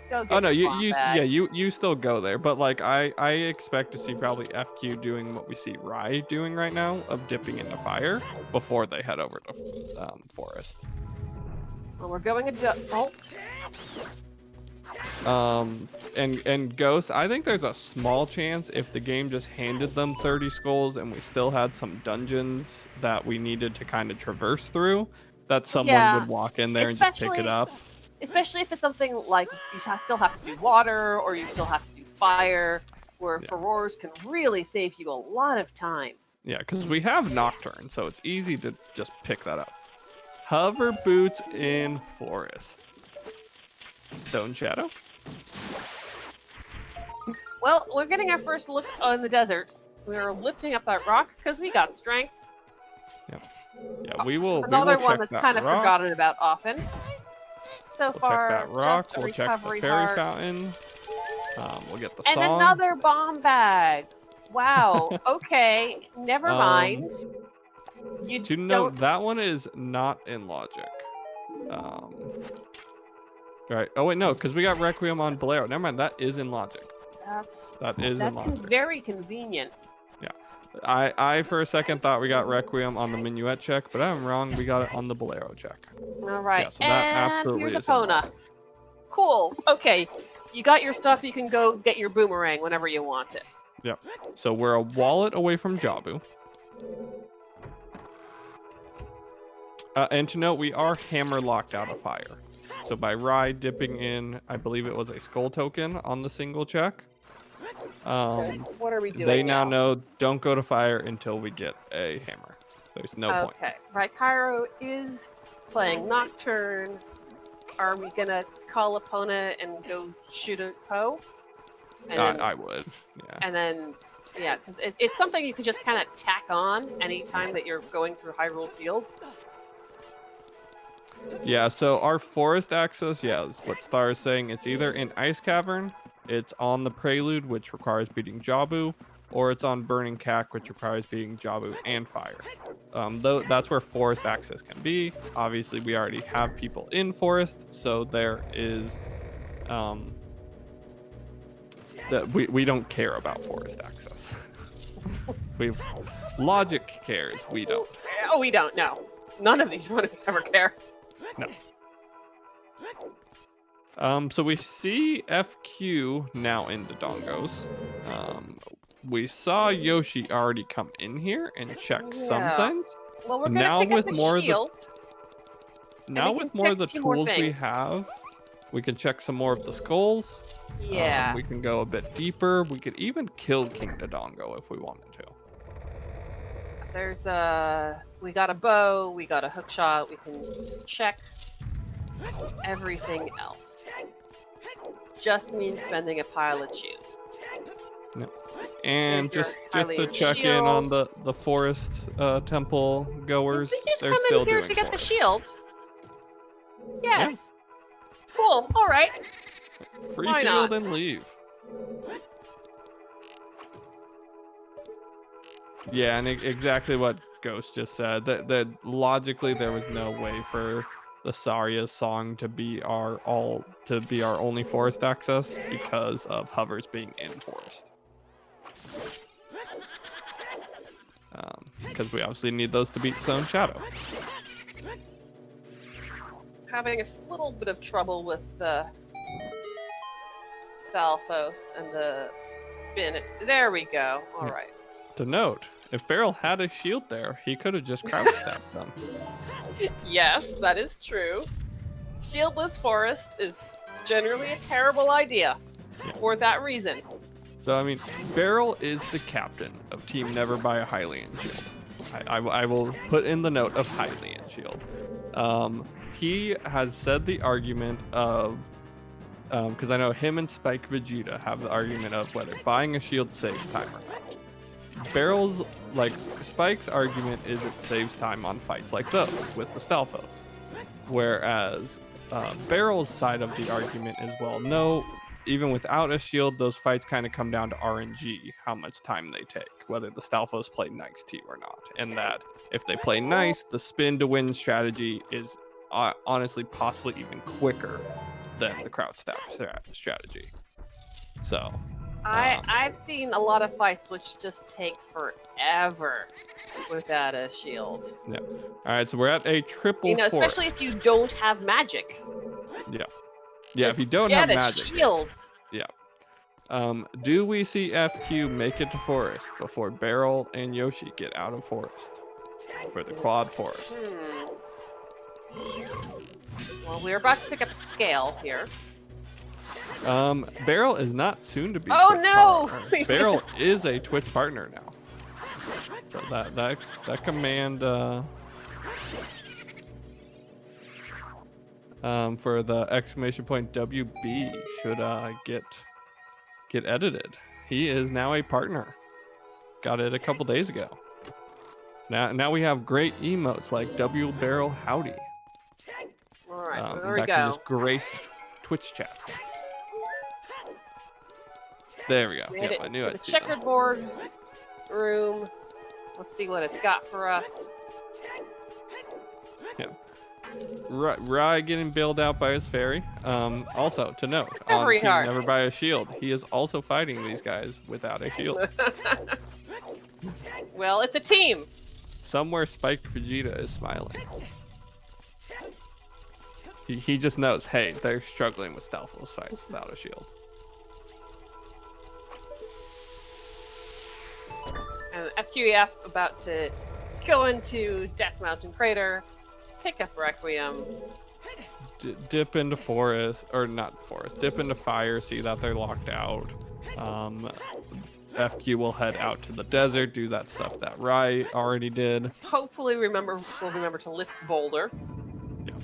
[SPEAKER 3] go get
[SPEAKER 2] oh no,
[SPEAKER 3] the
[SPEAKER 2] you
[SPEAKER 3] bomb bag.
[SPEAKER 2] you still go there, but like I expect to see probably FQ doing what we see Rai doing right now of dipping into fire before they head over to Forest.
[SPEAKER 3] Well, we're going adult.
[SPEAKER 2] And Ghost, I think there's a small chance if the game just handed them 30 skulls and we still had some dungeons that we needed to kind of traverse through, that someone would walk in there and just pick it up.
[SPEAKER 3] Especially if it's something like you still have to do water or you still have to do fire, where furores can really save you a lot of time.
[SPEAKER 2] Yeah, because we have Nocturne, so it's easy to just pick that up. Hover boots in forest. Stone Shadow.
[SPEAKER 3] Well, we're getting our first look on the desert. We're lifting up that rock because we got strength.
[SPEAKER 2] Yeah, we will.
[SPEAKER 3] Another
[SPEAKER 2] one
[SPEAKER 3] one that's kind of forgotten about often. So
[SPEAKER 2] we'll
[SPEAKER 3] far,
[SPEAKER 2] check that rock.
[SPEAKER 3] just a
[SPEAKER 2] We'll check the
[SPEAKER 3] recovery
[SPEAKER 2] fairy
[SPEAKER 3] heart.
[SPEAKER 2] fountain. We'll get the
[SPEAKER 3] And
[SPEAKER 2] song.
[SPEAKER 3] another bomb bag. Wow. Okay. Never mind.
[SPEAKER 2] You know that one is not in logic. Right. Oh wait, no, because we got Requiem on Bolero. Never mind. That is in logic. That is in logic.
[SPEAKER 3] Very convenient.
[SPEAKER 2] Yeah. I for a second thought we got Requiem on the Minuet check, but I'm wrong. We got it on the Bolero check.
[SPEAKER 3] All right.
[SPEAKER 2] Yeah, so that absolutely
[SPEAKER 3] here's
[SPEAKER 2] is
[SPEAKER 3] Epona. Cool. Okay. You got your stuff. You can go get your boomerang whenever you want it.
[SPEAKER 2] Yep. So we're a wallet away from Jabu. And to note, we are hammer locked out of fire. So by Rai dipping in, I believe it was a skull token on the single check.
[SPEAKER 3] What are we doing
[SPEAKER 2] They now know don't go to fire until we get a hammer. There's no point.
[SPEAKER 3] Okay. Raikaru is playing Nocturne. Are we gonna call Epona and go shoot a Poe?
[SPEAKER 2] I would. Yeah.
[SPEAKER 3] And then, yeah, because it's something you can just kind of tack on anytime that you're going through Hyrule Fields.
[SPEAKER 2] Yeah, so our forest access, is what Star is saying. It's either in Ice Cavern, it's on the Prelude, which requires beating Jabu, or it's on Burning Cack, which requires beating Jabu and Fire. Though that's where forest access can be. Obviously, we already have people in forest, so there is that we don't care about forest access. Logic cares, we don't.
[SPEAKER 3] Oh, we don't. No, none of these runners ever care.
[SPEAKER 2] No. So we see FQ now in Dodongos. We saw Yoshi already come in here and check some things.
[SPEAKER 3] Well, we're gonna pick up the shield.
[SPEAKER 2] Now with more of the tools we have, we can check some more of the skulls.
[SPEAKER 3] Yeah.
[SPEAKER 2] We can go a bit deeper. We could even kill King Dodongo if we wanted to.
[SPEAKER 3] There's we got a bow, we got a hook shot, we can check everything else. Just means spending a pile of juice.
[SPEAKER 2] No. And just to check in on the forest temple goers, they're still
[SPEAKER 3] come in here
[SPEAKER 2] doing
[SPEAKER 3] to get the
[SPEAKER 2] forest.
[SPEAKER 3] shield. Yes. Yeah. Cool. All right.
[SPEAKER 2] Free
[SPEAKER 3] Why
[SPEAKER 2] shield
[SPEAKER 3] not?
[SPEAKER 2] and leave. Yeah, and exactly what Ghost just said. That logically there was no way for the Saria's song to be our only forest access because of hovers being in forest. Because we obviously need those to beat Stone Shadow.
[SPEAKER 3] Having a little bit of trouble with the Stalfos and the bin. There we go. All right.
[SPEAKER 2] To note, if Beryl had a shield there, he could have just crouch stabbed them.
[SPEAKER 3] Yes, that is true. Shieldless forest is generally a terrible idea for that reason.
[SPEAKER 2] So, I mean, Beryl is the captain of Team Never Buy a Hylian Shield. I will put in the note of Hylian Shield. He has said the argument of, because I know him and Spike Vegeta have the argument of whether buying a shield saves time or not. Spike's argument is it saves time on fights like those with the Stalfos. Whereas Beryl's side of the argument is, well, no, even without a shield, those fights kind of come down to RNG, how much time they take, whether the Stalfos play nice to you or not. And that if they play nice, the spin to win strategy is honestly possibly even quicker than the crouch stab strategy. So
[SPEAKER 3] I've seen a lot of fights which just take forever without a shield.
[SPEAKER 2] Yeah. All right, so we're at a triple.
[SPEAKER 3] Especially if you don't have magic.
[SPEAKER 2] Yeah. Yeah,
[SPEAKER 3] Just
[SPEAKER 2] if you don't
[SPEAKER 3] get
[SPEAKER 2] have
[SPEAKER 3] a
[SPEAKER 2] magic.
[SPEAKER 3] shield.
[SPEAKER 2] Yeah. Do we see FQ make it to forest before Barrel and Yoshi get out of forest for the quad forest?
[SPEAKER 3] Well, we're about to pick up a scale here.
[SPEAKER 2] Barrel is not soon to be.
[SPEAKER 3] Oh,
[SPEAKER 2] Twitch
[SPEAKER 3] no!
[SPEAKER 2] partner. Barrel is a Twitch partner now. So that command for the exclamation point WB should get edited. He is now a partner. Got it a couple days ago. Now we have great emotes like W Barrel Howdy.
[SPEAKER 3] All right, there we
[SPEAKER 2] that
[SPEAKER 3] go.
[SPEAKER 2] can just grace Twitch chat. There we go.
[SPEAKER 3] Made
[SPEAKER 2] Yep,
[SPEAKER 3] it
[SPEAKER 2] I knew
[SPEAKER 3] to
[SPEAKER 2] I'd
[SPEAKER 3] the
[SPEAKER 2] see them.
[SPEAKER 3] checkerboard room. Let's see what it's got for us.
[SPEAKER 2] Yeah. Rai getting bailed out by his fairy. Also, to note, on
[SPEAKER 3] Recovery
[SPEAKER 2] Team
[SPEAKER 3] heart.
[SPEAKER 2] Never Buy a Shield, he is also fighting these guys without a shield.
[SPEAKER 3] Well, it's a team.
[SPEAKER 2] Somewhere Spike Vegeta is smiling. He just knows, hey, they're struggling with stealthless fights without a shield.
[SPEAKER 3] And FQef about to go into Death Mountain Crater, pick up Requiem.
[SPEAKER 2] Dip into forest, or not forest, dip into fire, see that they're locked out. FQ will head out to the desert, do that stuff that Rai already did.
[SPEAKER 3] Hopefully we'll remember to lift Boulder.
[SPEAKER 2] Yeah.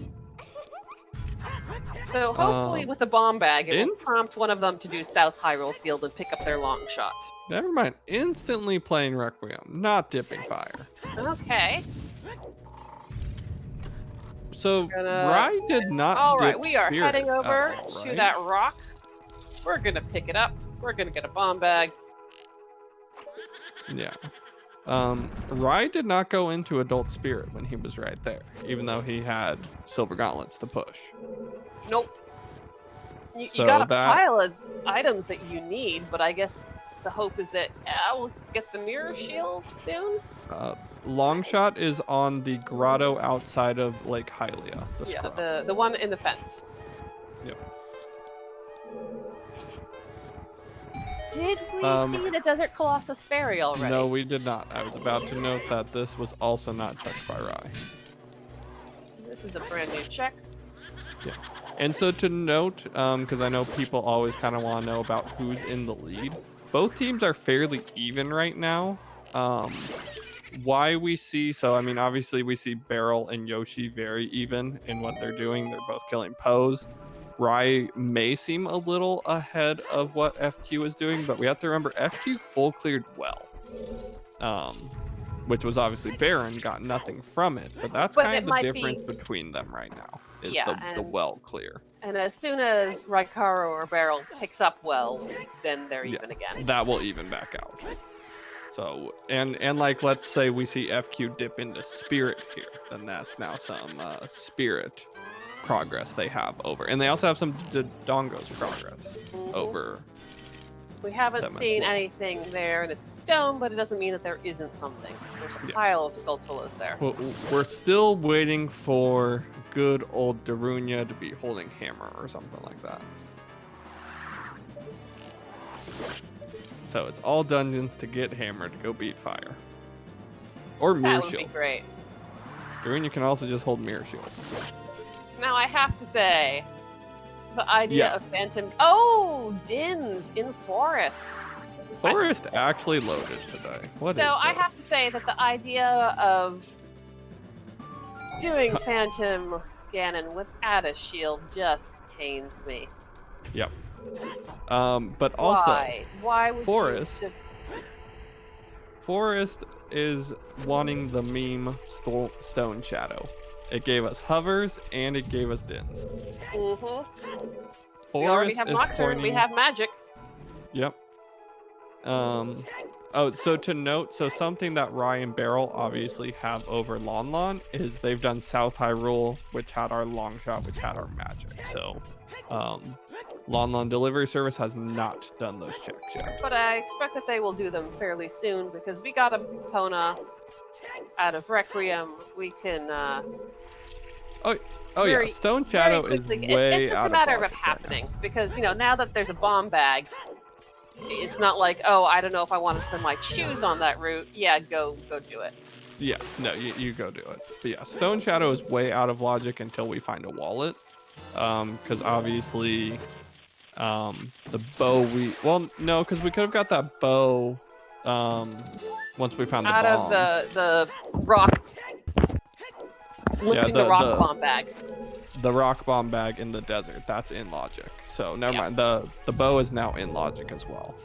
[SPEAKER 3] So hopefully with the bomb bag, it will
[SPEAKER 2] In-
[SPEAKER 3] prompt one of them to do South Hyrule Field and pick up their long shot.
[SPEAKER 2] Never mind, instantly playing Requiem, not dipping fire.
[SPEAKER 3] Okay.
[SPEAKER 2] So Rai did not.
[SPEAKER 3] All right,
[SPEAKER 2] dip
[SPEAKER 3] we are
[SPEAKER 2] Spirit
[SPEAKER 3] heading
[SPEAKER 2] at
[SPEAKER 3] over
[SPEAKER 2] all,
[SPEAKER 3] to
[SPEAKER 2] right?
[SPEAKER 3] that rock. We're gonna pick it up. We're gonna get a bomb bag.
[SPEAKER 2] Yeah. Rai did not go into Adult Spirit when he was right there, even though he had Silver Gauntlets to push.
[SPEAKER 3] Nope. You
[SPEAKER 2] So
[SPEAKER 3] got a
[SPEAKER 2] that-
[SPEAKER 3] pile of items that you need, but I guess the hope is that we'll get the mirror shield soon.
[SPEAKER 2] Longshot is on the grotto outside of Lake Hylia. The
[SPEAKER 3] Yeah,
[SPEAKER 2] scrub.
[SPEAKER 3] the one in the fence.
[SPEAKER 2] Yep.
[SPEAKER 3] Did we see the Desert Colossus Fairy already?
[SPEAKER 2] No, we did not. I was about to note that this was also not checked by Rai.
[SPEAKER 3] This is a brand new check.
[SPEAKER 2] Yeah. And so to note, because I know people always kind of want to know about who's in the lead. Both teams are fairly even right now. Why we see, so I mean, obviously we see Barrel and Yoshi very even in what they're doing. They're both killing Pose. Rai may seem a little ahead of what FQ is doing, but we have to remember FQ full cleared well. Which was obviously Baron, got nothing from it, but that's
[SPEAKER 3] But
[SPEAKER 2] kind
[SPEAKER 3] it
[SPEAKER 2] of the
[SPEAKER 3] might
[SPEAKER 2] difference
[SPEAKER 3] be-
[SPEAKER 2] between them right now, is
[SPEAKER 3] Yeah,
[SPEAKER 2] the
[SPEAKER 3] and-
[SPEAKER 2] well clear.
[SPEAKER 3] And as soon as Raikaru or Barrel picks up well, then they're
[SPEAKER 2] Yeah.
[SPEAKER 3] even again.
[SPEAKER 2] That will even back out. So, and like, let's say we see FQ dip into Spirit here, then that's now some Spirit progress they have over. And they also have some Dodongo's progress
[SPEAKER 3] Mhm.
[SPEAKER 2] over.
[SPEAKER 3] We haven't
[SPEAKER 2] that much
[SPEAKER 3] seen
[SPEAKER 2] more.
[SPEAKER 3] anything there, and it's a stone, but it doesn't mean that there isn't something. So there's a
[SPEAKER 2] Yeah.
[SPEAKER 3] pile of Skulltulas there.
[SPEAKER 2] Well, we're still waiting for good old Darunia to be holding hammer or something like that. So it's all dungeons to get hammer to go beat fire. Or mirror
[SPEAKER 3] That would be
[SPEAKER 2] shield.
[SPEAKER 3] great.
[SPEAKER 2] Darunia can also just hold mirror shield.
[SPEAKER 3] Now I have to say, the idea
[SPEAKER 2] Yeah.
[SPEAKER 3] of Phantom. Oh, Dins in Forest.
[SPEAKER 2] Forest actually loaded today. What
[SPEAKER 3] So
[SPEAKER 2] is
[SPEAKER 3] I
[SPEAKER 2] this?
[SPEAKER 3] have to say that the idea of doing Phantom Ganon without a shield just pains me.
[SPEAKER 2] Yep. But also,
[SPEAKER 3] Why would
[SPEAKER 2] Forest-
[SPEAKER 3] you just?
[SPEAKER 2] Forest is wanting the meme Stone Shadow. It gave us hovers and it gave us dins.
[SPEAKER 3] Mm-hmm.
[SPEAKER 2] Forest
[SPEAKER 3] We already have
[SPEAKER 2] is
[SPEAKER 3] Nocturne. We
[SPEAKER 2] pointing-
[SPEAKER 3] have Magic.
[SPEAKER 2] Yep. Oh, so to note, so something that Rai and Barrel obviously have over Lon Lon is they've done South Hyrule, which had our long shot, which had our magic. So, Lon Lon Delivery Service has not done those checks yet.
[SPEAKER 3] But I expect that they will do them fairly soon because we got a Pona out of Requiem. We can.
[SPEAKER 2] Oh
[SPEAKER 3] very,
[SPEAKER 2] yeah, Stone
[SPEAKER 3] very
[SPEAKER 2] Shadow is
[SPEAKER 3] quickly.
[SPEAKER 2] way
[SPEAKER 3] It's just
[SPEAKER 2] out
[SPEAKER 3] a matter of it
[SPEAKER 2] logic right now.
[SPEAKER 3] happening because now that there's a bomb bag, it's not like, oh, I don't know if I want to spend my shoes on that route. Yeah, go do it.
[SPEAKER 2] Yeah, no, you go do it. But yeah, Stone Shadow is way out of logic until we find a wallet. Because obviously, the bow no, because we could have got that bow, once we found the
[SPEAKER 3] Out
[SPEAKER 2] bomb.
[SPEAKER 3] of the rock, lifting the rock bomb bag.
[SPEAKER 2] The rock bomb bag in the desert, that's in logic. So never mind. The bow is now in logic as well.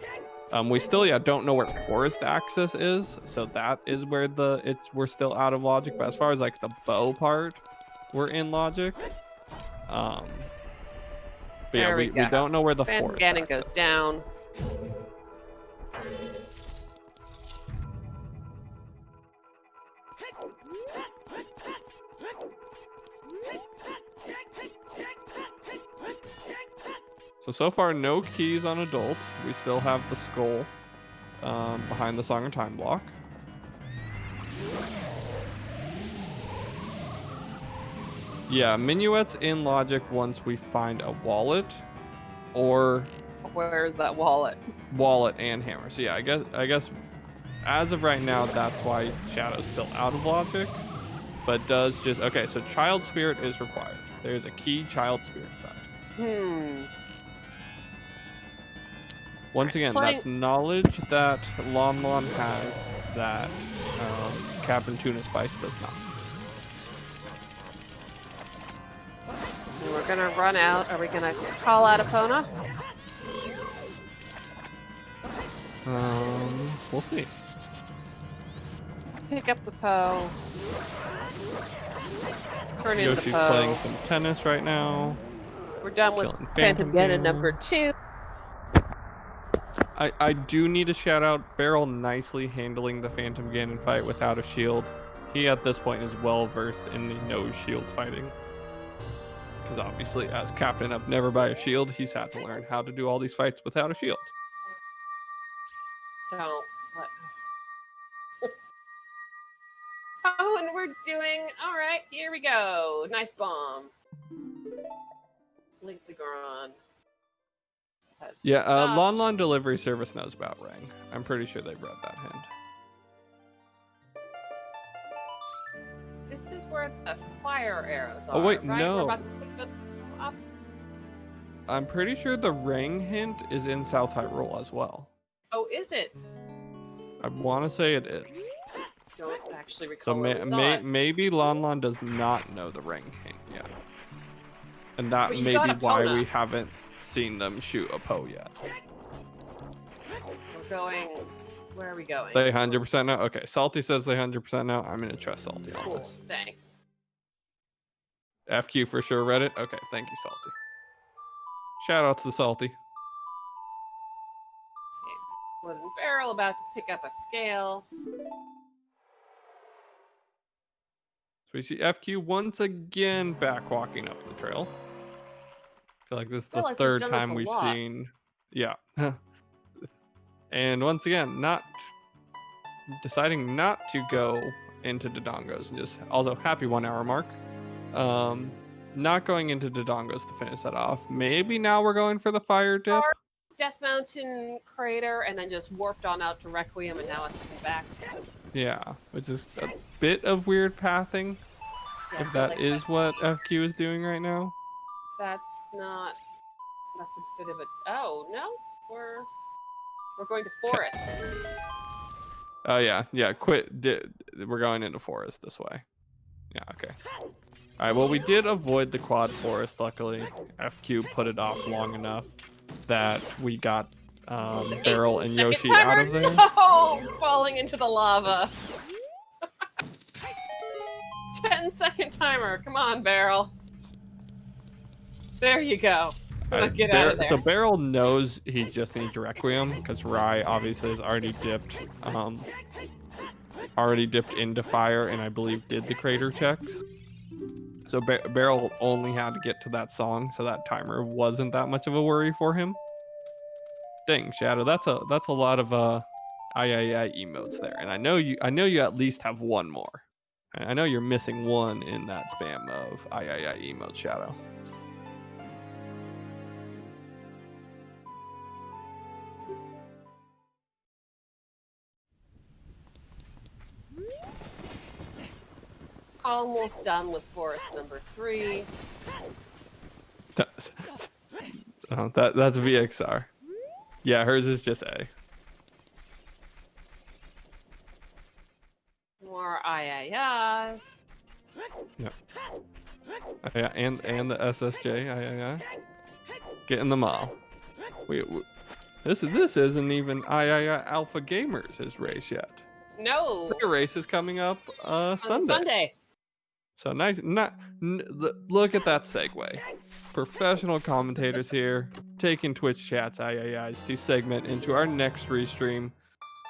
[SPEAKER 2] We still don't know where the forest access is, so that is where we're still out of logic. But as far as like the bow part, we're in logic. But yeah, we don't know where the forest
[SPEAKER 3] Ganon goes down.
[SPEAKER 2] So far, no keys on adult. We still have the skull behind the Song of Time block. Yeah, minuet's in logic once we find a wallet, or
[SPEAKER 3] where is that wallet?
[SPEAKER 2] Wallet and hammer. So yeah, I guess as of right now, that's why Shadow's still out of logic. But does just okay. So Child Spirit is required. There's a key Child Spirit side. Once again, that's knowledge that Lon Lon has that Cap'n Tuna Spice does not.
[SPEAKER 3] We're gonna run out. Are we gonna call out Epona?
[SPEAKER 2] We'll see.
[SPEAKER 3] Pick up the Poe. Turn in the
[SPEAKER 2] Yoshi's
[SPEAKER 3] Poe.
[SPEAKER 2] playing some tennis right now.
[SPEAKER 3] We're done with
[SPEAKER 2] Killing
[SPEAKER 3] Phantom Ganon number 2.
[SPEAKER 2] I do need to shout out Barrel nicely handling the Phantom Ganon fight without a shield. He at this point is well versed in the no shield fighting. Because obviously, as captain of Never Buy a Shield, he's had to learn how to do all these fights without a shield.
[SPEAKER 3] Don't let. Oh, and we're doing. All right, here we go. Nice bomb. Link the Goron.
[SPEAKER 2] Yeah, Lon Lon Delivery Service knows about Ring. I'm pretty sure they've read that hint.
[SPEAKER 3] This is where the fire arrows are.
[SPEAKER 2] Oh wait,
[SPEAKER 3] right?
[SPEAKER 2] no.
[SPEAKER 3] We're about to pick them up.
[SPEAKER 2] I'm pretty sure the ring hint is in South Hyrule as well.
[SPEAKER 3] Oh, is it?
[SPEAKER 2] I want to say it is.
[SPEAKER 3] Don't actually recall.
[SPEAKER 2] So maybe Lon Lon does not know the ring hint yet, and that may be why we haven't seen them shoot a Poe yet.
[SPEAKER 3] We're going. Where are we going?
[SPEAKER 2] They 100% know. Okay, Salty says they 100% know. I'm gonna trust Salty on
[SPEAKER 3] Cool.
[SPEAKER 2] this.
[SPEAKER 3] Thanks.
[SPEAKER 2] FQ for sure read it. Okay, thank you, Salty. Shout out to the Salty.
[SPEAKER 3] Okay. Wooden Barrel about to pick up a scale.
[SPEAKER 2] So we see FQ once again back walking up the trail. I feel like this is the third time we've seen. Yeah. And once again, deciding not to go into Dodongos and just also happy 1 hour mark. Not going into Dodongos to finish that off. Maybe now we're going for the fire dip.
[SPEAKER 3] Death Mountain crater and then just warped on out to Requiem and now has to come back.
[SPEAKER 2] Yeah, which is a bit of weird pathing.
[SPEAKER 3] Yeah,
[SPEAKER 2] if that is what FQ is doing right now.
[SPEAKER 3] That's a bit of a. Oh no, we're going to forest.
[SPEAKER 2] Oh yeah. We're going into forest this way. Yeah. Okay. All right. Well, we did avoid the quad forest. Luckily, FQ put it off long enough that we got Barrel and Yoshi out of there.
[SPEAKER 3] No, falling into the lava. 10-second timer. Come on, Barrel. There you go. Get out of there.
[SPEAKER 2] So Barrel knows he just needs Requiem because Rai obviously has already dipped into fire and I believe did the crater checks. So Barrel only had to get to that song, so that timer wasn't that much of a worry for him. Dang, Shadow, that's a lot of I emotes there, and I know you at least have one more. I know you're missing one in that spam of I emote Shadow.
[SPEAKER 3] Almost done with forest number 3.
[SPEAKER 2] That's VXR. Yeah, hers is just A.
[SPEAKER 3] More IIS.
[SPEAKER 2] Yeah. Yeah, and the SSJ. Getting them all. This isn't even Alpha Gamers' his race yet.
[SPEAKER 3] No.
[SPEAKER 2] Their race is coming up
[SPEAKER 3] On
[SPEAKER 2] Sunday.
[SPEAKER 3] Sunday.
[SPEAKER 2] So nice. Look at that segue. Professional commentators here taking Twitch chats IIIs to segment into our next restream,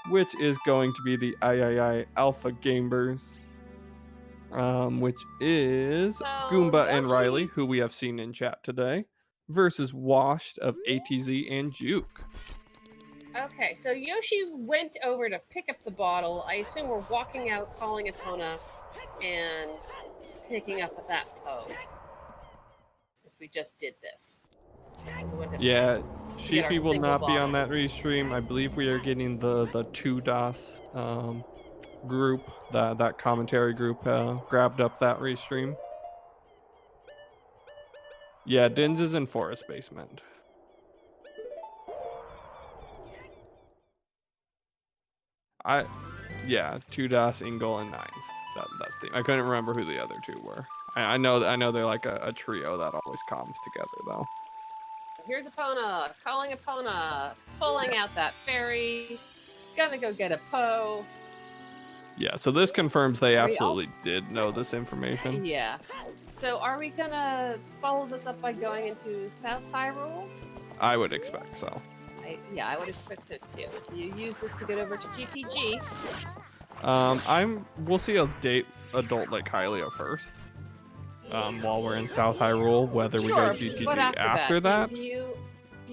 [SPEAKER 2] which is going to be the III Alpha Gamers, which is Goomba and Riley, who we have seen in chat today, versus Washed of ATZ and Juke.
[SPEAKER 3] Okay, so Yoshi went over to pick up the bottle. I assume we're walking out, calling Epona, and picking up that Poe. If we just did this.
[SPEAKER 2] Yeah, Sheepy will not be on that restream. I believe we are getting the 2DOS group, that commentary group grabbed up that restream. Yeah, Dins is in Forest Basement. Yeah, 2DOS, Ingle, and Nines. That's the. I couldn't remember who the other two were. I know they're like a trio that always comes together though.
[SPEAKER 3] Here's Epona, calling Epona, pulling out that fairy, gonna go get a Poe.
[SPEAKER 2] Yeah, so this confirms they absolutely did know this information.
[SPEAKER 3] Yeah. So are we gonna follow this up by going into South Hyrule?
[SPEAKER 2] I would expect so.
[SPEAKER 3] I would expect so too. Do you use this to get over to GTG?
[SPEAKER 2] We'll see Adult Lake Hylia first. While we're in South Hyrule, whether we go GTG
[SPEAKER 3] but
[SPEAKER 2] after that.
[SPEAKER 3] Do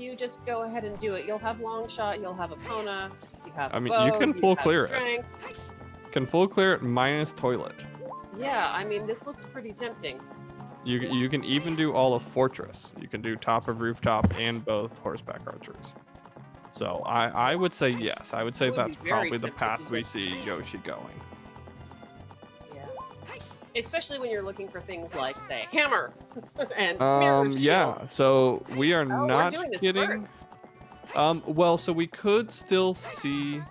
[SPEAKER 3] you just go ahead and do it? You'll have Longshot, you'll have Epona, you have
[SPEAKER 2] you can full clear
[SPEAKER 3] strength.
[SPEAKER 2] it. Can full clear it minus toilet.
[SPEAKER 3] Yeah, I mean this looks pretty tempting.
[SPEAKER 2] You can even do all of Fortress. You can do top of rooftop and both horseback archers. So I would say yes. I would say that's probably the path we see Yoshi going.
[SPEAKER 3] Yeah. Especially when you're looking for things like, say, hammer and mirror shield.
[SPEAKER 2] Yeah. So we are not
[SPEAKER 3] we're doing this
[SPEAKER 2] getting.
[SPEAKER 3] First.
[SPEAKER 2] Well, so we could still see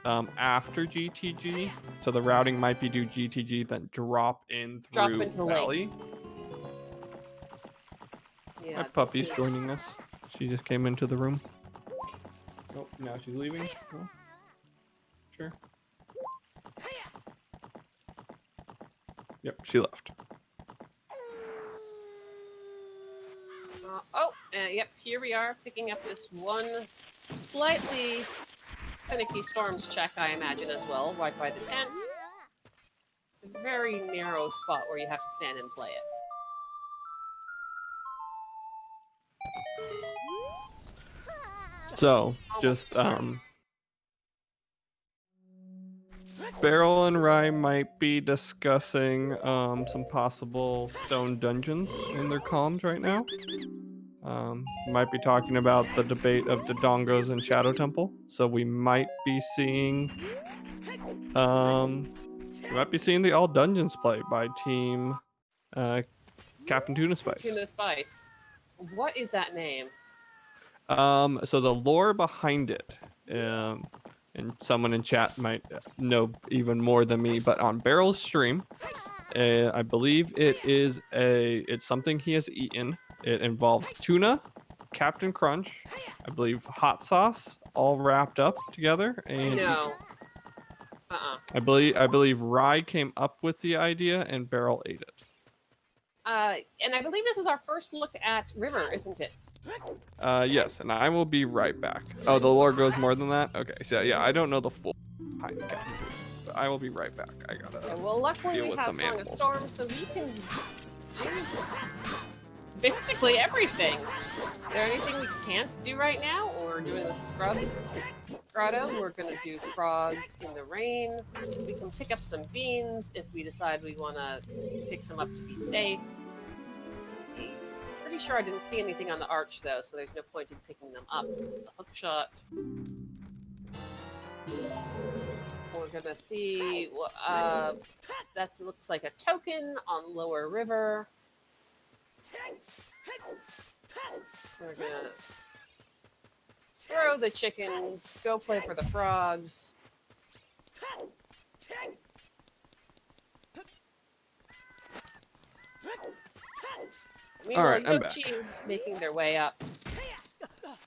[SPEAKER 2] after GTG. So the routing might be do GTG, then drop into Valley.
[SPEAKER 3] Yeah,
[SPEAKER 2] My puppy's joining us. She just came into the room. Oh, now she's leaving. Oh. Sure. Yep, she left.
[SPEAKER 3] Yep, here we are picking up this one slightly finicky storms check, I imagine, as well, right by the tent. It's a very narrow spot where you have to stand and play it.
[SPEAKER 2] So, just, Barrel and Rye might be discussing some possible stone dungeons in their comms right now. Might be talking about the debate of the Dongos and Shadow Temple. So we might be seeing the all dungeons play by team Cap'n Tuna Spice.
[SPEAKER 3] Tuna Spice. What is that name?
[SPEAKER 2] So the lore behind it, and someone in chat might know even more than me, but on Barrel's stream, I believe it's something he has eaten. It involves tuna, Captain Crunch, I believe hot sauce, all wrapped up together. And
[SPEAKER 3] no.
[SPEAKER 2] I believe Rye came up with the idea and Barrel ate it.
[SPEAKER 3] And I believe this is our first look at River, isn't it?
[SPEAKER 2] Yes, and I will be right back. Oh, the lore goes more than that? Okay, so yeah, I don't know the full behind the Captain Tuna, but I will be right back. I gotta
[SPEAKER 3] well, luckily
[SPEAKER 2] deal
[SPEAKER 3] we
[SPEAKER 2] with
[SPEAKER 3] have
[SPEAKER 2] some
[SPEAKER 3] Song
[SPEAKER 2] animals.
[SPEAKER 3] of Storm, so we can do basically everything. Is there anything we can't do right now, or doing the scrubs? grotto. We're gonna do frogs in the rain. We can pick up some beans if we decide we want to pick some up to be safe. Pretty sure I didn't see anything on the arch though, so there's no point in picking them up. The hook shot. We're gonna see what that looks like a token on Lower River. We're gonna throw the chicken, go play for the frogs. Meanwhile,
[SPEAKER 2] Alright, I'm back.
[SPEAKER 3] Yoshi making their way up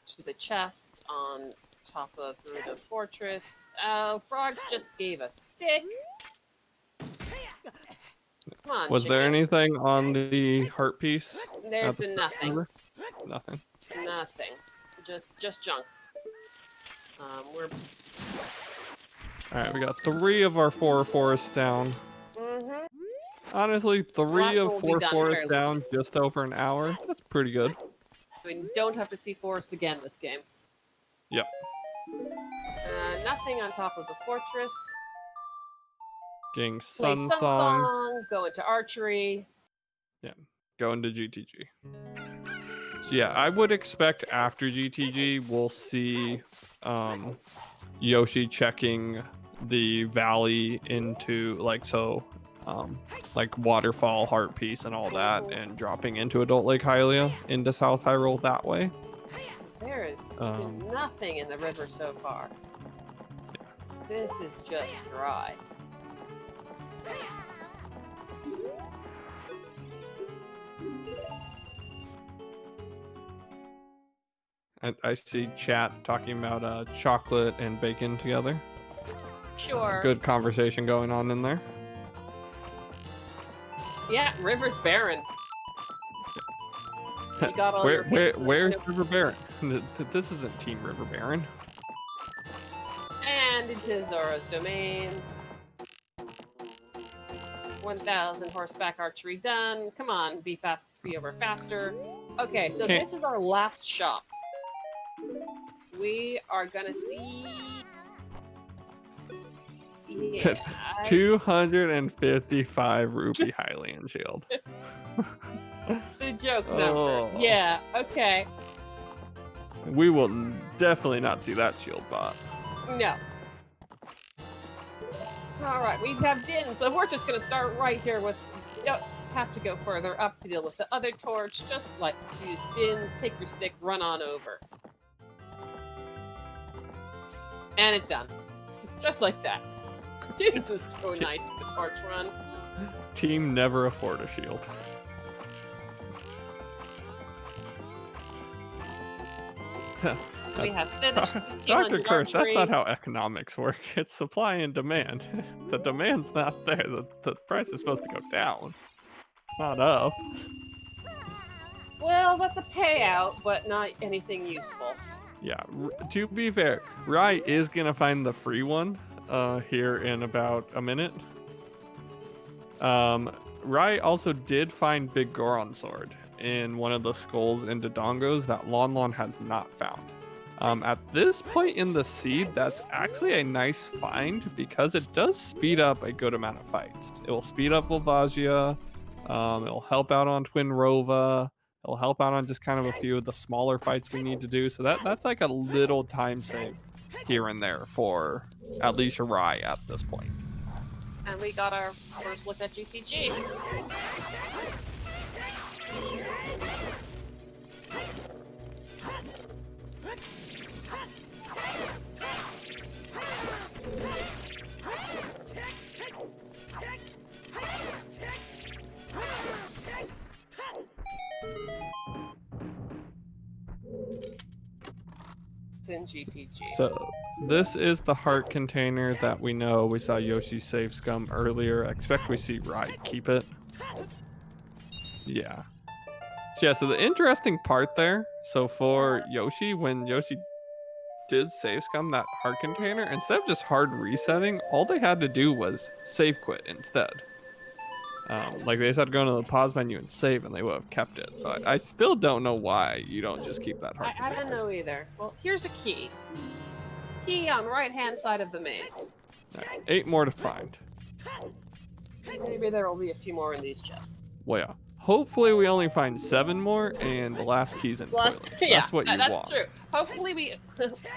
[SPEAKER 3] to the chest on top of the fortress. Frogs just gave a stick. Come on,
[SPEAKER 2] Was there
[SPEAKER 3] chicken.
[SPEAKER 2] anything on the heart piece?
[SPEAKER 3] There's
[SPEAKER 2] at the
[SPEAKER 3] been
[SPEAKER 2] front
[SPEAKER 3] nothing.
[SPEAKER 2] river? Nothing.
[SPEAKER 3] Nothing. Just junk. We're.
[SPEAKER 2] Alright, we got 3 of our 4 forests down.
[SPEAKER 3] Mm-hmm.
[SPEAKER 2] Honestly, 3
[SPEAKER 3] last
[SPEAKER 2] of
[SPEAKER 3] one will
[SPEAKER 2] 4
[SPEAKER 3] be done
[SPEAKER 2] forests
[SPEAKER 3] fairly
[SPEAKER 2] down just over an hour. That's pretty good.
[SPEAKER 3] We don't have to see forest again this game.
[SPEAKER 2] Yep.
[SPEAKER 3] Nothing on top of the fortress.
[SPEAKER 2] Getting
[SPEAKER 3] Played
[SPEAKER 2] Sun
[SPEAKER 3] Sun
[SPEAKER 2] Song.
[SPEAKER 3] Song. Go into archery.
[SPEAKER 2] Going to GTG. So yeah, I would expect after GTG we'll see Yoshi checking the valley into like waterfall, heart piece, and all that, and dropping into Adult Lake Hylia into South Hyrule that way.
[SPEAKER 3] There is been nothing in the river so far. This is just dry.
[SPEAKER 2] I see chat talking about chocolate and bacon together.
[SPEAKER 3] Sure.
[SPEAKER 2] Good conversation going on in there.
[SPEAKER 3] Yeah, river's barren. You got all your hits and
[SPEAKER 2] Where's
[SPEAKER 3] no-
[SPEAKER 2] River Baron? This isn't Team River Baron.
[SPEAKER 3] And into Zoro's domain. 1,000 horseback archery done. Come on, be fast, be over faster. Okay, so
[SPEAKER 2] Okay.
[SPEAKER 3] this is our last shop. We are gonna see. Yeah.
[SPEAKER 2] 255 rupee Hylian shield.
[SPEAKER 3] The joke number.
[SPEAKER 2] Oh.
[SPEAKER 3] Yeah, okay.
[SPEAKER 2] We will definitely not see that shield bot.
[SPEAKER 3] No. Alright, we have Din, so we're just gonna start right here with. Don't have to go further up to deal with the other torch. Just like use Din's, take your stick, run on over. And it's done. Just like that. Din's is so nice with the torch run.
[SPEAKER 2] Team never afford a shield.
[SPEAKER 3] We have finished.
[SPEAKER 2] Dr. Curse, that's not how economics work. It's supply and demand. The demand's not there. The price is supposed to go down, not up.
[SPEAKER 3] Well, that's a payout, but not anything useful.
[SPEAKER 2] Yeah, to be fair, Rai is gonna find the free one here in about a minute. Rai also did find Big Goron Sword in one of the skulls in Dodongos that Lon Lon has not found. At this point in the seed, that's actually a nice find because it does speed up a good amount of fights. It will speed up Volvagia, it'll help out on Twin Rova, it'll help out on just kind of a few of the smaller fights we need to do. So that's like a little time save here and there for at least Rai at this point.
[SPEAKER 3] And we got our first look at GTG. In GTG.
[SPEAKER 2] So this is the heart container that we know we saw Yoshi save scum earlier. I expect we see Rai keep it. Yeah. So the interesting part there, so for Yoshi, when Yoshi did save scum that heart container, instead of just hard resetting, all they had to do was save quit instead. Like they just had to go into the pause menu and save, and they would have kept it. So I still don't know why you don't just keep that heart
[SPEAKER 3] I
[SPEAKER 2] container.
[SPEAKER 3] don't know either. Well, here's a key. key on right-hand side of the maze.
[SPEAKER 2] Alright, 8 more to find.
[SPEAKER 3] Maybe there will be a few more in these chests.
[SPEAKER 2] Well, yeah. Hopefully we only find 7 more, and the last key's in the
[SPEAKER 3] Plus,
[SPEAKER 2] toilet.
[SPEAKER 3] yeah,
[SPEAKER 2] That's what you
[SPEAKER 3] that's
[SPEAKER 2] want.
[SPEAKER 3] true. Hopefully we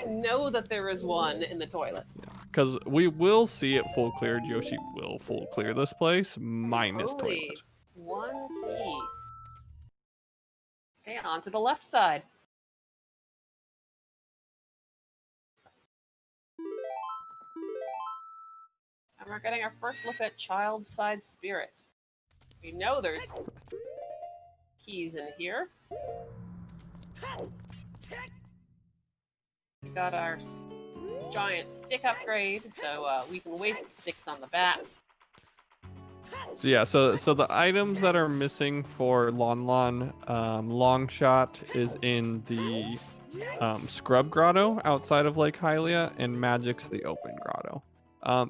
[SPEAKER 3] know that there is one in the toilet.
[SPEAKER 2] Because we will see it full cleared. Yoshi will full clear this place, minus
[SPEAKER 3] Only
[SPEAKER 2] toilet.
[SPEAKER 3] one key. Okay, on to the left side. And we're getting our first look at Child Side Spirit. We know there's keys in here. We got our giant stick upgrade, so we can waste sticks on the bats.
[SPEAKER 2] So yeah, so the items that are missing for Lon Lon, long shot is in the scrub grotto outside of Lake Hylia, and magic's the open grotto.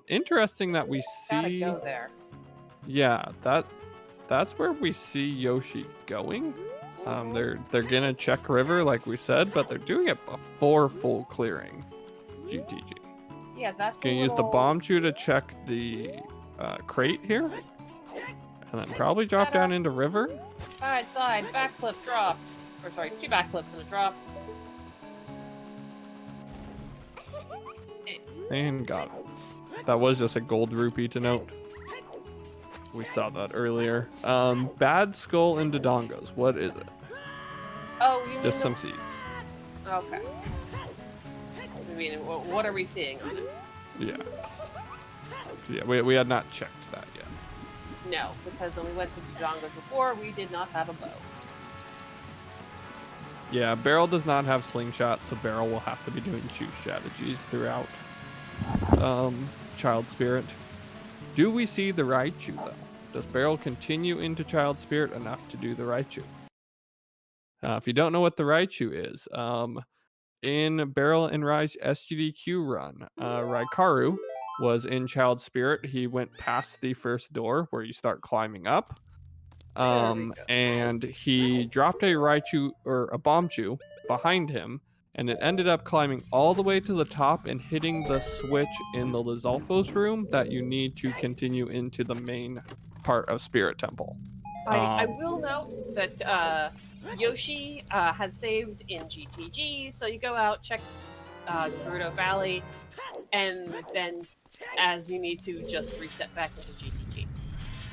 [SPEAKER 2] Interesting that we
[SPEAKER 3] Gotta
[SPEAKER 2] see.
[SPEAKER 3] go there.
[SPEAKER 2] Yeah, that's where we see Yoshi going. They're gonna check river like we said, but they're doing it before full clearing. GTG.
[SPEAKER 3] Yeah, that's
[SPEAKER 2] Gonna use the bomb chew to check the crate here, and then probably drop down into river.
[SPEAKER 3] Side, backflip, drop. Or sorry, 2 backflips and a drop.
[SPEAKER 2] And got it. That was just a gold rupee to note. We saw that earlier. Bad skull and dodongos. What is it?
[SPEAKER 3] Oh, you mean
[SPEAKER 2] Just some seeds.
[SPEAKER 3] Okay. I mean, what are we seeing on it?
[SPEAKER 2] Yeah. Yeah, we had not checked that yet.
[SPEAKER 3] No, because when we went to Dodongos before, we did not have a bow.
[SPEAKER 2] Yeah, Barrel does not have slingshot, so Barrel will have to be doing shoot strategies throughout Child Spirit. Do we see the Raichu, though? Does Barrel continue into Child Spirit enough to do the Raichu? If you don't know what the Raichu is, in Barrel and Rise SGDQ run, Raikaru was in Child Spirit. He went past the first door where you start climbing up. And he dropped a Raichu or a Bombchu behind him, and it ended up climbing all the way to the top and hitting the switch in the Lizalfos room that you need to continue into the main part of Spirit Temple.
[SPEAKER 3] I will note that Yoshi had saved in GTG, so you go out, check Gerudo Valley, and then as you need to, just reset back into GTG.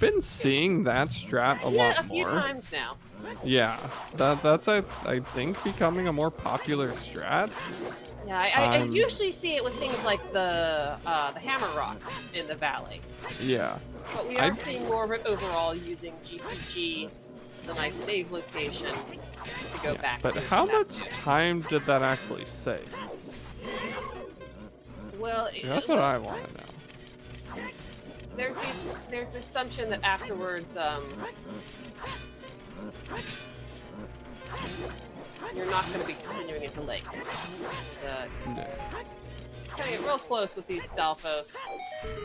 [SPEAKER 2] Been seeing that strat a lot more.
[SPEAKER 3] Yeah, a few times now.
[SPEAKER 2] Yeah, that's I think becoming a more popular strat.
[SPEAKER 3] Yeah, I usually see it with things like the hammer rocks in the valley.
[SPEAKER 2] Yeah.
[SPEAKER 3] But we are seeing more of it overall using GTG, the nice save location, to go back
[SPEAKER 2] but
[SPEAKER 3] to.
[SPEAKER 2] How much time did that actually save?
[SPEAKER 3] Well,
[SPEAKER 2] That's what I want to know.
[SPEAKER 3] There's the assumption that afterwards, you're not going to be continuing into Lake. Getting real close with these Stalfos.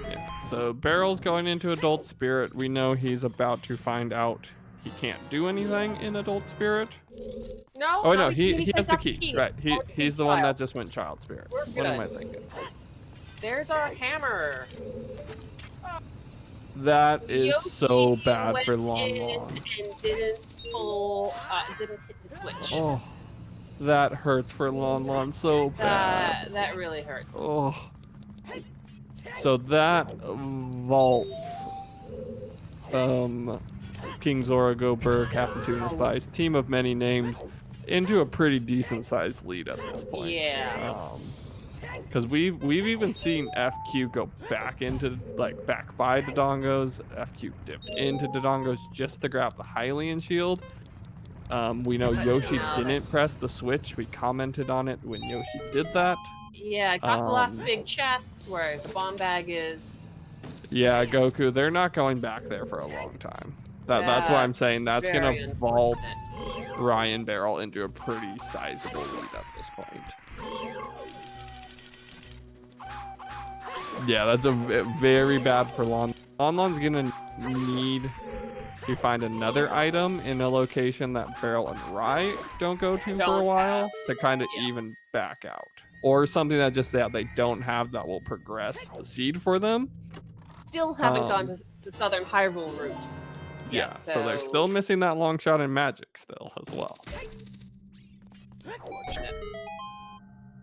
[SPEAKER 2] Yeah. So Barrel's going into Adult Spirit. We know he's about to find out he can't do anything in Adult Spirit.
[SPEAKER 3] No.
[SPEAKER 2] Oh no, he has the key. Right. He's the one that just went Child Spirit.
[SPEAKER 3] We're
[SPEAKER 2] What
[SPEAKER 3] good.
[SPEAKER 2] am I thinking?
[SPEAKER 3] There's our hammer.
[SPEAKER 2] That is
[SPEAKER 3] Yoshi
[SPEAKER 2] so bad for
[SPEAKER 3] went
[SPEAKER 2] Lon
[SPEAKER 3] in
[SPEAKER 2] Lon.
[SPEAKER 3] and didn't hit the switch.
[SPEAKER 2] Oh, that hurts for Lon Lon so bad.
[SPEAKER 3] That really hurts.
[SPEAKER 2] Oh. So that vaults King Zora, Go Burr, Cap'n Tuna Spice, team of many names, into a pretty decent sized lead at this point.
[SPEAKER 3] Yeah.
[SPEAKER 2] Because we've even seen FQ go back by Dodongos. FQ dipped into Dodongos just to grab the Hylian shield. We know Yoshi didn't press the switch. We commented on it when Yoshi did that.
[SPEAKER 3] Yeah, I got the last big chest where the bomb bag is.
[SPEAKER 2] Yeah, Goku, they're not going back there for a long time. That's why I'm saying that's going to vault Ryan Barrel into a pretty sizable lead at this point. Yeah, that's a very bad for Lon. Lon Lon's gonna need to find another item in a location that Barrel and Rai don't go to for a while to kind of even back out. or something that just they don't have that will progress the seed for them.
[SPEAKER 3] Still haven't gone to the Southern Hyrule route.
[SPEAKER 2] Yeah, so they're still missing that long shot in magic still as well.
[SPEAKER 3] Unfortunate.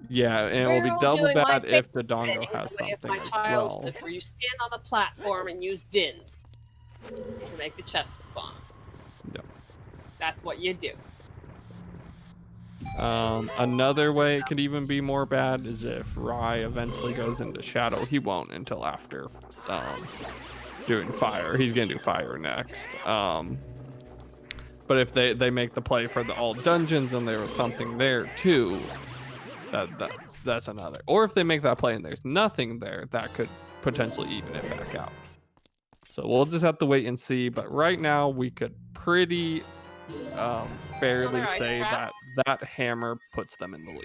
[SPEAKER 2] Yeah, and it will be double bad if the Dongo has
[SPEAKER 3] the way of
[SPEAKER 2] something
[SPEAKER 3] my
[SPEAKER 2] as well.
[SPEAKER 3] childhood, where you stand on the platform and use dins to make the chest spawn.
[SPEAKER 2] Yep.
[SPEAKER 3] That's what you do.
[SPEAKER 2] Another way it could even be more bad is if Rai eventually goes into Shadow. He won't until after doing fire. He's gonna do fire next. But if they make the play for the all dungeons and there was something there too, that's another. Or if they make that play and there's nothing there, that could potentially even it back out. So we'll just have to wait and see. But right now we could pretty fairly say that hammer puts them in the lead.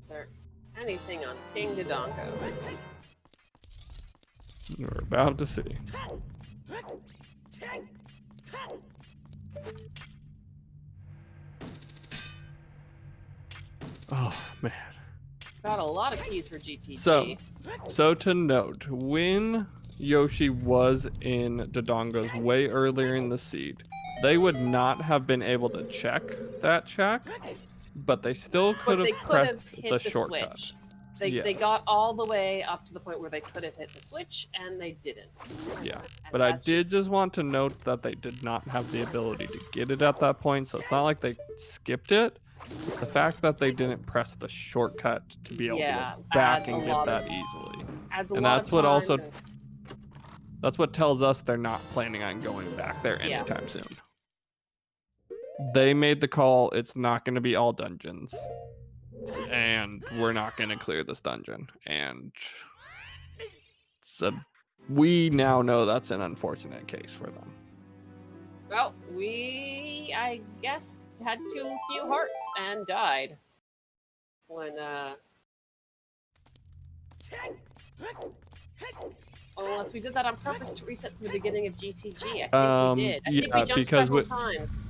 [SPEAKER 3] Is there anything on King Dodongo?
[SPEAKER 2] We're about to see. Oh man.
[SPEAKER 3] Got a lot of keys for GTG.
[SPEAKER 2] So to note, when Yoshi was in Dodongo's way earlier in the seed, they would not have been able to check that check, but they still could have pressed the shortcut.
[SPEAKER 3] Switch. They got all the way up to the point where they could have hit the switch, and they didn't.
[SPEAKER 2] Yeah,
[SPEAKER 3] and
[SPEAKER 2] but I did just want to note that they did not have the ability to get it at that point, so it's not like they skipped it. It's the fact that they didn't press the shortcut to be able to go back and get that easily. And that's what also... That's what tells us they're not planning on going back there anytime soon. They made the call, it's not going to be all dungeons. And we're not going to clear this dungeon. And so we now know that's an unfortunate case for them.
[SPEAKER 3] Well, I guess, had too few hearts and died. When, unless we did that on purpose to reset to the beginning of GTG. I think we did. I think we jumped several times.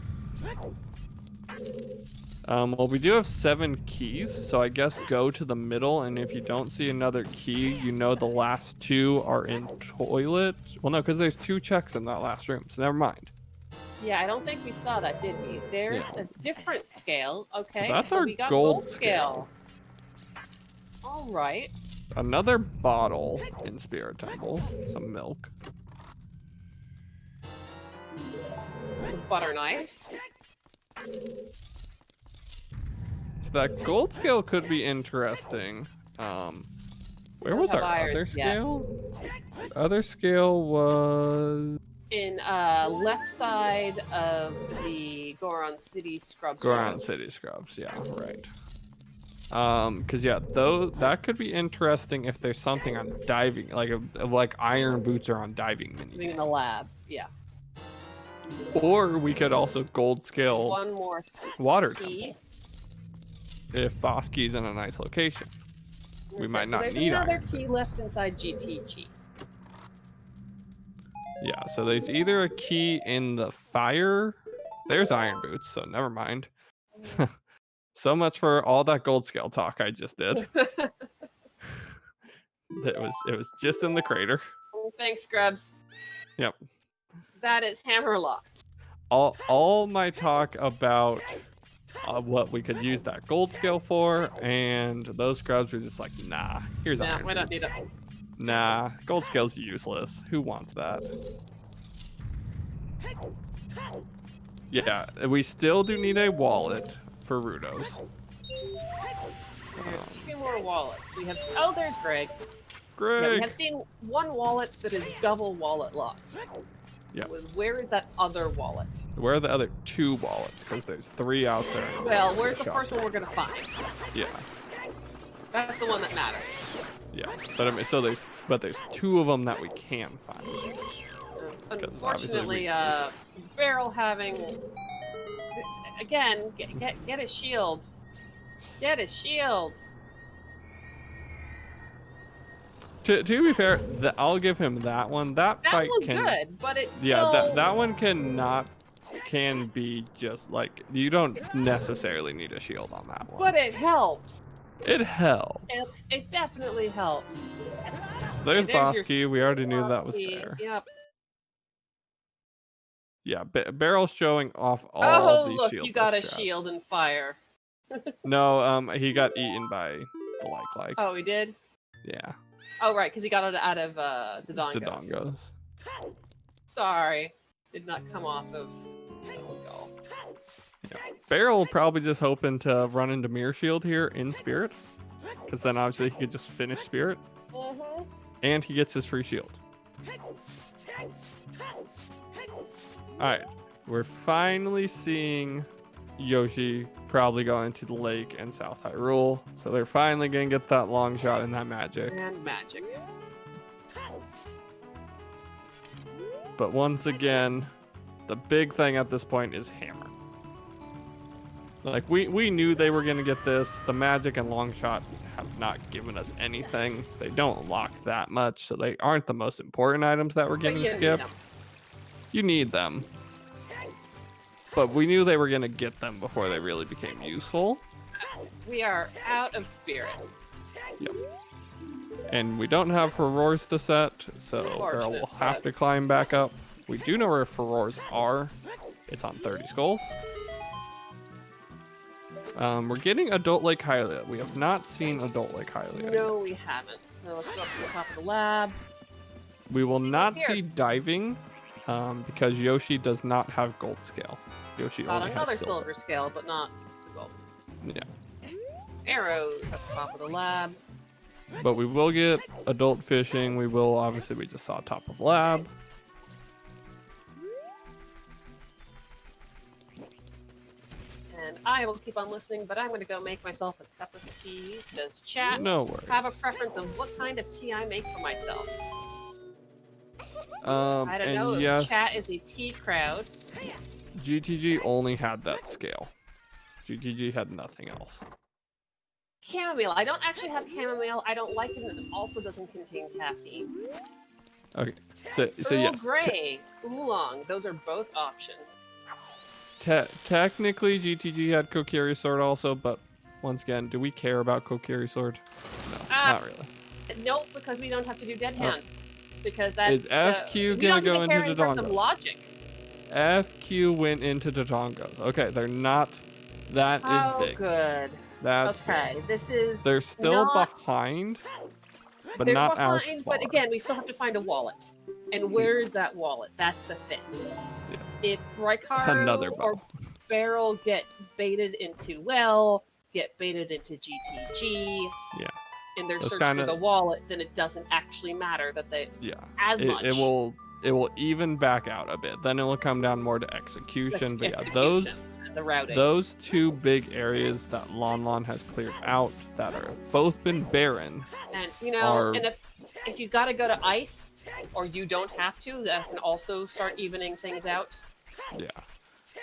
[SPEAKER 2] Well, we do have 7 keys, so I guess go to the middle, and if you don't see another key, you know the last 2 are in toilet. Well, no, because there's 2 checks in that last room, so never mind.
[SPEAKER 3] Yeah, I don't think we saw that, did we? There's a different scale. Okay,
[SPEAKER 2] that's
[SPEAKER 3] so
[SPEAKER 2] our
[SPEAKER 3] we got
[SPEAKER 2] gold
[SPEAKER 3] scale. All right.
[SPEAKER 2] Another bottle in Spirit Temple, some milk.
[SPEAKER 3] Butter knife.
[SPEAKER 2] So that gold scale could be interesting. Where was our other scale? The other scale was
[SPEAKER 3] in left side of the Goron City Scrubs.
[SPEAKER 2] Goron City Scrubs, yeah, right. Cause that could be interesting if there's something on diving, like iron boots are on diving mini.
[SPEAKER 3] In the lab, yeah.
[SPEAKER 2] Or we could also gold scale
[SPEAKER 3] one more
[SPEAKER 2] water
[SPEAKER 3] key.
[SPEAKER 2] Temple. If boss key's in a nice location, we might not need
[SPEAKER 3] there's another
[SPEAKER 2] iron
[SPEAKER 3] key left inside GTG.
[SPEAKER 2] Yeah, so there's either a key in the fire. There's iron boots, so never mind. So much for all that gold scale talk I just did. It was just in the crater.
[SPEAKER 3] Thanks, Scrubs.
[SPEAKER 2] Yep.
[SPEAKER 3] That is hammerlocked.
[SPEAKER 2] All my talk about what we could use that gold scale for, and those scrubs were just like, nah, here's iron
[SPEAKER 3] we don't
[SPEAKER 2] boots.
[SPEAKER 3] need it.
[SPEAKER 2] Nah, gold scale's useless. Who wants that? Yeah, we still do need a wallet for Rudos.
[SPEAKER 3] We have 2 more wallets. We have. Oh, there's Greg.
[SPEAKER 2] Greg.
[SPEAKER 3] Yeah, we have seen 1 wallet that is double wallet locked.
[SPEAKER 2] Yeah.
[SPEAKER 3] Where is that other wallet?
[SPEAKER 2] Where are the other 2 wallets? Because there's 3 out there.
[SPEAKER 3] Well, where's the first one we're gonna find?
[SPEAKER 2] Yeah.
[SPEAKER 3] That's the one that matters.
[SPEAKER 2] Yeah, but I mean, there's 2 of them that we can find.
[SPEAKER 3] Unfortunately, Barrel having again get a shield. Get a shield.
[SPEAKER 2] To be fair, I'll give him that one. That fight
[SPEAKER 3] was
[SPEAKER 2] can.
[SPEAKER 3] good, but it's still...
[SPEAKER 2] Yeah, that one can be just like, you don't necessarily need a shield on that one.
[SPEAKER 3] But it helps.
[SPEAKER 2] It helps.
[SPEAKER 3] It definitely helps.
[SPEAKER 2] So there's boss key. We already knew that was there.
[SPEAKER 3] Yep.
[SPEAKER 2] Yeah, Barrel's showing off all these
[SPEAKER 3] look,
[SPEAKER 2] shield
[SPEAKER 3] you got a
[SPEAKER 2] strats.
[SPEAKER 3] shield and fire.
[SPEAKER 2] No, he got eaten by the like.
[SPEAKER 3] Oh, he did?
[SPEAKER 2] Yeah.
[SPEAKER 3] Oh, right, because he got it out of Dodongos.
[SPEAKER 2] Dodongos.
[SPEAKER 3] Sorry. Did not come off of the skull.
[SPEAKER 2] Yeah. Barrel probably just hoping to run into Mirror Shield here in Spirit. Because then obviously he could just finish Spirit.
[SPEAKER 3] Mm-hmm.
[SPEAKER 2] And he gets his free shield. Alright. We're finally seeing Yoshi probably go into the lake and South Hyrule. So they're finally going to get that long shot and that magic.
[SPEAKER 3] And magic.
[SPEAKER 2] But once again, the big thing at this point is Hammer. Like, we knew they were going to get this. The magic and long shot have not given us anything. They don't lock that much, so they aren't the most important items that we're getting skipped. You need them. But we knew they were going to get them before they really became useful.
[SPEAKER 3] We are out of Spirit.
[SPEAKER 2] Yep. And we don't have Furores to set, so Barrel will have to climb back up. We do know where Furores are. It's on 30 skulls. We're getting Adult Lake Hylia. We have not seen Adult Lake Hylia.
[SPEAKER 3] No, we haven't. So let's go up to the top of the lab.
[SPEAKER 2] We will not see diving because Yoshi does not have gold scale. Yoshi only
[SPEAKER 3] another
[SPEAKER 2] has
[SPEAKER 3] silver scale, but not the gold.
[SPEAKER 2] Yeah.
[SPEAKER 3] Arrows at the top of the lab.
[SPEAKER 2] But we will get adult fishing. We will, obviously, we just saw top of lab.
[SPEAKER 3] And I will keep on listening, but I'm going to go make myself a cup of tea. Does chat have a preference of what kind of tea I make for myself? I don't know if chat is a tea crowd.
[SPEAKER 2] GTG only had that scale. GTG had nothing else.
[SPEAKER 3] Chamomile. I don't actually have chamomile. I don't like it, and it also doesn't contain caffeine.
[SPEAKER 2] Okay, so yes.
[SPEAKER 3] Grey, oolong. Those are both options.
[SPEAKER 2] Technically, GTG had Kokiri Sword also, but once again, do we care about Kokiri Sword? No, not really.
[SPEAKER 3] Nope, because we don't have to do Dead Hand. Because that's...
[SPEAKER 2] Is FQ gonna go into Dodongos?
[SPEAKER 3] Logic.
[SPEAKER 2] FQ went into Dodongos. Okay, they're not... That is big.
[SPEAKER 3] Oh, good.
[SPEAKER 2] That's
[SPEAKER 3] okay,
[SPEAKER 2] big.
[SPEAKER 3] This is
[SPEAKER 2] They're still behind, but not as far.
[SPEAKER 3] But again, we still have to find a wallet. And where is that wallet? That's the thing.
[SPEAKER 2] Yes.
[SPEAKER 3] If Raikaru or Barrel get baited into GTG, and they're searching for the wallet, then it doesn't actually matter that they much.
[SPEAKER 2] It will even back out a bit. Then it will come down more to execution. But yeah, those two big areas that Lon Lon has cleared out that are both been barren.
[SPEAKER 3] And if you've got to go to ice, or you don't have to, that can also start evening things out.
[SPEAKER 2] Yeah.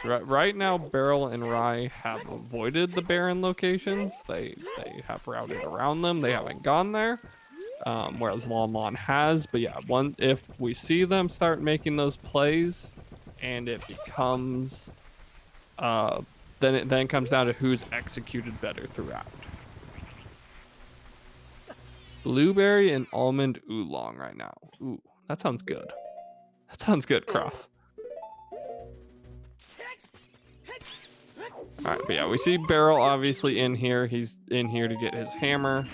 [SPEAKER 2] Right now, Barrel and Rai have avoided the barren locations. They have routed around them. They haven't gone there. Whereas Lon Lon has. But yeah, if we see them start making those plays, and it becomes, then it comes down to who's executed better throughout. Blueberry and almond oolong right now. Ooh, that sounds good. That sounds good, Cross. Alright, but yeah, we see Barrel obviously in here. He's in here to get his hammer.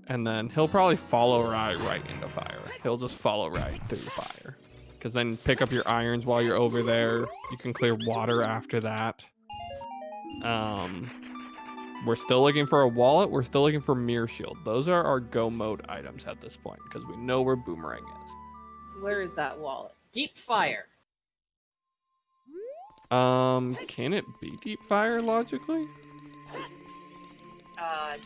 [SPEAKER 2] And then he'll probably follow Rai right into fire. He'll just follow right through fire. Because then pick up your irons while you're over there. You can clear water after that. We're still looking for a wallet. We're still looking for Mirror Shield. Those are our go mode items at this point. Because we know where Boomerang is.
[SPEAKER 3] Where is that wallet? Deep fire.
[SPEAKER 2] Can it be deep fire logically?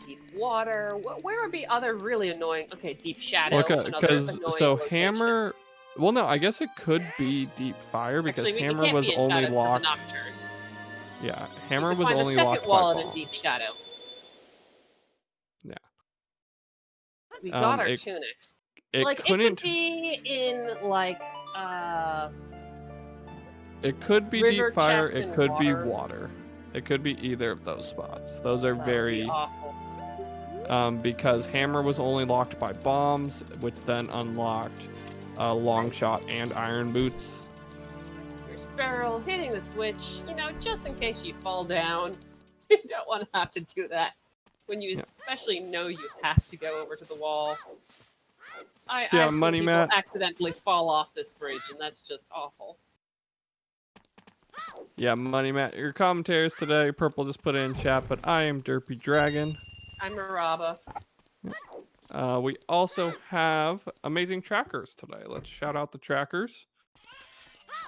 [SPEAKER 3] Deep water. Where would be other really annoying? Okay, deep shadow.
[SPEAKER 2] Hammer. Well, no, I guess it could be deep fire because Hammer was only locked. Yeah, Hammer was only locked.
[SPEAKER 3] Wallet in deep shadow. We got our
[SPEAKER 2] It
[SPEAKER 3] tunics.
[SPEAKER 2] it
[SPEAKER 3] Like, it
[SPEAKER 2] couldn't.
[SPEAKER 3] could be in, like,
[SPEAKER 2] It could be
[SPEAKER 3] river,
[SPEAKER 2] deep fire.
[SPEAKER 3] chest,
[SPEAKER 2] It
[SPEAKER 3] and
[SPEAKER 2] could be
[SPEAKER 3] water.
[SPEAKER 2] water. It could be either of those spots. Those are
[SPEAKER 3] That would be
[SPEAKER 2] very
[SPEAKER 3] awful.
[SPEAKER 2] because hammer was only locked by bombs, which then unlocked long shot and iron boots.
[SPEAKER 3] Here's Barrel hitting the switch, you know, just in case you fall down. You don't want to have to do that when you especially know you have to go over to the wall. I've seen
[SPEAKER 2] Money
[SPEAKER 3] people
[SPEAKER 2] Matt.
[SPEAKER 3] accidentally fall off this bridge, and that's just awful.
[SPEAKER 2] Yeah, Money Matt, your commentaries today. Purple just put it in chat, but I am Derpy Dragon.
[SPEAKER 3] I'm Miraba.
[SPEAKER 2] We also have amazing trackers today. Let's shout out the trackers.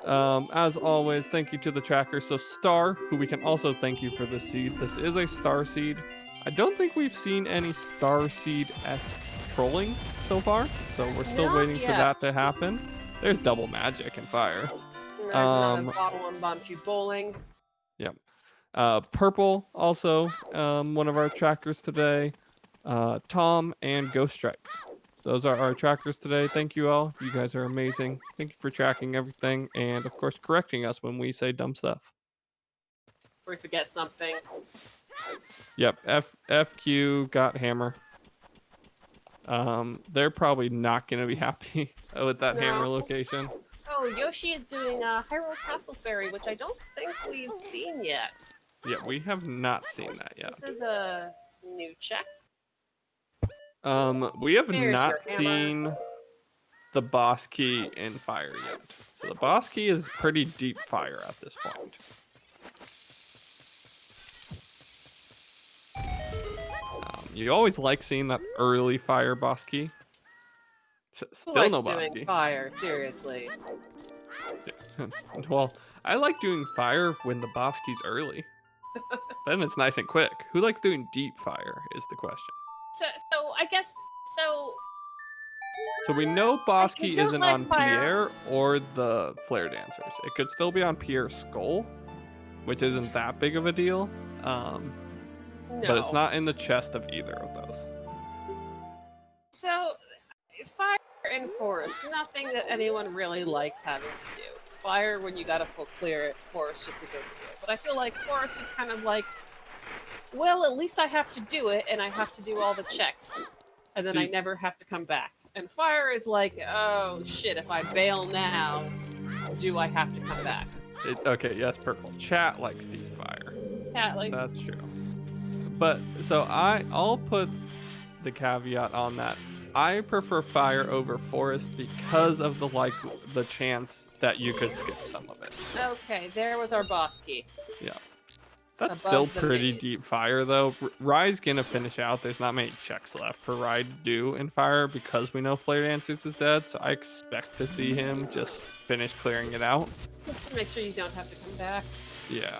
[SPEAKER 2] As always, thank you to the trackers. So Star, who we can also thank you for the seed. This is a star seed. I don't think we've seen any star seed-esque trolling so far, so we're still
[SPEAKER 3] Not
[SPEAKER 2] waiting for
[SPEAKER 3] yet.
[SPEAKER 2] that to happen. There's double magic and fire.
[SPEAKER 3] There's another bottle and bump you bowling.
[SPEAKER 2] Yep. Purple, also one of our trackers today. Tom and Ghost Strike. Those are our trackers today. Thank you all. You guys are amazing. Thank you for tracking everything and, of course, correcting us when we say dumb stuff.
[SPEAKER 3] Or we forget something.
[SPEAKER 2] Yep. FQ got hammer. They're probably not going to be happy with that hammer location.
[SPEAKER 3] Oh, Yoshi is doing a Hyrule Castle Ferry, which I don't think we've seen yet.
[SPEAKER 2] Yeah, we have not seen that yet.
[SPEAKER 3] This is a new check.
[SPEAKER 2] We have
[SPEAKER 3] There's
[SPEAKER 2] not
[SPEAKER 3] your hammer.
[SPEAKER 2] seen the boss key in fire yet. So the boss key is pretty deep fire at this point. You always like seeing that early fire boss key.
[SPEAKER 3] Who
[SPEAKER 2] Still
[SPEAKER 3] likes
[SPEAKER 2] no boss
[SPEAKER 3] doing
[SPEAKER 2] key.
[SPEAKER 3] fire? Seriously.
[SPEAKER 2] Well, I like doing fire when the boss key's early. Then it's nice and quick. Who likes doing deep fire is the question.
[SPEAKER 3] So I guess so.
[SPEAKER 2] So we know boss
[SPEAKER 3] I
[SPEAKER 2] key
[SPEAKER 3] don't
[SPEAKER 2] isn't
[SPEAKER 3] like
[SPEAKER 2] on
[SPEAKER 3] fire.
[SPEAKER 2] Pierre or the Flare Dancers. It could still be on Pierre's skull, which isn't that big of a deal.
[SPEAKER 3] No.
[SPEAKER 2] But it's not in the chest of either of those.
[SPEAKER 3] So, fire and forest, nothing that anyone really likes having to do. Fire when you gotta full clear it, forest just a big deal. But I feel like forest is kind of like, well, at least I have to do it, and I have to do all the checks, and then I never have to come back. And fire is like, oh shit, if I bail now, do I have to come back?
[SPEAKER 2] Okay, yes, purple. Chat likes deep fire.
[SPEAKER 3] Chat, like,
[SPEAKER 2] That's true. But so I'll put the caveat on that. I prefer fire over forest because of the chance that you could skip some of it.
[SPEAKER 3] okay, there was our boss key.
[SPEAKER 2] Yeah. That's
[SPEAKER 3] Above
[SPEAKER 2] still
[SPEAKER 3] the
[SPEAKER 2] pretty
[SPEAKER 3] maze.
[SPEAKER 2] deep fire though. Rye's gonna finish out. There's not many checks left for Rye to do in fire because we know Flare Dancers is dead, so I expect to see him just finish clearing it out.
[SPEAKER 3] Just to make sure you don't have to come back.
[SPEAKER 2] Yeah.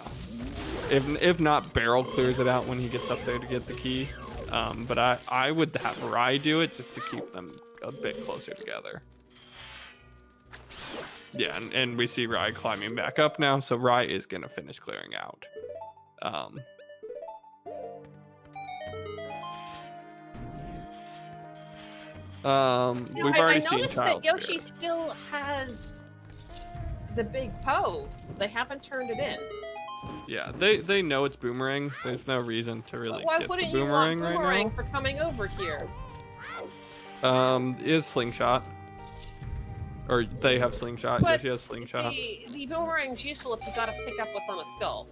[SPEAKER 2] If not, Barrel clears it out when he gets up there to get the key. But I would have Rye do it just to keep them a bit closer together. Yeah, and we see Rye climbing back up now, so Rye is gonna finish clearing out. We've already seen
[SPEAKER 3] noticed
[SPEAKER 2] Child
[SPEAKER 3] that Yoshi
[SPEAKER 2] Spirit.
[SPEAKER 3] still has the big Poe. They haven't turned it in.
[SPEAKER 2] Yeah, they know it's Boomerang. There's no reason to really
[SPEAKER 3] Why
[SPEAKER 2] get the
[SPEAKER 3] wouldn't you want
[SPEAKER 2] Boomerang right
[SPEAKER 3] Boomerang
[SPEAKER 2] now.
[SPEAKER 3] for coming over here?
[SPEAKER 2] Is Slingshot. Or they have Slingshot.
[SPEAKER 3] But
[SPEAKER 2] Yoshi has Slingshot.
[SPEAKER 3] The Boomerang's useful if you gotta pick up what's on a skull.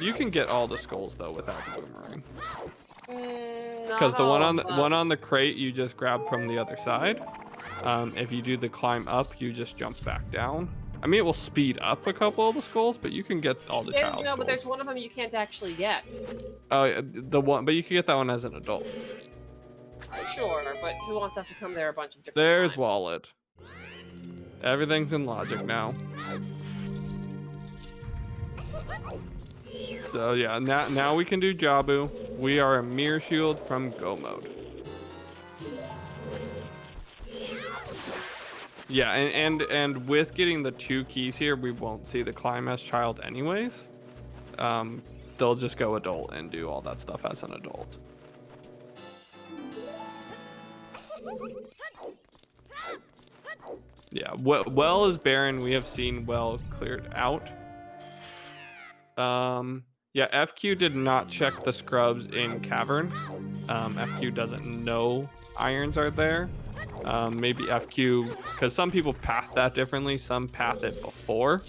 [SPEAKER 2] You can get all the skulls though without the Boomerang.
[SPEAKER 3] Because
[SPEAKER 2] Because the one on the crate you just grab from the other side. If you do the climb up, you just jump back down. I mean, it will speed up a couple of the skulls, but you can get all the child skulls.
[SPEAKER 3] but there's one of them you can't actually get.
[SPEAKER 2] Oh, yeah, the one, but you can get that one as an adult.
[SPEAKER 3] Sure, but who wants to have to come there a bunch of different
[SPEAKER 2] There's
[SPEAKER 3] times?
[SPEAKER 2] Wallet. Everything's in logic now. So yeah, now we can do Jabu. We are a mirror shield from Go mode. Yeah, and with getting the 2 keys here, we won't see the climb as child anyways. They'll just go adult and do all that stuff as an adult. Yeah, well is barren. We have seen well cleared out. Yeah, FQ did not check the scrubs in cavern. FQ doesn't know irons are there. Maybe FQ, because some people path that differently. Some path it before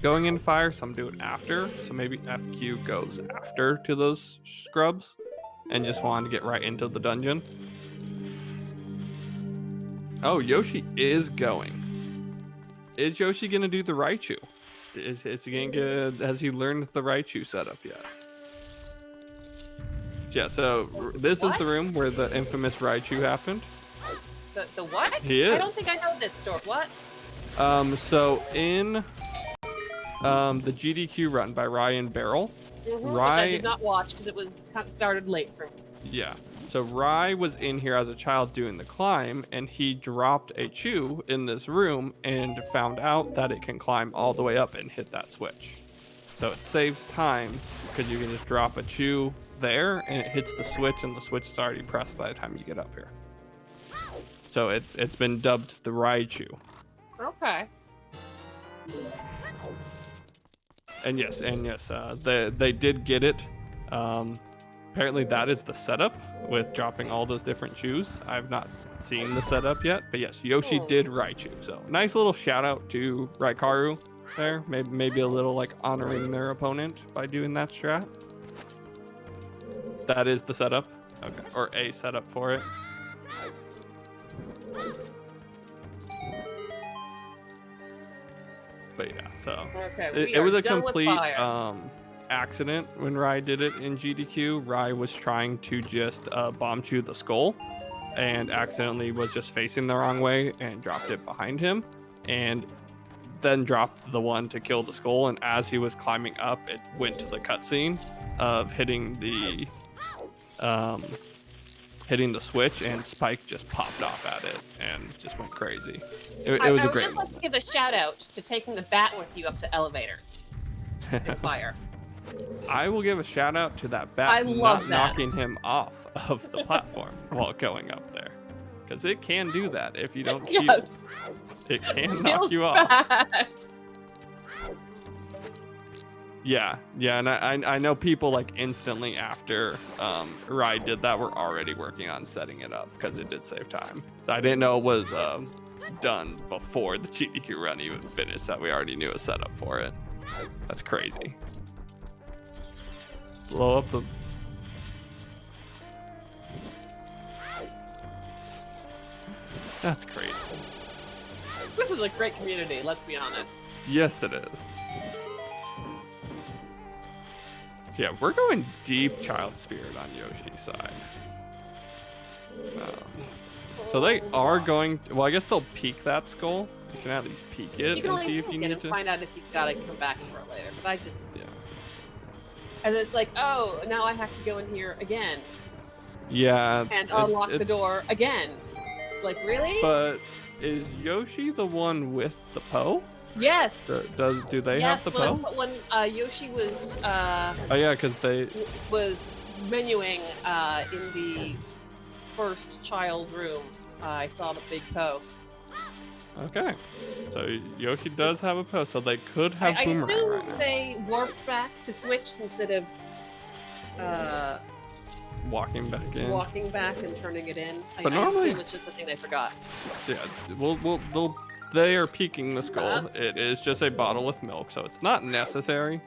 [SPEAKER 2] going in fire, some do it after. So maybe FQ goes after to those scrubs and just wanted to get right into the dungeon. Oh, Yoshi is going. Is Yoshi gonna do the Raichu? Is he gonna get? Has he learned the Raichu setup yet? Yeah. So this is the room where the infamous Raichu happened.
[SPEAKER 3] The what?
[SPEAKER 2] He is.
[SPEAKER 3] I don't think I know this store. What?
[SPEAKER 2] So in the GDQ run by Ryan Barrel,
[SPEAKER 3] Which I did not watch because it was kind of started late for me.
[SPEAKER 2] Yeah. So Rai was in here as a child doing the climb, and he dropped a chew in this room and found out that it can climb all the way up and hit that switch. So it saves time because you can just drop a chew there and it hits the switch, and the switch is already pressed by the time you get up here. So it's been dubbed the Raichu.
[SPEAKER 3] Okay.
[SPEAKER 2] And yes, they did get it. Apparently that is the setup with dropping all those different shoes. I've not seen the setup yet, but yes, Yoshi did Raichu. So nice little shout out to Raikaru there. Maybe a little like honoring their opponent by doing that strat. That is the setup. Okay, or a setup for it. But yeah, so
[SPEAKER 3] okay,
[SPEAKER 2] it was a complete accident when Rai did it in GDQ. Rai was trying to just bomb chew the skull and accidentally was just facing the wrong way and dropped it behind him, and then dropped the one to kill the skull. And as he was climbing up, it went to the cutscene of hitting the switch, and Spike just popped off at it and just went crazy. It was a great
[SPEAKER 3] I would just
[SPEAKER 2] moment.
[SPEAKER 3] like to give a shout out to taking the bat with you up the elevator and fire.
[SPEAKER 2] I will give a shout out to that bat not knocking him off of the platform while going up there, because it can do that if you don't shield.
[SPEAKER 3] Yes.
[SPEAKER 2] It can knock you
[SPEAKER 3] bad.
[SPEAKER 2] off. Yeah, and I know people like instantly after Rai did that were already working on setting it up because it did save time. So I didn't know it was done before the GDQ run even finished, that we already knew a setup for it. That's crazy. Blow up the... That's crazy.
[SPEAKER 3] This is a great community, let's be honest.
[SPEAKER 2] Yes, it is. So yeah, we're going deep child spirit on Yoshi's side. So they are going... Well, I guess they'll peek that skull. You can at least peek it
[SPEAKER 3] You can
[SPEAKER 2] and
[SPEAKER 3] at
[SPEAKER 2] see
[SPEAKER 3] least
[SPEAKER 2] if you
[SPEAKER 3] peek it
[SPEAKER 2] need
[SPEAKER 3] and
[SPEAKER 2] to...
[SPEAKER 3] find out if you've got to come back for it later. But I just...
[SPEAKER 2] Yeah.
[SPEAKER 3] And it's like, oh, now I have to go in here again.
[SPEAKER 2] Yeah.
[SPEAKER 3] And unlock the door again. Like, really?
[SPEAKER 2] But is Yoshi the one with the Poe?
[SPEAKER 3] Yes.
[SPEAKER 2] Do they have the Poe?
[SPEAKER 3] When Yoshi was
[SPEAKER 2] Oh yeah, because they
[SPEAKER 3] was menuing in the first child room, I saw the big Poe.
[SPEAKER 2] Okay, so Yoshi does have a Poe, so they could have
[SPEAKER 3] I
[SPEAKER 2] Boomerang
[SPEAKER 3] assume
[SPEAKER 2] right now.
[SPEAKER 3] they warped back to Switch instead of
[SPEAKER 2] Walking back in.
[SPEAKER 3] walking back and turning it in.
[SPEAKER 2] But
[SPEAKER 3] I
[SPEAKER 2] normally-
[SPEAKER 3] assume it's just a thing they forgot.
[SPEAKER 2] Yeah, they are peeking the skull. It is just a bottle with milk, so it's not necessary.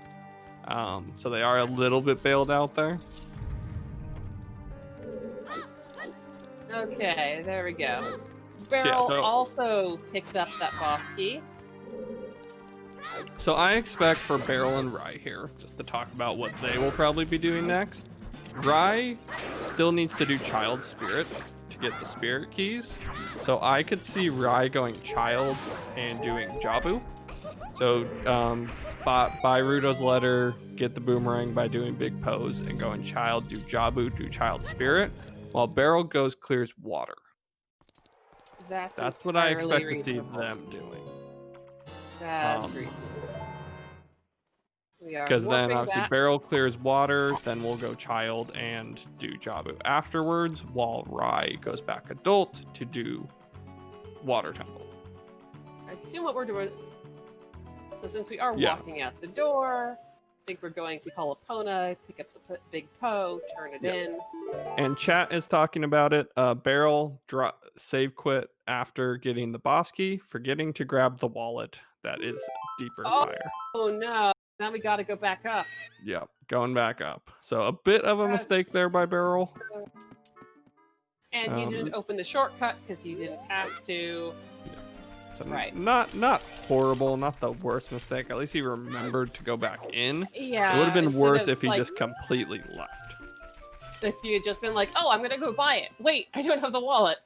[SPEAKER 2] So they are a little bit bailed out there.
[SPEAKER 3] Okay, there we go. Barrel also picked up that boss key.
[SPEAKER 2] So I expect for Barrel and Rai here, just to talk about what they will probably be doing next. Rai still needs to do Child Spirit to get the Spirit Keys. So I could see Rai going Child and doing Jabu. So by Rudo's letter, get the Boomerang by doing Big Pose, and going Child, do Jabu, do Child Spirit, while Barrel goes clears Water. That's what I expect to see them doing.
[SPEAKER 3] That's reasonable. We are
[SPEAKER 2] Because then
[SPEAKER 3] warping
[SPEAKER 2] obviously
[SPEAKER 3] back.
[SPEAKER 2] Barrel clears water, then we'll go Child and do Jabu afterwards, while Rai goes back Adult to do Water Temple.
[SPEAKER 3] So I assume what we're doing. So since we are
[SPEAKER 2] Yeah.
[SPEAKER 3] walking out the door, I think we're going to call Epona, pick up the big Poe, turn it in.
[SPEAKER 2] And chat is talking about it. Barrel save quit after getting the boss key, forgetting to grab the wallet that is deeper fire.
[SPEAKER 3] Oh no! Now we got to go back up.
[SPEAKER 2] Yep, going back up. So a bit of a mistake there by Barrel.
[SPEAKER 3] And you didn't open the shortcut because you didn't have to.
[SPEAKER 2] So
[SPEAKER 3] Right.
[SPEAKER 2] Not horrible, not the worst mistake. At least he remembered to go back in.
[SPEAKER 3] Yeah.
[SPEAKER 2] It would have been
[SPEAKER 3] instead
[SPEAKER 2] worse
[SPEAKER 3] of,
[SPEAKER 2] if he
[SPEAKER 3] like,
[SPEAKER 2] just completely left.
[SPEAKER 3] If you had just been like, oh, I'm gonna go buy it. Wait, I don't have the wallet.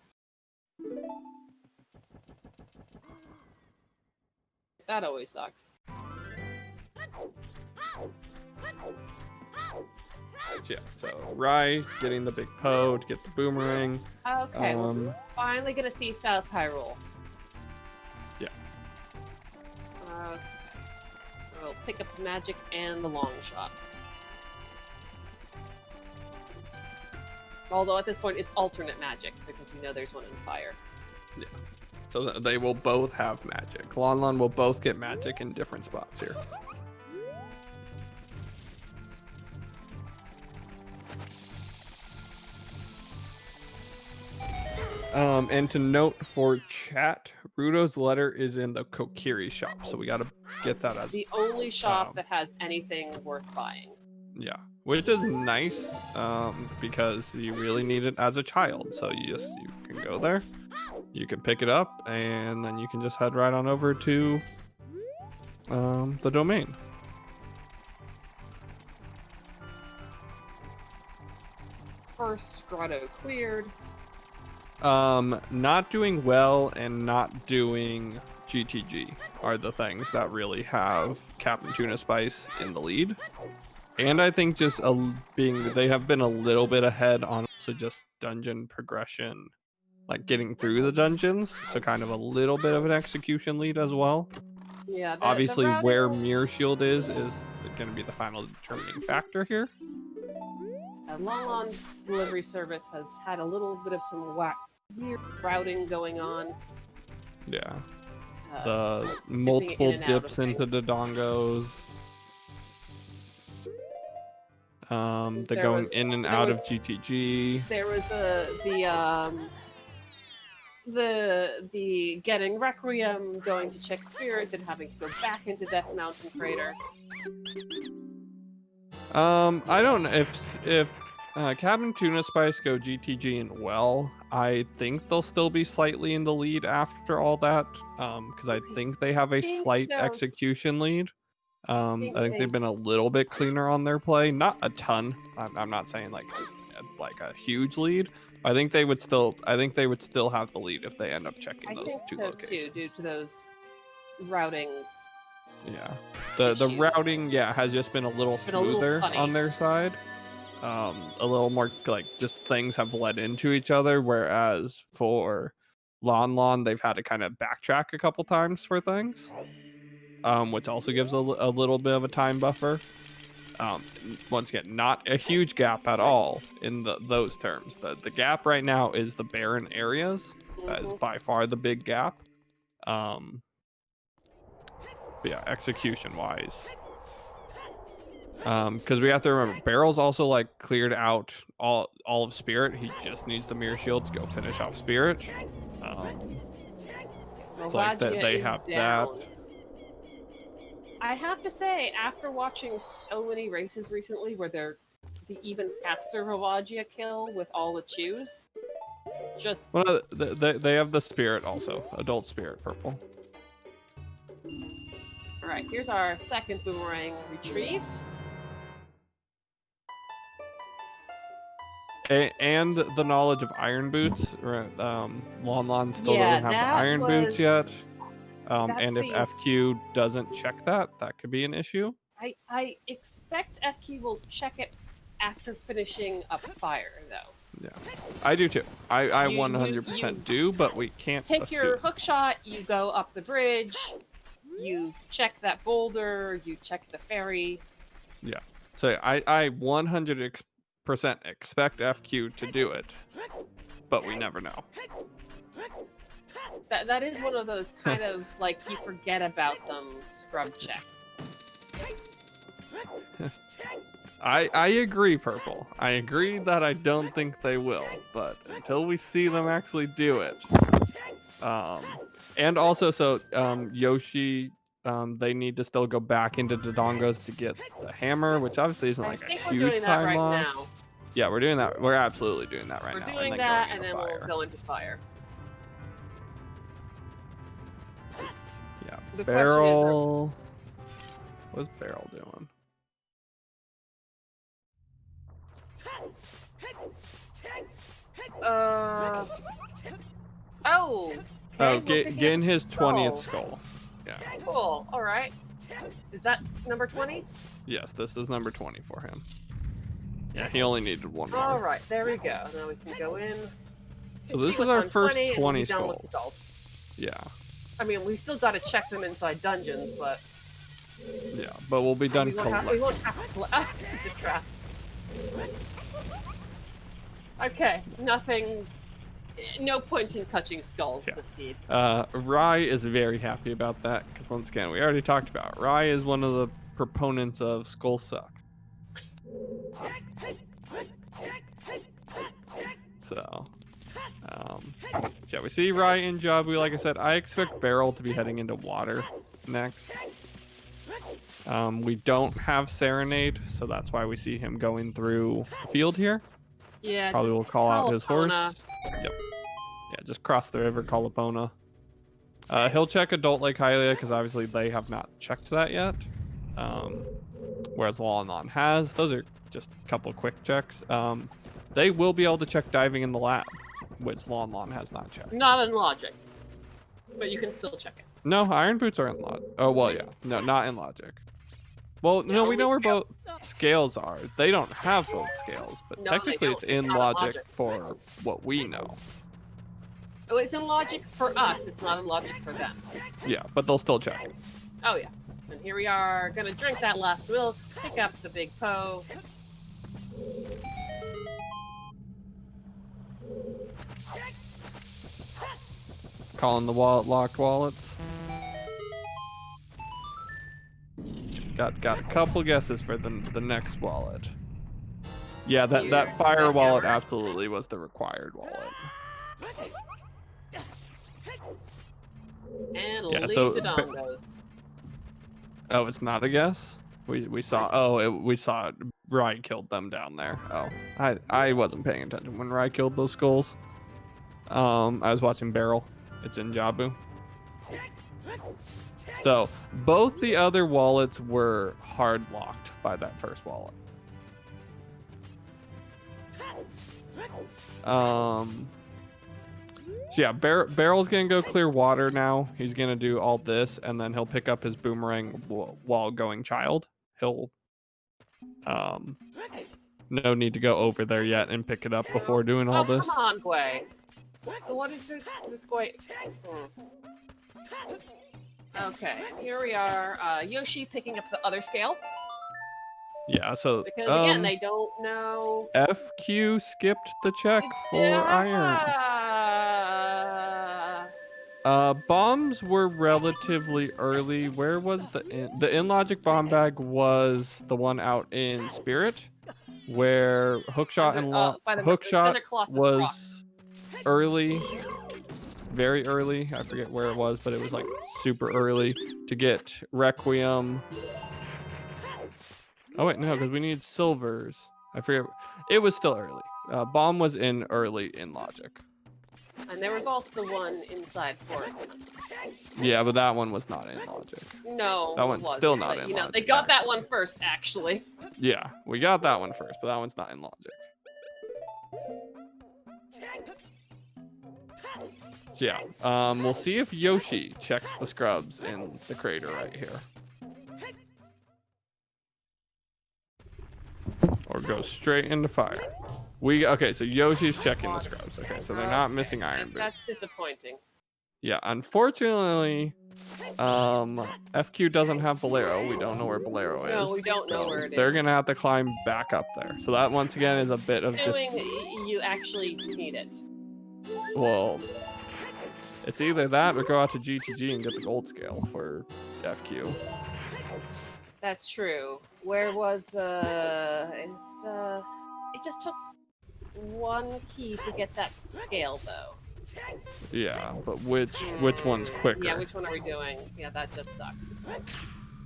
[SPEAKER 3] That always sucks.
[SPEAKER 2] Yeah, so Rai getting the big Poe to get the boomerang.
[SPEAKER 3] Okay, we're finally gonna see South Hyrule.
[SPEAKER 2] Yeah.
[SPEAKER 3] Okay. We'll pick up the magic and the long shot. Although at this point it's alternate magic because we know there's one in fire.
[SPEAKER 2] Yeah. So they will both have magic. Lon Lon will both get magic in different spots here. And to note for chat, Rudo's letter is in the Kokiri shop, so we gotta get that as
[SPEAKER 3] The only shop that has anything worth buying.
[SPEAKER 2] yeah, which is nice because you really need it as a child. So you can go there, you can pick it up, and then you can just head right on over to the domain.
[SPEAKER 3] First grotto cleared.
[SPEAKER 2] Not doing well and not doing GTG are the things that really have Cap'n Tuna Spice in the lead. And I think just they have been a little bit ahead on also just dungeon progression, like getting through the dungeons. So kind of a little bit of an execution lead as well.
[SPEAKER 3] Yeah.
[SPEAKER 2] Obviously,
[SPEAKER 3] the routing...
[SPEAKER 2] where Mirror Shield is going to be the final determining factor here.
[SPEAKER 3] Lon Lon Delivery Service has had a little bit of some weird routing going on.
[SPEAKER 2] Yeah. The multiple dips into the dongos. They're going in and out of GTG.
[SPEAKER 3] There was the getting Requiem, going to check Spirit, then having to go back into Death Mountain Crater.
[SPEAKER 2] I don't know if Cap'n Tuna Spice go GTG and well, I think they'll still be slightly in the lead after all that, because I think they have a slight execution lead. I think they've been a little bit cleaner on their play, not a ton. I'm not saying like a huge lead. I think they would still have the lead if they end up checking those two locations. I think so too,
[SPEAKER 3] due to those routing.
[SPEAKER 2] Yeah, the routing has just been a little smoother on their side. A little more like just things have led into each other, whereas for Lon Lon they've had to kind of backtrack a couple times for things, which also gives a little bit of a time buffer. Once again, not a huge gap at all in those terms. The gap right now is the barren areas. That is by far the big gap. But yeah, execution wise. Because we have to remember, Barrel's also like cleared out all of Spirit. He just needs the Mirror Shield to go finish off Spirit. It's like that they have down. That.
[SPEAKER 3] I have to say, after watching so many races recently where they're the even faster Ravagia kill with all the chews, just...
[SPEAKER 2] Well, they have the Spirit also, Adult Spirit Purple.
[SPEAKER 3] Alright, here's our second boomerang retrieved.
[SPEAKER 2] And the knowledge of Iron Boots. Lon Lon still doesn't have the Iron Boots yet. And if FQ doesn't check that could be an issue.
[SPEAKER 3] I expect FQ will check it after finishing up fire, though.
[SPEAKER 2] Yeah, I do too. I 100% do, but we can't
[SPEAKER 3] take
[SPEAKER 2] assume.
[SPEAKER 3] your hook shot, you go up the bridge, You check that boulder, you check the ferry.
[SPEAKER 2] Yeah. So I 100% expect FQ to do it, but we never know.
[SPEAKER 3] That is one of those kind of like you forget about them scrub checks.
[SPEAKER 2] I agree, Purple. I agree that I don't think they will, but until we see them actually do it. And also, so Yoshi, they need to still go back into Dodongos to get the hammer, which obviously isn't like a huge
[SPEAKER 3] we're doing that
[SPEAKER 2] time
[SPEAKER 3] right
[SPEAKER 2] loss.
[SPEAKER 3] now.
[SPEAKER 2] Yeah, we're doing that. We're absolutely doing that right now.
[SPEAKER 3] We're doing that, and then we'll go into fire.
[SPEAKER 2] Yeah,
[SPEAKER 3] The
[SPEAKER 2] Barrel. What's Barrel doing?
[SPEAKER 3] Oh.
[SPEAKER 2] Oh,
[SPEAKER 3] Okay,
[SPEAKER 2] getting his 20th skull. Yeah.
[SPEAKER 3] Cool. All right. Is that number 20?
[SPEAKER 2] Yes, this is number 20 for him. Yeah, he only needed one more.
[SPEAKER 3] All right, there we go. Now we can go in.
[SPEAKER 2] So this is our first 20
[SPEAKER 3] skulls.
[SPEAKER 2] skulls. Yeah.
[SPEAKER 3] I mean, we still got to check them inside dungeons, but
[SPEAKER 2] yeah, but we'll be done.
[SPEAKER 3] We won't have to. It's a trap. Okay, nothing. No point in touching skulls. Yeah. The seed.
[SPEAKER 2] Rai is very happy about that because once again, we already talked about it. Rai is one of the proponents of skull suck. So, yeah, we see Rai in Jabu. Like I said, I expect Barrel to be heading into water next. We don't have Serenade, so that's why we see him going through the field here.
[SPEAKER 3] Yeah,
[SPEAKER 2] probably will call out his horse. Yep. Yeah, just cross the river, call Epona. He'll check Adult Lake Hylia because obviously they have not checked that yet. Whereas Lon Lon has. Those are just a couple quick checks. They will be able to check diving in the lab, which Lon Lon has not checked.
[SPEAKER 3] Not in logic, but you can still check it.
[SPEAKER 2] No, iron boots are in logic. Oh, well, yeah. No, not in logic. Well, no, we know where both scales are. They don't have both scales, but no, technically it's in logic for what we know.
[SPEAKER 3] Oh, it's in logic for us. It's not in logic for them.
[SPEAKER 2] Yeah, but they'll still check it.
[SPEAKER 3] Oh, yeah. And here we are, gonna drink that last milk, pick up the big Poe.
[SPEAKER 2] Calling the locked wallets. Got a couple guesses for the next wallet. Yeah, that fire wallet absolutely was the required wallet.
[SPEAKER 3] And yeah, leave the dongos.
[SPEAKER 2] Oh, it's not a guess? We saw Rai killed them down there. Oh, I wasn't paying attention when Rai killed those skulls. I was watching Barrel. It's in Jabu. So both the other wallets were hard locked by that first wallet. So yeah, Barrel's gonna go clear water now. He's gonna do all this, and then he'll pick up his boomerang while going child. He'll no need to go over there yet and pick it up before doing all this.
[SPEAKER 3] Come on, Gwei. What is this Gwei? Okay, here we are. Yoshi picking up the other scale.
[SPEAKER 2] Yeah, so
[SPEAKER 3] because again they don't know.
[SPEAKER 2] FQ skipped the check for irons. Bombs were relatively early. Where was the in logic bomb bag? Was the one out in Spirit, where hookshot and hookshot was early, very early. I forget where it was, but it was like super early to get Requiem. Oh wait, no, because we need silvers. I forget. It was still early. Bomb was in early in logic.
[SPEAKER 3] And there was also the one inside Forest.
[SPEAKER 2] Yeah, but that one was not in logic.
[SPEAKER 3] No,
[SPEAKER 2] that one's still not in logic.
[SPEAKER 3] They got that one first, actually.
[SPEAKER 2] Yeah, we got that one first, but that one's not in logic. So yeah, we'll see if Yoshi checks the scrubs in the crater right here. Or goes straight into fire. Okay, so Yoshi's checking the scrubs. Okay, so they're not missing iron boots.
[SPEAKER 3] That's disappointing.
[SPEAKER 2] Yeah, unfortunately, FQ doesn't have Bolero. We don't know where Bolero is.
[SPEAKER 3] No, we don't know where it
[SPEAKER 2] They're
[SPEAKER 3] is.
[SPEAKER 2] gonna have to climb back up there. So that once again is a bit of just,
[SPEAKER 3] Assuming you actually need it.
[SPEAKER 2] well, it's either that or go out to G2G and get the gold scale for FQ.
[SPEAKER 3] That's true. Where was the? It just took one key to get that scale, though.
[SPEAKER 2] Yeah, but which one's quicker?
[SPEAKER 3] Yeah, which one are we doing? Yeah, that just sucks.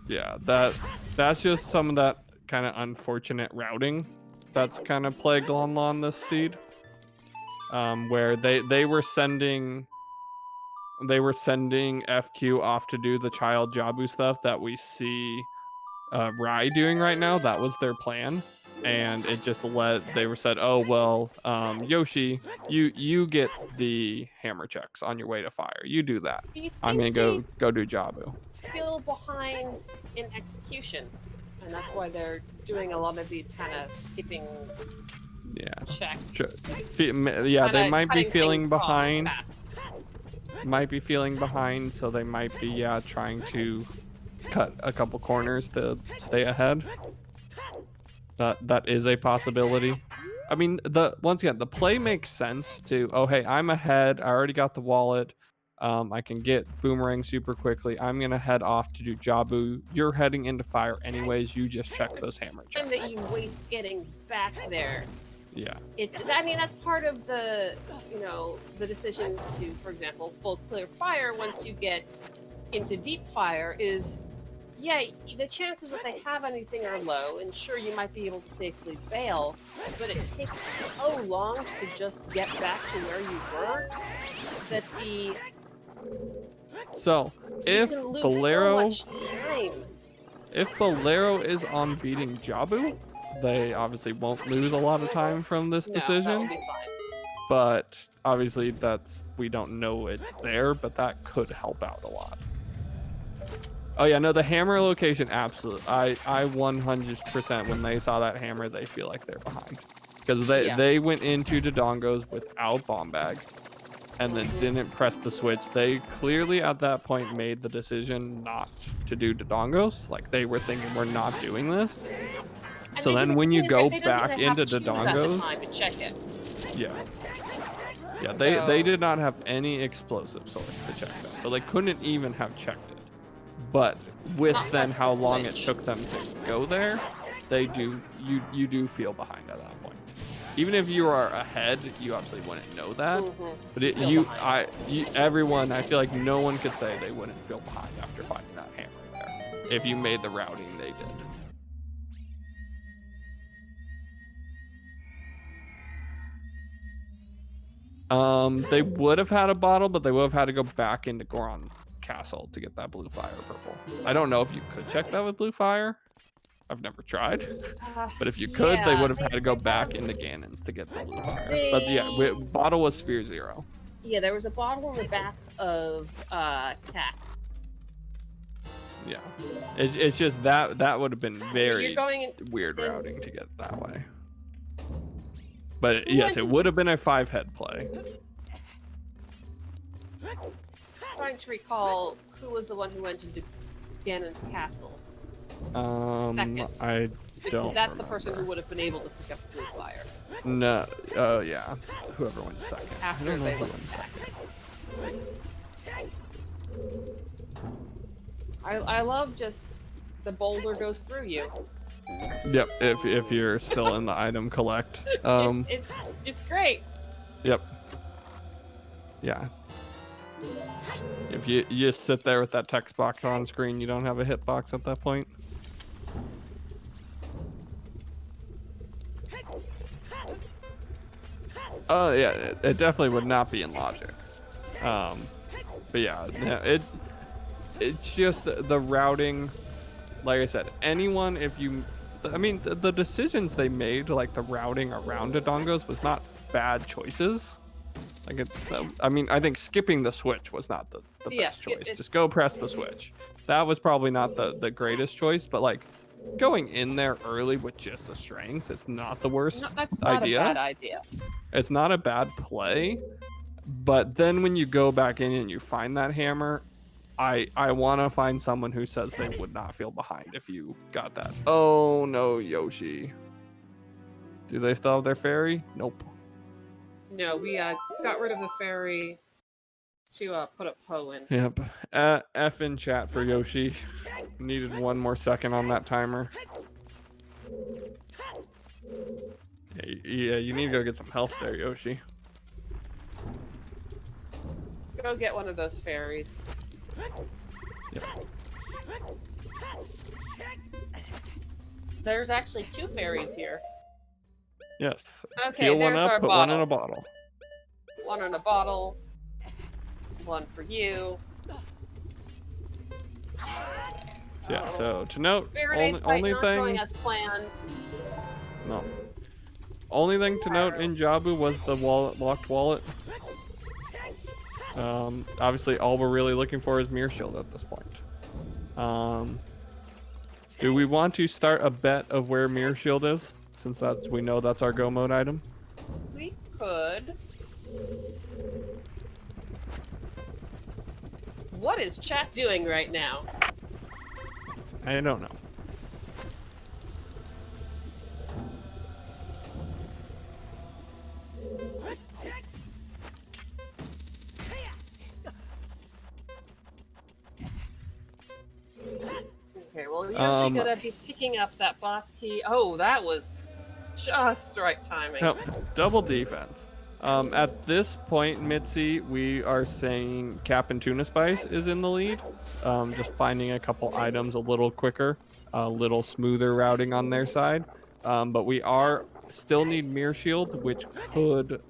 [SPEAKER 2] Yeah, that's just some of that kind of unfortunate routing that's kind of plagued Lon Lon this seed. Where they were sending FQ off to do the child Jabu stuff that we see Rai doing right now. That was their plan, and it just they were said, oh well, Yoshi, you get the hammer checks on your way to fire. You do that. I'm gonna go do Jabu.
[SPEAKER 3] Feel behind in execution, and that's why they're doing a lot of these kind of skipping checks.
[SPEAKER 2] Yeah, they might be feeling
[SPEAKER 3] things off
[SPEAKER 2] behind.
[SPEAKER 3] fast.
[SPEAKER 2] Might be feeling behind, so they might be trying to cut a couple corners to stay ahead. That is a possibility. I mean, once again, the play makes sense to, oh hey, I'm ahead, I already got the wallet, I can get Boomerang super quickly, I'm gonna head off to do Jabu. You're heading into fire anyways, you just check those hammer checks.
[SPEAKER 3] And that you waste getting back there.
[SPEAKER 2] Yeah.
[SPEAKER 3] I mean, that's part of the, the decision to, for example, full clear fire once you get into deep fire is, yeah, the chances that they have anything are low, and sure, you might be able to safely bail, but it takes so long to just get back to where you were that
[SPEAKER 2] So, if Bolero is on beating Jabu, they obviously won't lose a lot of time from this decision.
[SPEAKER 3] That'll be fine.
[SPEAKER 2] But obviously we don't know it's there, but that could help out a lot. Oh yeah, no, the hammer location, absolutely. I 100% when they saw that hammer, they feel like they're behind. Because they went into Dodongos without bomb bag and then didn't press the switch. They clearly at that point made the decision not to do Dodongos. Like they were thinking, we're not doing this.
[SPEAKER 3] And
[SPEAKER 2] so then when you go back into
[SPEAKER 3] Dodongos,
[SPEAKER 2] they did not have any explosive source to check that, so they couldn't even have checked it. But with then how long it took them to go there, you do feel behind at that point. Even if you are ahead, you obviously wouldn't know that. But everyone, I feel like no one could say they wouldn't feel behind after finding that hammer there. If you made the routing they did. They would have had a bottle, but they would have had to go back into Goron Castle to get that blue fire purple. I don't know if you could check that with blue fire. I've never tried. But if you could, they would have had to go back into Ganon's to get the blue fire. But yeah, bottle was Sphere 0.
[SPEAKER 3] Yeah, there was a bottle in the back of Cat.
[SPEAKER 2] Yeah. It's just that would have been very weird
[SPEAKER 3] in...
[SPEAKER 2] routing to get that way. But yes, it would have been a 5-head play.
[SPEAKER 3] Trying to recall who was the one who went into Ganon's castle. Second.
[SPEAKER 2] I don't.
[SPEAKER 3] That's the person who would have been able to pick up the blue fire.
[SPEAKER 2] No. Oh yeah. Whoever went second.
[SPEAKER 3] After they went second. I love just the boulder goes through you.
[SPEAKER 2] Yep. If you're still in the item collect.
[SPEAKER 3] It's great.
[SPEAKER 2] Yep. Yeah. If you just sit there with that text box on screen, you don't have a hitbox at that point. Oh yeah, it definitely would not be in logic. But yeah, it's just the routing. Like I said, anyone, the decisions they made, like the routing around Dodongos, was not bad choices. Like I think skipping the switch was not the best choice. Just go press the switch. That was probably not the greatest choice, but like going in there early with just the strength is not the worst
[SPEAKER 3] that's not
[SPEAKER 2] idea.
[SPEAKER 3] a bad idea.
[SPEAKER 2] It's not a bad play. But then when you go back in and you find that hammer, I want to find someone who says they would not feel behind if you got that. Oh no, Yoshi. Do they still have their fairy? Nope.
[SPEAKER 3] No, we got rid of the fairy to put a Poe in.
[SPEAKER 2] Yep. F in chat for Yoshi. Needed 1 more second on that timer. Yeah, you need to go get some health there, Yoshi.
[SPEAKER 3] Go get one of those fairies.
[SPEAKER 2] Yep.
[SPEAKER 3] There's actually 2 fairies here.
[SPEAKER 2] Yes.
[SPEAKER 3] Okay,
[SPEAKER 2] Heal one
[SPEAKER 3] there's our
[SPEAKER 2] up, put one in
[SPEAKER 3] bottle.
[SPEAKER 2] a bottle.
[SPEAKER 3] 1 in a bottle. 1 for you.
[SPEAKER 2] Yeah, so to note,
[SPEAKER 3] Fairy fight
[SPEAKER 2] only
[SPEAKER 3] not going
[SPEAKER 2] thing...
[SPEAKER 3] as planned.
[SPEAKER 2] No. Only thing to note in Jabu was the locked wallet. Obviously, all we're really looking for is Mirror Shield at this point. Do we want to start a bet of where Mirror Shield is? Since we know that's our go mode item.
[SPEAKER 3] We could. What is chat doing right now?
[SPEAKER 2] I don't know.
[SPEAKER 3] Okay, well, Yoshi gonna be picking up that boss key. Oh, that was just right timing.
[SPEAKER 2] No, double defense. At this point, Mitzi, we are saying Cap'n Tuna Spice is in the lead. Just finding a couple items a little quicker, a little smoother routing on their side. But we still need Mirror Shield, which could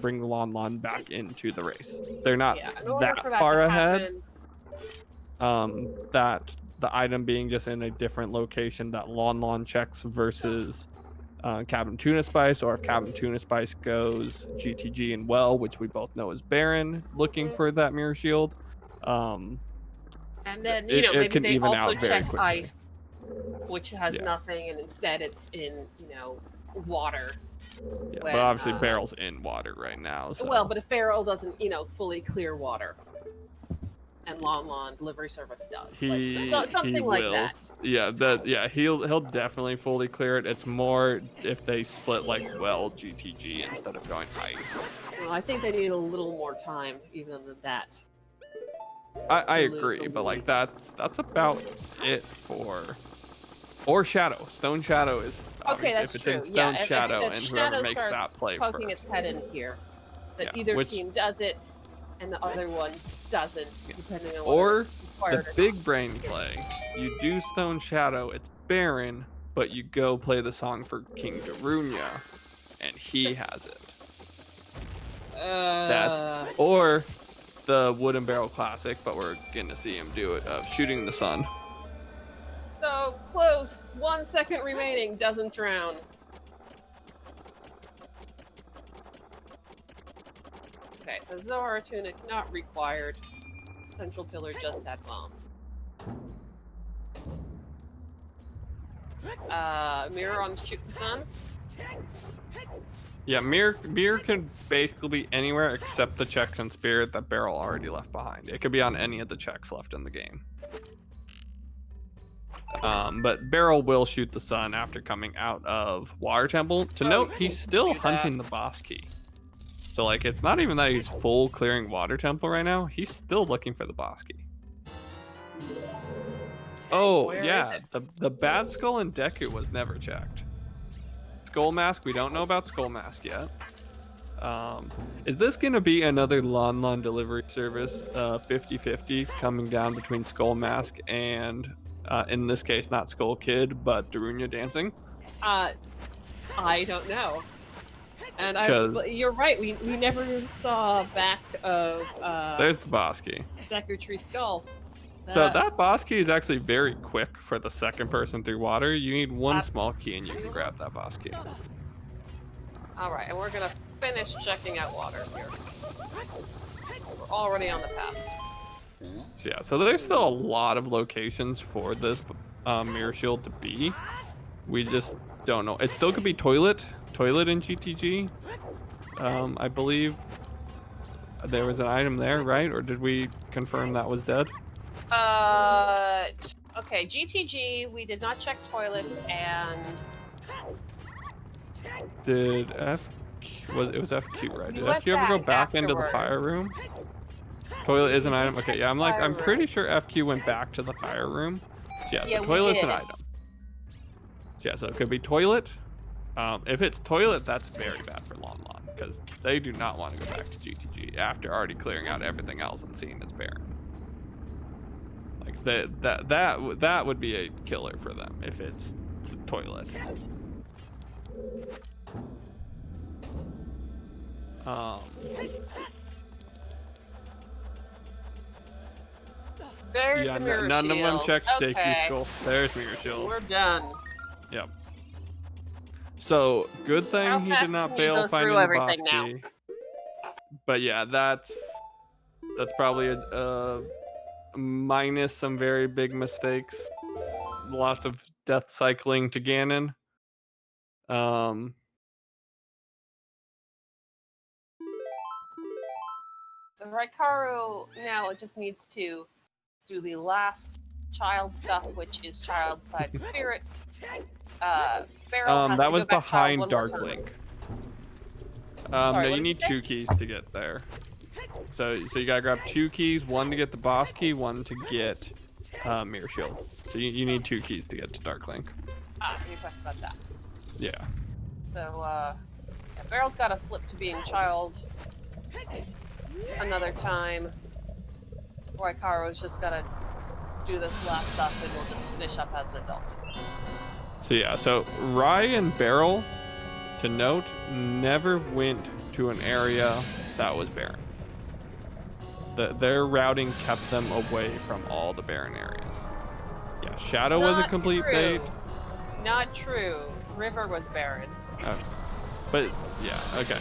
[SPEAKER 2] bring Lon Lon back into the race. They're not that far ahead. That the item being just in a different location that Lon Lon checks versus Cap'n Tuna Spice, or if Cap'n Tuna Spice goes GTG and Well, which we both know is Baron, looking for that Mirror Shield.
[SPEAKER 3] And then, maybe
[SPEAKER 2] can
[SPEAKER 3] they
[SPEAKER 2] even
[SPEAKER 3] also
[SPEAKER 2] out very
[SPEAKER 3] check
[SPEAKER 2] quickly.
[SPEAKER 3] ice, which has nothing, and instead it's in, water.
[SPEAKER 2] Yeah,
[SPEAKER 3] when,
[SPEAKER 2] but obviously Barrel's in water right now. So.
[SPEAKER 3] Well, but if Barrel doesn't, fully clear water, and Lon Lon Delivery Service does, something like that.
[SPEAKER 2] Yeah, he'll definitely fully clear it. It's more if they split Well GTG instead of going ice.
[SPEAKER 3] Well, I think they need a little more time even than that.
[SPEAKER 2] I agree, but that's about it for. Or Shadow. Stone Shadow is
[SPEAKER 3] okay. That's
[SPEAKER 2] if
[SPEAKER 3] true.
[SPEAKER 2] it's in Stone Shadow,
[SPEAKER 3] if
[SPEAKER 2] and
[SPEAKER 3] Shadow
[SPEAKER 2] whoever makes
[SPEAKER 3] starts
[SPEAKER 2] that play
[SPEAKER 3] poking
[SPEAKER 2] first.
[SPEAKER 3] its head in here, that either team does it, and the other one doesn't, depending on
[SPEAKER 2] or
[SPEAKER 3] whether
[SPEAKER 2] the big brain play. You do Stone Shadow. It's Baron, but you go play the song for King Darunia, and he has it. Or the Woodenbarrel classic, but we're getting to see him do it of shooting the sun.
[SPEAKER 3] So close. 1 second remaining. Doesn't drown. Okay, so Zohar Tunic not required. Central Pillar just had bombs. Mirror on Shoot the Sun.
[SPEAKER 2] Yeah, Mirror can basically be anywhere except the checks and Spirit that Barrel already left behind. It could be on any of the checks left in the game. But Barrel will shoot the sun after coming out of Water Temple. To note, he's still hunting the boss key. So it's not even that he's full clearing Water Temple right now. He's still looking for the boss key. Oh, yeah, the Bad Skull and Deku was never checked. Skull Mask, we don't know about Skull Mask yet. Is this going to be another Lon Lon Delivery Service 50-50 coming down between Skull Mask and, in this case, not Skull Kid, but Darunia dancing?
[SPEAKER 3] I don't know. And you're right, we never saw back of
[SPEAKER 2] there's the boss key.
[SPEAKER 3] Deku Tree Skull.
[SPEAKER 2] So that boss key is actually very quick for the second person through water. You need one small key and you can grab that boss key.
[SPEAKER 3] Alright, and we're gonna finish checking out water here. So we're already on the path.
[SPEAKER 2] So yeah, so there's still a lot of locations for this Mirror Shield to be. We just don't know. It still could be Toilet in GTG, I believe. there was an item there, right? Or did we confirm that was dead?
[SPEAKER 3] Okay, GTG, we did not check toilet, and...
[SPEAKER 2] Did it was FQ, right?
[SPEAKER 3] We
[SPEAKER 2] Did
[SPEAKER 3] went
[SPEAKER 2] FQ ever go back into the
[SPEAKER 3] afterwards.
[SPEAKER 2] fire room? Toilet is an
[SPEAKER 3] We did
[SPEAKER 2] item. Okay,
[SPEAKER 3] check
[SPEAKER 2] yeah,
[SPEAKER 3] the
[SPEAKER 2] I'm
[SPEAKER 3] fire
[SPEAKER 2] pretty
[SPEAKER 3] room.
[SPEAKER 2] sure FQ went back to the fire room. Yeah,
[SPEAKER 3] Yeah,
[SPEAKER 2] so
[SPEAKER 3] we
[SPEAKER 2] toilet's an
[SPEAKER 3] did.
[SPEAKER 2] item. So yeah, so it could be toilet. If it's toilet, that's very bad for Lon Lon, because they do not want to go back to GTG after already clearing out everything else and seeing it's barren. Like that would be a killer for them if it's the toilet.
[SPEAKER 3] There's
[SPEAKER 2] Yeah,
[SPEAKER 3] the mirror
[SPEAKER 2] none of them
[SPEAKER 3] shield.
[SPEAKER 2] checked
[SPEAKER 3] Okay.
[SPEAKER 2] Jakey's skull. There's mirror shield.
[SPEAKER 3] We're done.
[SPEAKER 2] Yep. So good thing
[SPEAKER 3] How
[SPEAKER 2] he
[SPEAKER 3] fast
[SPEAKER 2] did not
[SPEAKER 3] can you
[SPEAKER 2] fail
[SPEAKER 3] go
[SPEAKER 2] finding
[SPEAKER 3] through
[SPEAKER 2] the
[SPEAKER 3] everything
[SPEAKER 2] boss
[SPEAKER 3] now?
[SPEAKER 2] key. But yeah, that's probably a minus some very big mistakes. Lots of death cycling to Ganon.
[SPEAKER 3] So Raikaru now just needs to do the last child stuff, which is child side spirit. Barrel has
[SPEAKER 2] that
[SPEAKER 3] to
[SPEAKER 2] was
[SPEAKER 3] go back child
[SPEAKER 2] behind
[SPEAKER 3] one more
[SPEAKER 2] Dark
[SPEAKER 3] time.
[SPEAKER 2] Link.
[SPEAKER 3] Sorry,
[SPEAKER 2] No,
[SPEAKER 3] what
[SPEAKER 2] you
[SPEAKER 3] did
[SPEAKER 2] need
[SPEAKER 3] you say?
[SPEAKER 2] 2 keys to get there. So you gotta grab 2 keys, 1 to get the boss key, 1 to get Mirror Shield. So you need 2 keys to get to Dark Link.
[SPEAKER 3] We talked about that.
[SPEAKER 2] Yeah.
[SPEAKER 3] So, Barrel's got to flip to being child another time. Raikaru's just got to do this last stuff and we'll just finish up as an adult.
[SPEAKER 2] So yeah, so Rye and Barrel, to note, never went to an area that was barren. Their routing kept them away from all the barren areas. Yeah, Shadow was a
[SPEAKER 3] Not
[SPEAKER 2] complete
[SPEAKER 3] true.
[SPEAKER 2] bait.
[SPEAKER 3] Not true. River was barren.
[SPEAKER 2] But yeah, okay.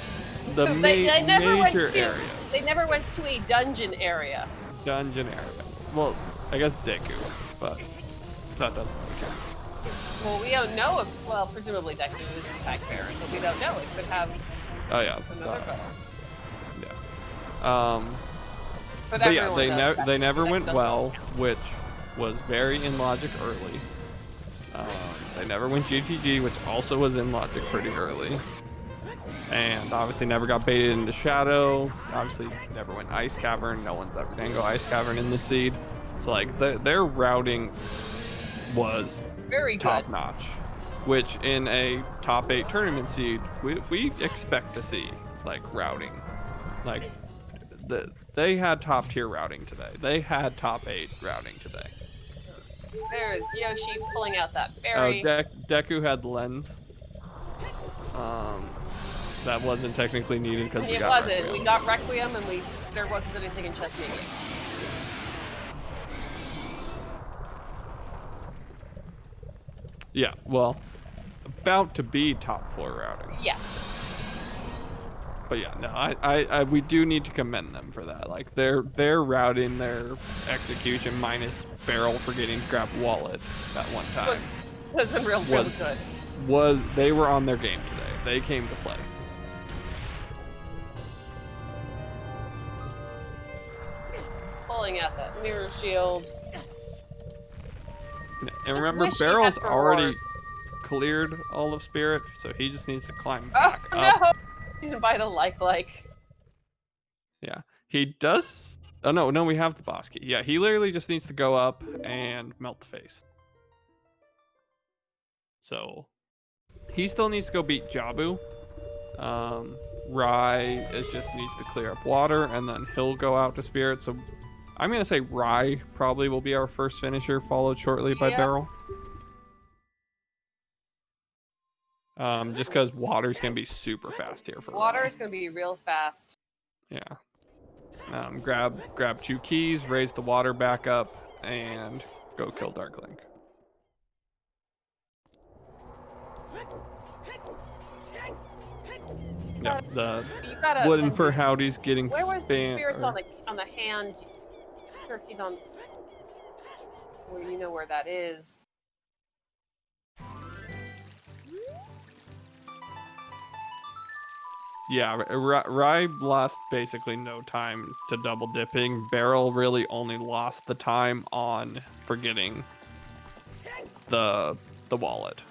[SPEAKER 2] The
[SPEAKER 3] They never went
[SPEAKER 2] major
[SPEAKER 3] to.
[SPEAKER 2] area.
[SPEAKER 3] They never went to a dungeon area.
[SPEAKER 2] Dungeon area. Well, I guess Deku, but that doesn't really count.
[SPEAKER 3] Well, we don't know if. Well, presumably Deku is in fact barren, but we don't know. It could have
[SPEAKER 2] Oh yeah.
[SPEAKER 3] another
[SPEAKER 2] that-
[SPEAKER 3] barrel.
[SPEAKER 2] yeah.
[SPEAKER 3] But
[SPEAKER 2] But yeah,
[SPEAKER 3] everyone knows that
[SPEAKER 2] they never
[SPEAKER 3] Deku
[SPEAKER 2] went
[SPEAKER 3] doesn't
[SPEAKER 2] well,
[SPEAKER 3] count.
[SPEAKER 2] which was very in logic early. They never went GTG, which also was in logic pretty early. And obviously never got baited into Shadow. Obviously never went Ice Cavern. No one's ever gonna go Ice Cavern in the seed. So like their routing was
[SPEAKER 3] Very
[SPEAKER 2] top
[SPEAKER 3] good.
[SPEAKER 2] notch, which in a top 8 tournament seed we expect to see like routing. Like they had top tier routing today. They had top 8 routing today.
[SPEAKER 3] There's Yoshi pulling out that
[SPEAKER 2] Oh,
[SPEAKER 3] berry.
[SPEAKER 2] Deku had lens. That wasn't technically needed because we
[SPEAKER 3] It
[SPEAKER 2] got
[SPEAKER 3] wasn't.
[SPEAKER 2] Requiem.
[SPEAKER 3] We got Requiem, and there wasn't anything in Chess Mania.
[SPEAKER 2] Yeah, well, about to be top 4 routing.
[SPEAKER 3] Yes.
[SPEAKER 2] But yeah, no, I we do need to commend them for that. Like their routing, their execution minus Barrel forgetting to grab wallet that one time
[SPEAKER 3] That's been real good.
[SPEAKER 2] they were on their game today. They came to play.
[SPEAKER 3] Pulling out that mirror shield.
[SPEAKER 2] And remember,
[SPEAKER 3] wish we had
[SPEAKER 2] Barrel's
[SPEAKER 3] for
[SPEAKER 2] already
[SPEAKER 3] Roars.
[SPEAKER 2] cleared all of Spirit, so he just needs to climb
[SPEAKER 3] Oh
[SPEAKER 2] back up.
[SPEAKER 3] no! You can buy the like.
[SPEAKER 2] Yeah, he does. Oh no, we have the boss key. Yeah, he literally just needs to go up and melt the face. So he still needs to go beat Jabu. Rai just needs to clear up water, and then he'll go out to Spirit. So I'm gonna say Rai probably will be our first finisher, followed shortly by
[SPEAKER 3] Yeah.
[SPEAKER 2] Barrel. Just because water's gonna be super fast here for
[SPEAKER 3] Water
[SPEAKER 2] Rai.
[SPEAKER 3] is going to be real fast.
[SPEAKER 2] Yeah. Grab 2 keys, raise the water back up, and go kill Dark Link. Yeah, the
[SPEAKER 3] You gotta.
[SPEAKER 2] Wooden for Howdy's getting
[SPEAKER 3] Where was the
[SPEAKER 2] spam.
[SPEAKER 3] spirits on the hand? Turkey's on. Well, you know where that is.
[SPEAKER 2] Yeah, Rye lost basically no time to double dipping. Barrel really only lost the time on forgetting the wallet.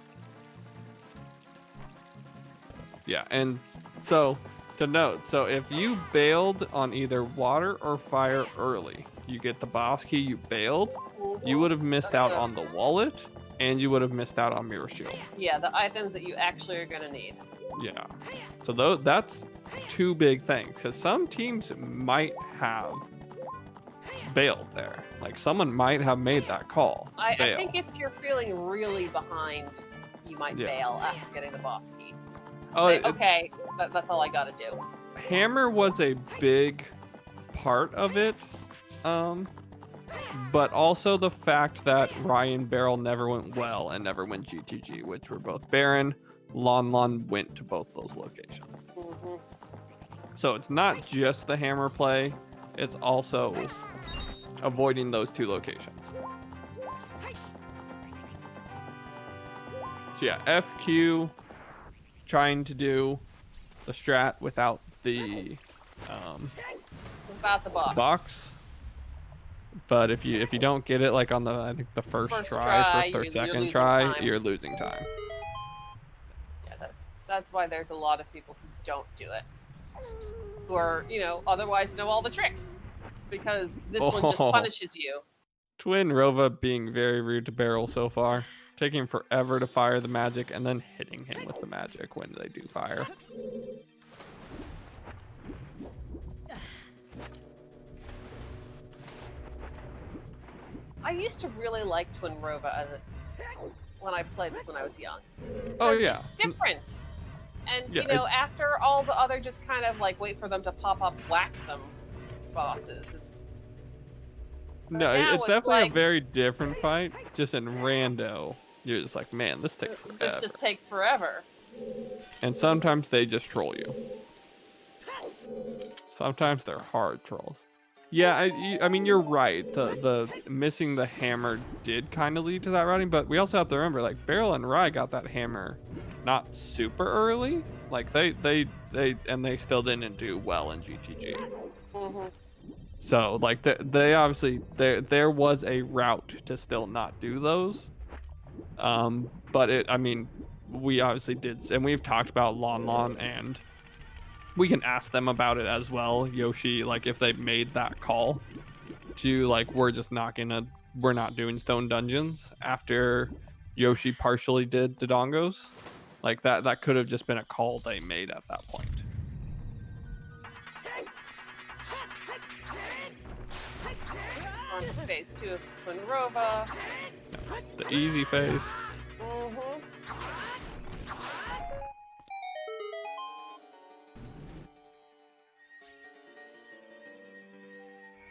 [SPEAKER 2] Yeah, and so to note, so if you bailed on either water or fire early, you get the boss key you bailed, you would have missed out on the wallet, and you would have missed out on Mirror Shield.
[SPEAKER 3] Yeah, the items that you actually are gonna need.
[SPEAKER 2] Yeah. So that's two big things, because some teams might have bailed there. Like someone might have made that call.
[SPEAKER 3] I think if you're feeling really behind, you might
[SPEAKER 2] Yeah.
[SPEAKER 3] bail after getting the boss key.
[SPEAKER 2] Oh,
[SPEAKER 3] Say, okay, that's all I gotta do.
[SPEAKER 2] Hammer was a big part of it, but also the fact that Ryan Barrel never went well and never went GTG, which were both Baron. Lon Lon went to both those locations.
[SPEAKER 3] Mm-hmm.
[SPEAKER 2] So it's not just the hammer play, it's also avoiding those two locations. So yeah, FQ trying to do the strat without the
[SPEAKER 3] Without the box.
[SPEAKER 2] But if you don't get it like on the I think the first try, first or second try, you're losing time.
[SPEAKER 3] Yeah, that's why there's a lot of people who don't do it. Who are, otherwise know all the tricks. Because this one just punishes you.
[SPEAKER 2] Twin Rova being very rude to Barrel so far. Taking him forever to fire the magic and then hitting him with the magic when they do fire.
[SPEAKER 3] I used to really like Twin Rova when I played this when I was young.
[SPEAKER 2] Oh yeah.
[SPEAKER 3] It's different. And,
[SPEAKER 2] Yeah,
[SPEAKER 3] after all the other just kind of like wait for them to pop up, whack them bosses, it's
[SPEAKER 2] definitely
[SPEAKER 3] like,
[SPEAKER 2] a very different fight. Just in rando, you're just like, man, this takes forever.
[SPEAKER 3] This just takes forever.
[SPEAKER 2] And sometimes they just troll you. Sometimes they're hard trolls. Yeah, I mean, you're right. The missing the hammer did kind of lead to that routing, but we also have to remember, like, Barrel and Rye got that hammer not super early. Like, they still didn't do well in GTG.
[SPEAKER 3] Mm-hmm.
[SPEAKER 2] So, like, they obviously, there was a route to still not do those. But I mean, we obviously did, and we've talked about Lon Lon, and we can ask them about it as well, Yoshi, like, if they made that call to, like, we're not doing stone dungeons after Yoshi partially did Dodongos. Like, that could have just been a call they made at that point.
[SPEAKER 3] On to phase 2 of Twin Rova.
[SPEAKER 2] The easy phase.
[SPEAKER 3] Mm-hmm.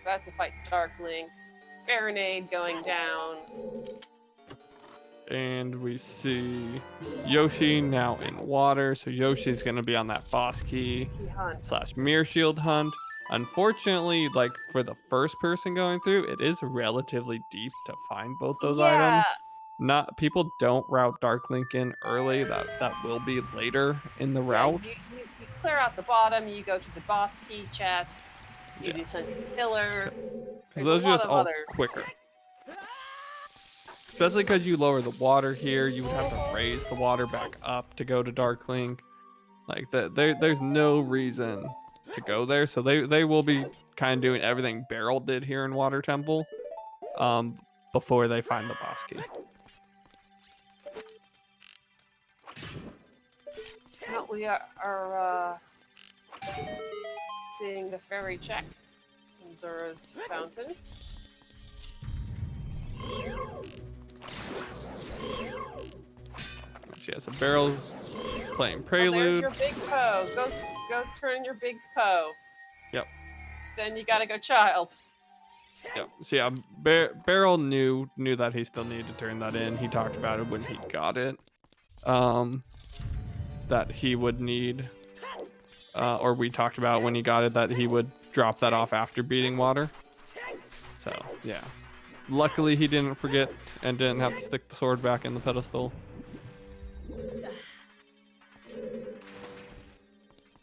[SPEAKER 3] About to fight Darkling. Baronade going down.
[SPEAKER 2] And we see Yoshi now in water. So Yoshi's going to be on that boss key / mirror shield hunt. Unfortunately, like, for the first person going through, it is relatively deep to find both those items. People don't route Dark Link in early. That will be later in the route.
[SPEAKER 3] You clear out the bottom, you go to the boss key chest, you do something pillar.
[SPEAKER 2] Those are just all quicker. Especially because you lower the water here, you would have to raise the water back up to go to Dark Link. Like, there's no reason to go there, so they will be kind of doing everything Barrel did here in Water Temple before they find the boss key.
[SPEAKER 3] Well, we are seeing the fairy check in Zura's fountain.
[SPEAKER 2] Yeah, so Barrel's playing Prelude.
[SPEAKER 3] There's your big Poe. Go turn your big Poe.
[SPEAKER 2] Yep.
[SPEAKER 3] Then you gotta go child.
[SPEAKER 2] Yep. So yeah, Barrel knew that he still needed to turn that in. He talked about it when he got it. That he would need, or we talked about when he got it that he would drop that off after beating water. So yeah, luckily he didn't forget and didn't have to stick the sword back in the pedestal.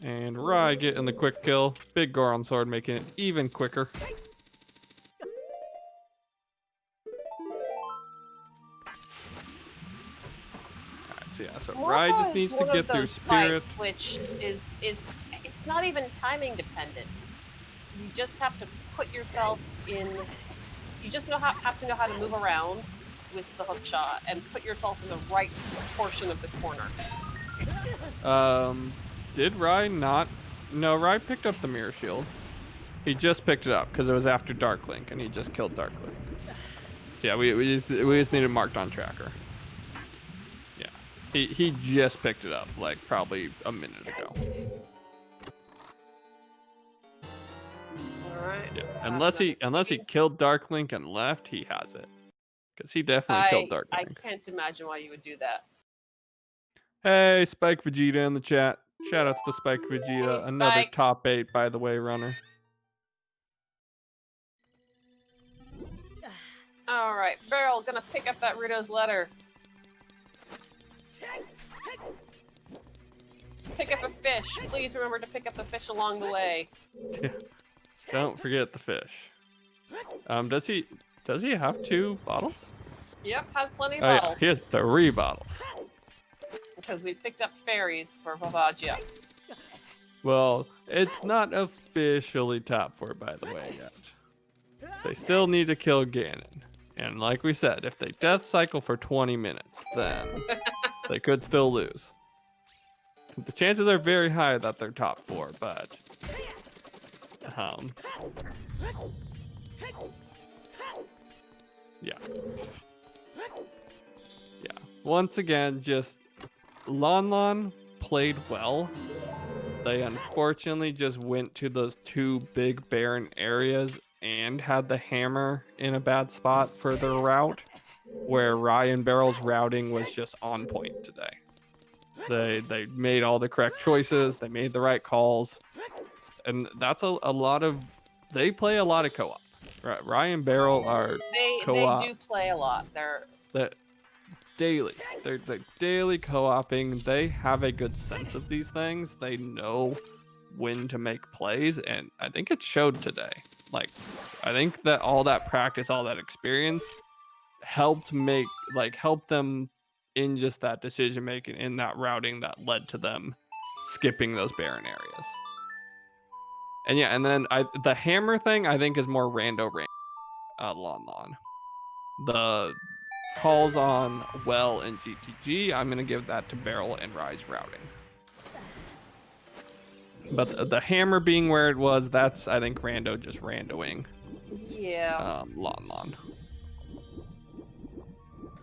[SPEAKER 2] And Rai getting the quick kill. Big Goron sword making it even quicker. Alright, so yeah, so Rai
[SPEAKER 3] Morpho
[SPEAKER 2] just
[SPEAKER 3] is
[SPEAKER 2] needs to
[SPEAKER 3] one of
[SPEAKER 2] get through
[SPEAKER 3] those
[SPEAKER 2] Spirit.
[SPEAKER 3] fights which is it's not even timing dependent. You just have to put yourself in. You just have to know how to move around with the hook shot and put yourself in the right portion of the corner.
[SPEAKER 2] Did Rai not? No, Rai picked up the mirror shield. He just picked it up because it was after Dark Link, and he just killed Dark Link. Yeah, we just need it marked on tracker. Yeah, he just picked it up like probably a minute ago.
[SPEAKER 3] All right.
[SPEAKER 2] Yeah, unless he killed Dark Link and left, he has it. Because he definitely killed Dark
[SPEAKER 3] I
[SPEAKER 2] Link.
[SPEAKER 3] can't imagine why you would do that.
[SPEAKER 2] Hey, Spike Vegeta in the chat. Shout out to Spike Vegeta,
[SPEAKER 3] Hey,
[SPEAKER 2] another
[SPEAKER 3] Spike.
[SPEAKER 2] top 8 by the way runner.
[SPEAKER 3] All right, Beryl, gonna pick up that Rito's letter. Pick up a fish. Please remember to pick up the fish along the way.
[SPEAKER 2] Don't forget the fish. Does he have 2 bottles?
[SPEAKER 3] Yep, has plenty of
[SPEAKER 2] Oh
[SPEAKER 3] bottles.
[SPEAKER 2] yeah, he has 3 bottles.
[SPEAKER 3] Because we picked up fairies for Vavagia.
[SPEAKER 2] Well, it's not officially top 4 by the way yet. They still need to kill Ganon. And like we said, if they death cycle for 20 minutes, then they could still lose. The chances are very high that they're top 4, but yeah. Yeah. Once again, just Lon Lon played well. They unfortunately just went to those 2 big barren areas and had the hammer in a bad spot for their route, where Rai and Barrel's routing was just on point today. They made all the correct choices, they made the right calls, and that's a lot of, they play a lot of co-op. Right, Rai and Barrel are co-op.
[SPEAKER 3] They do play a lot. They're
[SPEAKER 2] daily. They're daily co-oping. They have a good sense of these things. They know when to make plays, and I think it showed today. Like, I think that all that practice, all that experience helped them in just that decision making, in that routing that led to them skipping those barren areas. And yeah, and then the hammer thing I think is more Lon Lon. The calls on Well and GTG, I'm gonna give that to Barrel and Rai's routing. But the hammer being where it was, that's I think Rando just randoing.
[SPEAKER 3] yeah.
[SPEAKER 2] Lon Lon.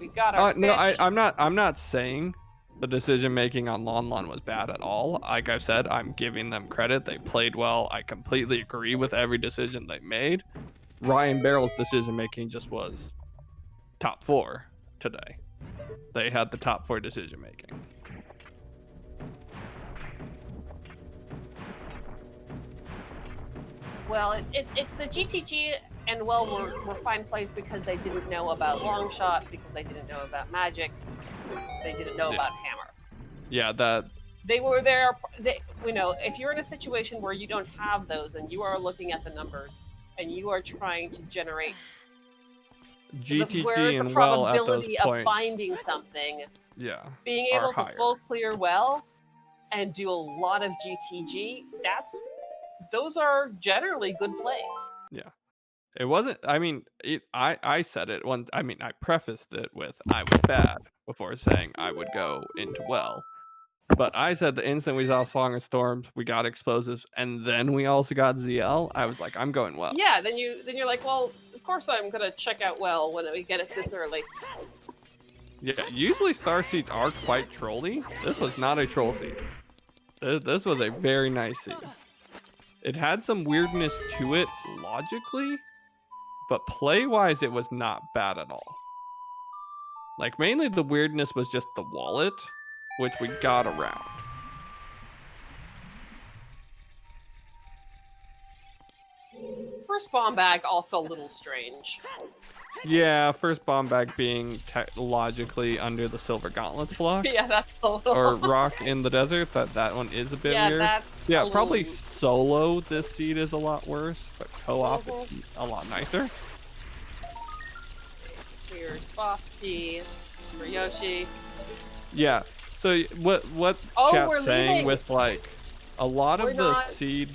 [SPEAKER 3] We got our fish.
[SPEAKER 2] No, I'm not saying the decision making on Lon Lon was bad at all. Like I've said, I'm giving them credit. They played well. I completely agree with every decision they made. Ryan Barrel's decision making just was top 4 today. They had the top 4 decision making.
[SPEAKER 3] Well, it's the GTG and Well were fine plays because they didn't know about long shot, because they didn't know about magic, they didn't know about hammer.
[SPEAKER 2] Yeah, that
[SPEAKER 3] they were there. If you're in a situation where you don't have those and you are looking at the numbers and you are trying to generate
[SPEAKER 2] GTG
[SPEAKER 3] where's the
[SPEAKER 2] and Well at those
[SPEAKER 3] probability of
[SPEAKER 2] points,
[SPEAKER 3] finding something,
[SPEAKER 2] yeah,
[SPEAKER 3] being able to
[SPEAKER 2] higher.
[SPEAKER 3] full clear Well and do a lot of GTG, those are generally good plays.
[SPEAKER 2] Yeah. It wasn't, I mean, I said it one, I mean, I prefaced it with I was bad before saying I would go into Well. But I said the instant we saw Song of Storms, we got explosives, and then we also got ZL, I was like, I'm going Well.
[SPEAKER 3] Yeah, then you're like, well, of course I'm gonna check out Well when we get it this early.
[SPEAKER 2] Yeah, usually star seeds are quite trolly. This was not a troll seed. This was a very nice seed. It had some weirdness to it logically, but play-wise, it was not bad at all. Like, mainly the weirdness was just the wallet, which we got around.
[SPEAKER 3] first bomb bag also a little strange.
[SPEAKER 2] Yeah, first bomb bag being logically under the silver gauntlets block.
[SPEAKER 3] Yeah, that's a little.
[SPEAKER 2] Or rock in the desert. That one is a bit weird.
[SPEAKER 3] That's
[SPEAKER 2] Yeah,
[SPEAKER 3] a
[SPEAKER 2] probably
[SPEAKER 3] little...
[SPEAKER 2] solo this seed is a lot worse, but co-op it's a lot nicer.
[SPEAKER 3] Here's boss key for Yoshi.
[SPEAKER 2] Yeah. So what chat's saying with like a lot of the seed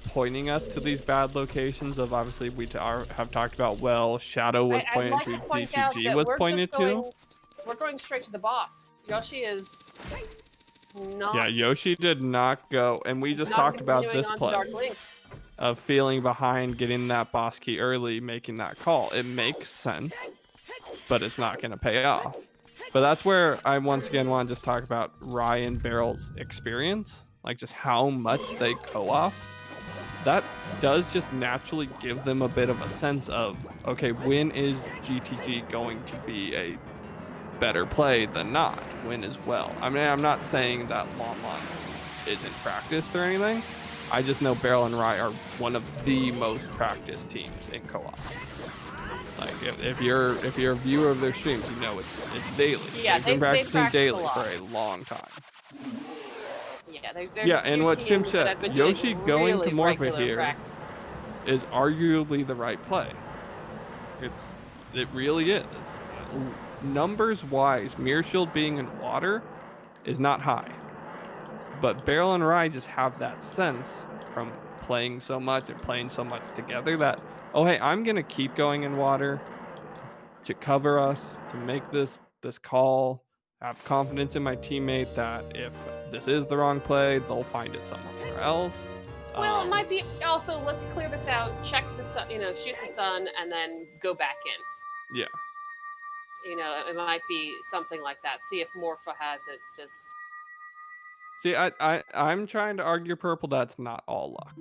[SPEAKER 2] pointing us to these bad locations of obviously we have talked about, well, Shadow was pointed to, DTG was pointed to.
[SPEAKER 3] We're going straight to the boss. Yoshi is not...
[SPEAKER 2] Yeah, Yoshi did not go, and we just talked about this play of feeling behind, getting that boss key early, making that call. It makes sense, but it's not going to pay off. But that's where I once again want to just talk about Ryan Barrel's experience, like just how much they co-op. That does just naturally give them a bit of a sense of, okay, when is GTG going to be a better play than not? When as well? I mean, I'm not saying that Lon Lon isn't practiced or anything. I just know Barrel and Rye are one of the most practiced teams in co-op. Like if you're a viewer of their streams, you know it's daily.
[SPEAKER 3] Yeah,
[SPEAKER 2] they've been practicing daily for a long time.
[SPEAKER 3] Yeah,
[SPEAKER 2] and what Jim said, Yoshi going to Morpha here is arguably the right play. It really is. Numbers wise, Mirror Shield being in water is not high, but Barrel and Rye just have that sense from playing so much and playing so much together that, oh hey, I'm gonna keep going in water to cover us, to make this call. Have confidence in my teammate that if this is the wrong play, they'll find it somewhere else.
[SPEAKER 3] Well, it might be also, let's clear this out, check the sun, shoot the sun, and then go back in.
[SPEAKER 2] Yeah.
[SPEAKER 3] It might be something like that. See if Morpha has it. Just
[SPEAKER 2] see, I'm trying to argue, Purple, that's not all luck.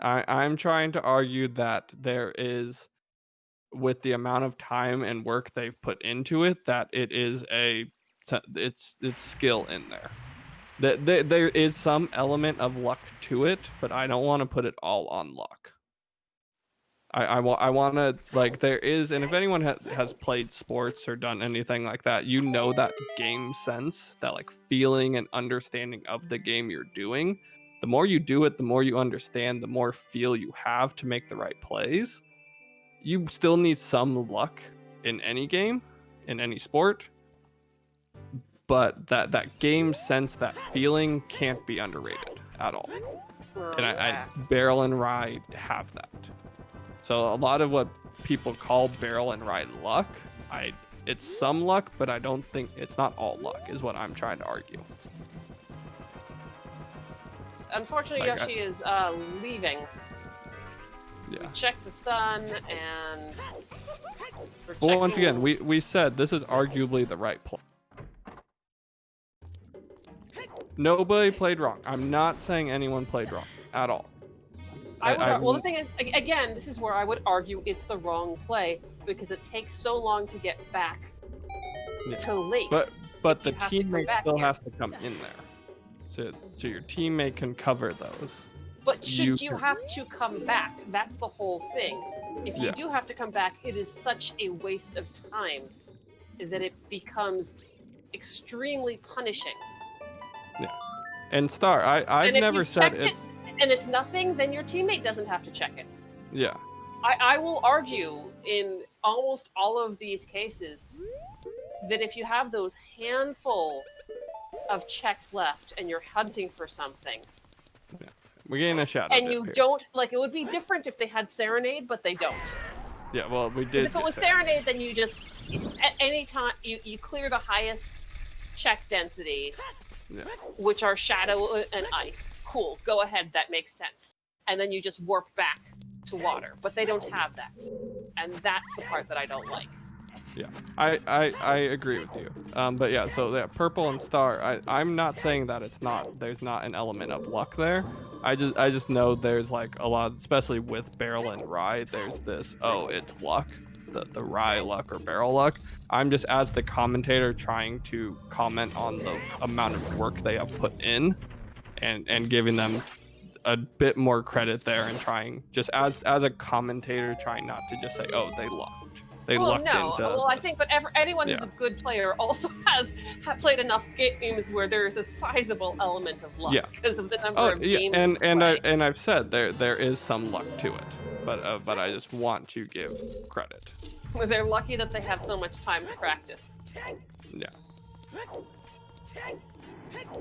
[SPEAKER 2] I'm trying to argue that there is, with the amount of time and work they've put into it, that it is it's skill in there. That there is some element of luck to it, but I don't want to put it all on luck. I want to, like, there is, and if anyone has played sports or done anything like that, that game sense, that like feeling and understanding of the game you're doing. The more you do it, the more you understand, the more feel you have to make the right plays. You still need some luck in any game, in any sport, but that game sense, that feeling can't be underrated at all. And I Barrel and Rye have that. So a lot of what people call Barrel and Rye luck, it's some luck, but I don't think it's not all luck, is what I'm trying to argue.
[SPEAKER 3] Unfortunately,
[SPEAKER 2] like
[SPEAKER 3] Yoshi is leaving.
[SPEAKER 2] Yeah.
[SPEAKER 3] We checked the sun, and
[SPEAKER 2] well, once again, we said this is arguably the right play. Nobody played wrong. I'm not saying anyone played wrong at all.
[SPEAKER 3] Well, the thing is, again, this is where I would argue it's the wrong play because it takes so long to get back to lake.
[SPEAKER 2] But the teammate still has to come in there, so your teammate can cover those.
[SPEAKER 3] But should you have to come back? That's the whole thing. If you do have to come back, it is such a waste of time that it becomes extremely punishing.
[SPEAKER 2] Yeah. And Star, I've never said it's...
[SPEAKER 3] And it's nothing, then your teammate doesn't have to check it.
[SPEAKER 2] Yeah.
[SPEAKER 3] I will argue in almost all of these cases that if you have those handful of checks left and you're hunting for something...
[SPEAKER 2] Yeah. We're getting a shadow.
[SPEAKER 3] And you don't, like, it would be different if they had Serenade, but they don't.
[SPEAKER 2] Yeah, well, we did.
[SPEAKER 3] If it was Serenade, then you just, at any time, you clear the highest check density, which are Shadow and Ice. Cool, go ahead, that makes sense. And then you just warp back to water. But they don't have that. And that's the part that I don't like.
[SPEAKER 2] Yeah, I agree with you. But yeah, so Purple and Star, I'm not saying that there's not an element of luck there. I just know there's like a lot, especially with Barrel and Rye, there's this, oh, it's luck, the Rye luck or Barrel luck. I'm just, as the commentator, trying to comment on the amount of work they have put in and giving them a bit more credit there and trying just as a commentator, trying not to just say, oh, they lucked. They lucked into.
[SPEAKER 3] Well, I think, but anyone
[SPEAKER 2] Yeah.
[SPEAKER 3] who's a good player also has played enough games where there is a sizable element of luck because of the number of games.
[SPEAKER 2] And I've said there is some luck to it, but I just want to give credit.
[SPEAKER 3] They're lucky that they have so much time to practice.
[SPEAKER 2] Yeah.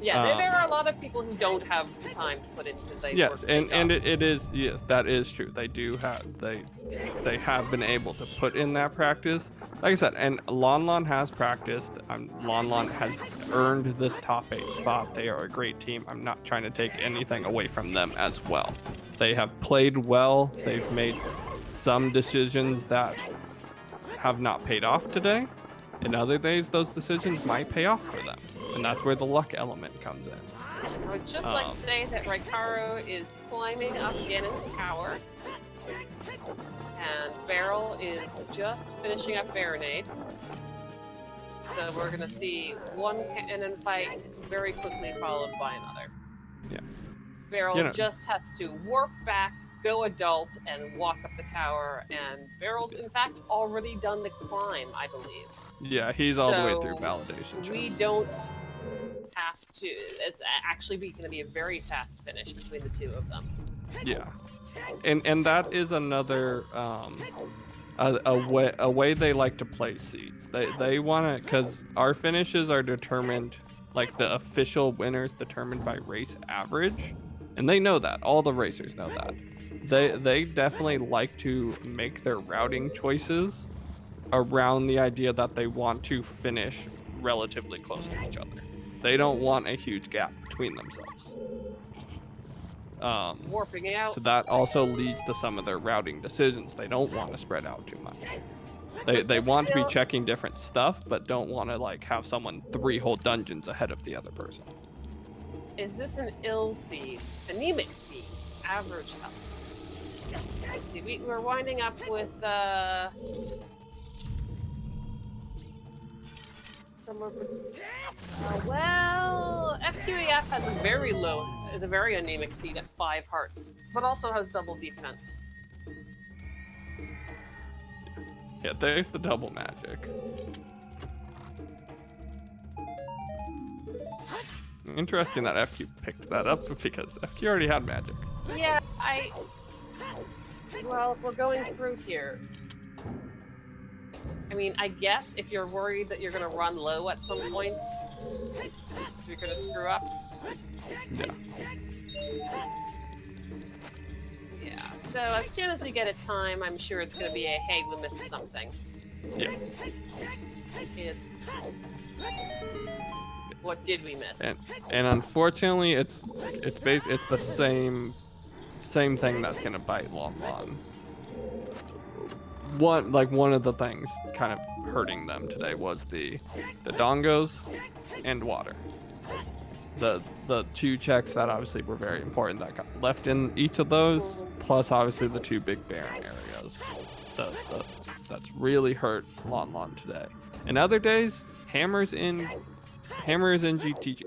[SPEAKER 3] Yeah, there are a lot of people who don't have the time to put in because they work
[SPEAKER 2] and it is, yes, that is true. They do have they have been able to put in that practice. Like I said, and Lon Lon has practiced. Lon Lon has earned this top 8 spot. They are a great team. I'm not trying to take anything away from them as well. They have played well. They've made some decisions that have not paid off today. In other days, those decisions might pay off for them. And that's where the luck element comes in.
[SPEAKER 3] I would just like to say that Raikaru is climbing up Ganon's tower. And Barrel is just finishing up Baronade. So we're going to see one cannon fight very quickly followed by another.
[SPEAKER 2] Yeah.
[SPEAKER 3] Barrel just has to warp back, go adult, and walk up the tower. And Barrel's, in fact, already done the climb, I believe.
[SPEAKER 2] Yeah, he's all the way through validation.
[SPEAKER 3] We don't have to. It's actually going to be a very fast finish between the two of them.
[SPEAKER 2] Yeah, and that is another a way they like to play seeds. They want to, because our finishes are determined, like the official winners determined by race average, and they know that. All the racers know that. They definitely like to make their routing choices around the idea that they want to finish relatively close to each other. They don't want a huge gap between themselves.
[SPEAKER 3] Warping out.
[SPEAKER 2] So that also leads to some of their routing decisions. They don't want to spread out too much. They want to be checking different stuff, but don't want to like have someone 3 whole dungeons ahead of the other person.
[SPEAKER 3] Is this an ill seed? Anemic seed? Average health? Let's see, we're winding up with well, FQef has is a very anemic seed at 5 hearts, but also has double defense.
[SPEAKER 2] Yeah, there's the double magic. Interesting that FQ picked that up because FQ already had magic.
[SPEAKER 3] Yeah, well, if we're going through here, I mean, I guess if you're worried that you're going to run low at some point, if you're going to screw up.
[SPEAKER 2] Yeah.
[SPEAKER 3] Yeah, so as soon as we get a time, I'm sure it's going to be a, hey, we missed something.
[SPEAKER 2] Yeah.
[SPEAKER 3] It's... What did we miss?
[SPEAKER 2] And unfortunately, it's the same thing that's going to bite Lon Lon. One of the things kind of hurting them today was the dongos and water. The 2 checks that obviously were very important that got left in each of those, plus obviously the 2 big barren areas. That's really hurt Lon Lon today. In other days, hammers in GTG,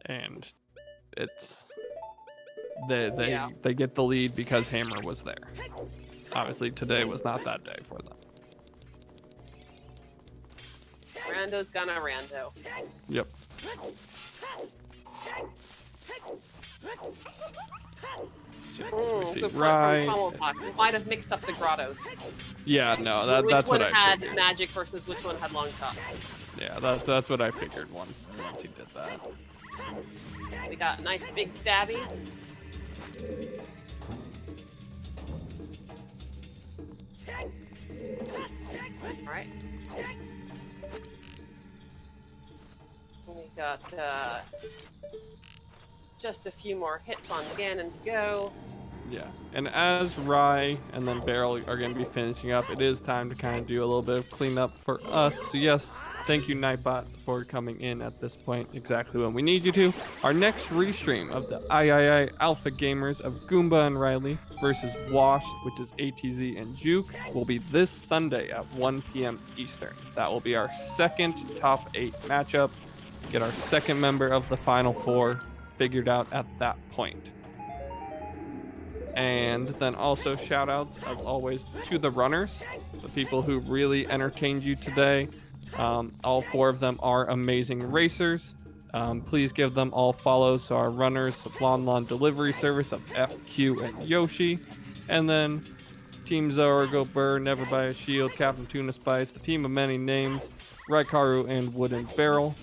[SPEAKER 2] and it's they get the lead because Hammer was there. Obviously, today was not that day for them.
[SPEAKER 3] Rando's gonna rando.
[SPEAKER 2] Yep.
[SPEAKER 3] Good right. We might have mixed up the grottos.
[SPEAKER 2] Yeah, no, that's what I figured.
[SPEAKER 3] Which one had magic versus which one had long top?
[SPEAKER 2] Yeah, that's what I figured once he did that.
[SPEAKER 3] We got a nice big stabby. Alright. We got just a few more hits on Ganon to go.
[SPEAKER 2] Yeah, and as Rye and then Barrel are going to be finishing up, it is time to kind of do a little bit of cleanup for us. So yes, thank you Nightbot for coming in at this point, exactly when we need you to. Our next restream of the III Alpha Gamers of Goomba and Riley versus Washed, which is ATZ and Juke, will be this Sunday at 1 p.m. Eastern. That will be our second top 8 matchup. Get our second member of the Final 4 figured out at that point. And then also shout outs, as always, to the runners, the people who really entertained you today. All 4 of them are amazing racers. Please give them all follows. So our runners, Lon Lon Delivery Service of FQef Yoshi, and then Team Zorgo Burr, Never Buy a Shield, Cap'n Tuna Spice, the team of many names, Raikaru and Woodenbarrel.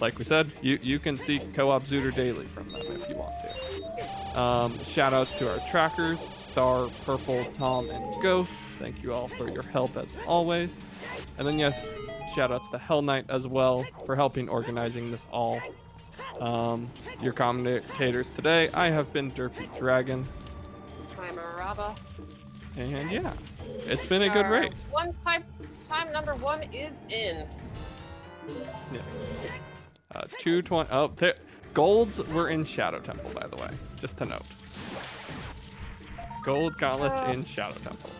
[SPEAKER 2] Like we said, you can see co-op ZOoTR daily from them if you want to. Shout outs to our trackers, Star, Purple, Tom, and Ghost. Thank you all for your help as always. And then yes, shout outs to Hell Knight as well for helping organizing this all. Your commentators today, I have been Derpy Dragon.
[SPEAKER 3] I'm Miraba.
[SPEAKER 2] And yeah, it's been a good race.
[SPEAKER 3] Time number 1 is in.
[SPEAKER 2] Yeah. 220. Oh, there. Golds were in Shadow Temple, by the way, just to note. Gold gauntlets in Shadow Temple.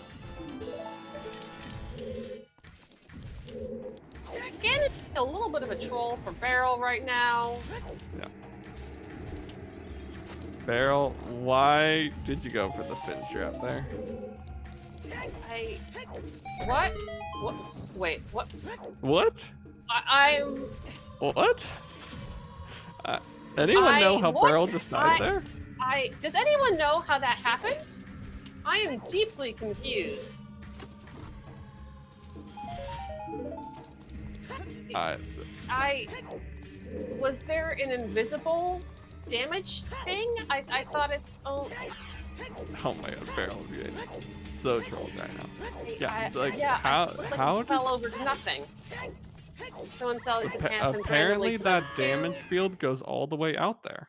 [SPEAKER 3] Again, a little bit of a troll for Barrel right now.
[SPEAKER 2] Yeah. Barrel, why did you go for the spin strap there?
[SPEAKER 3] What? Wait, what?
[SPEAKER 2] What?
[SPEAKER 3] I'm...
[SPEAKER 2] What? Anyone know how Barrel just died there?
[SPEAKER 3] Does anyone know how that happened? I am deeply confused. Was there an invisible damage thing? I thought it's... Oh
[SPEAKER 2] my god, Barrel is getting so trolled right now. How
[SPEAKER 3] it fell over to nothing. Someone sells it
[SPEAKER 2] apparently that damage field goes all the way out there.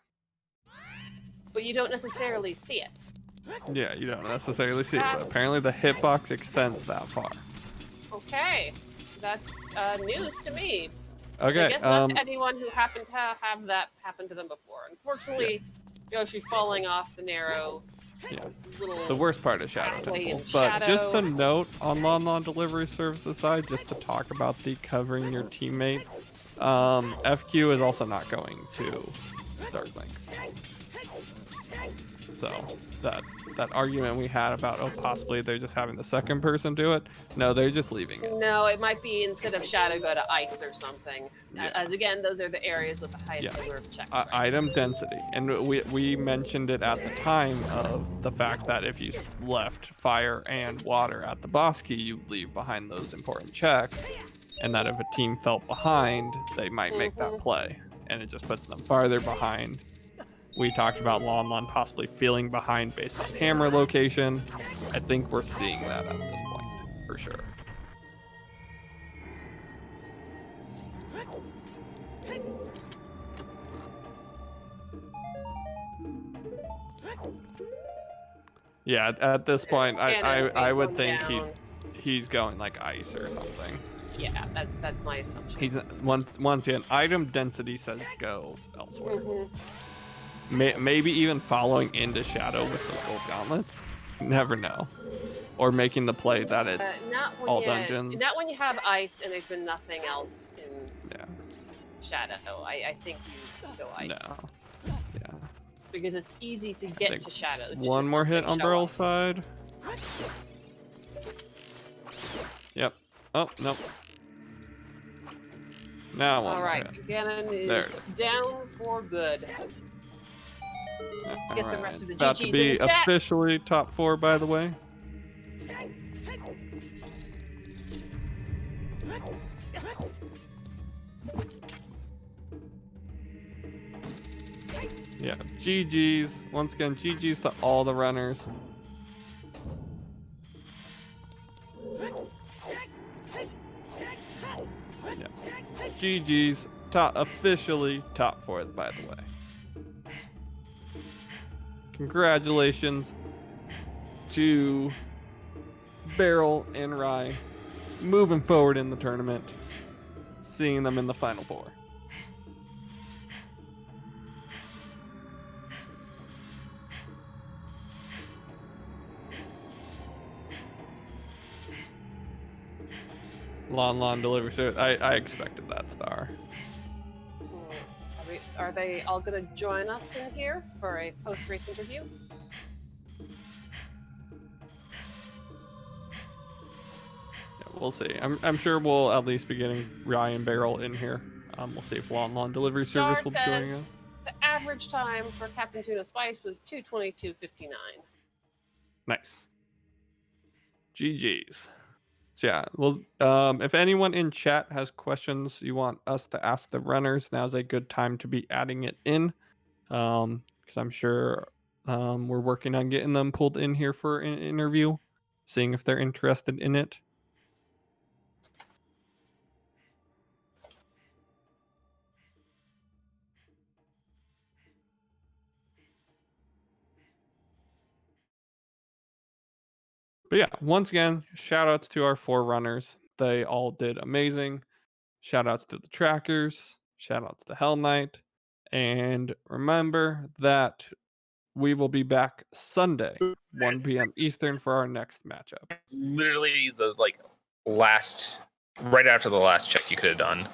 [SPEAKER 3] But you don't necessarily see it.
[SPEAKER 2] Yeah, you don't necessarily see it, but apparently the hitbox extends that far.
[SPEAKER 3] Okay, that's news to me.
[SPEAKER 2] Okay,
[SPEAKER 3] I guess not to anyone who happened to have that happen to them before. Unfortunately, Yoshi falling off the narrow.
[SPEAKER 2] The worst part is Shadow Temple. But just a note on Lon Lon Delivery Service side, just to talk about the covering your teammate. FQ is also not going to Dark Link. So that argument we had about possibly they're just having the second person do it. No, they're just leaving it.
[SPEAKER 3] No, it might be instead of Shadow go to Ice or something. Yeah. As again, those are the areas with the highest number of checks. Right?
[SPEAKER 2] Item density, and we mentioned it at the time of the fact that if you left fire and water at the boss key, you leave behind those important checks, and that if a team fell behind, they might make that play, and it just puts them farther behind. We talked about Lon Lon possibly feeling behind based on hammer location. I think we're seeing that at this point, for sure. Yeah, at this point, I would think he's going like Ice or something.
[SPEAKER 3] Yeah, that's my assumption.
[SPEAKER 2] He's once again, item density says go elsewhere. Maybe even following into Shadow with those gold gauntlets. Never know. Or making the play that it's all dungeons.
[SPEAKER 3] Not when you have Ice and there's been nothing else in Shadow. I think you go Ice.
[SPEAKER 2] No. Yeah.
[SPEAKER 3] Because it's easy to get to Shadow.
[SPEAKER 2] One more hit on Barrel's side. Yep. Oh, nope. Now one.
[SPEAKER 3] Alright, Ganon is down for good. Get the rest of the
[SPEAKER 2] about
[SPEAKER 3] GGs
[SPEAKER 2] to be
[SPEAKER 3] in chat.
[SPEAKER 2] Officially top 4, by the way. Yeah, GG's. Once again, GG's to all the runners. Yeah. GG's. Officially top 4, by the way. Congratulations to Barrel and Rye moving forward in the tournament, seeing them in the Final 4. Lon Lon Delivery Service. I expected that star.
[SPEAKER 3] Are they all going to join us in here for a post-race interview?
[SPEAKER 2] we'll see. I'm sure we'll at least be getting Ryan Barrel in here. We'll see if Lon Lon Delivery Service
[SPEAKER 3] Star
[SPEAKER 2] will be joining
[SPEAKER 3] says
[SPEAKER 2] us.
[SPEAKER 3] the average time for Cap'n Tuna Spice was 2:22:59.
[SPEAKER 2] Nice. GG's. So yeah, well, if anyone in chat has questions you want us to ask the runners, now's a good time to be adding it in, because I'm sure we're working on getting them pulled in here for an interview, seeing if they're interested in it. But yeah, once again, shout outs to our 4 runners. They all did amazing. Shout outs to the trackers. Shout outs to Hell Knight. And remember that we will be back Sunday, 1 p.m. Eastern for our next matchup.
[SPEAKER 4] Literally the last, right after the last check you could have done.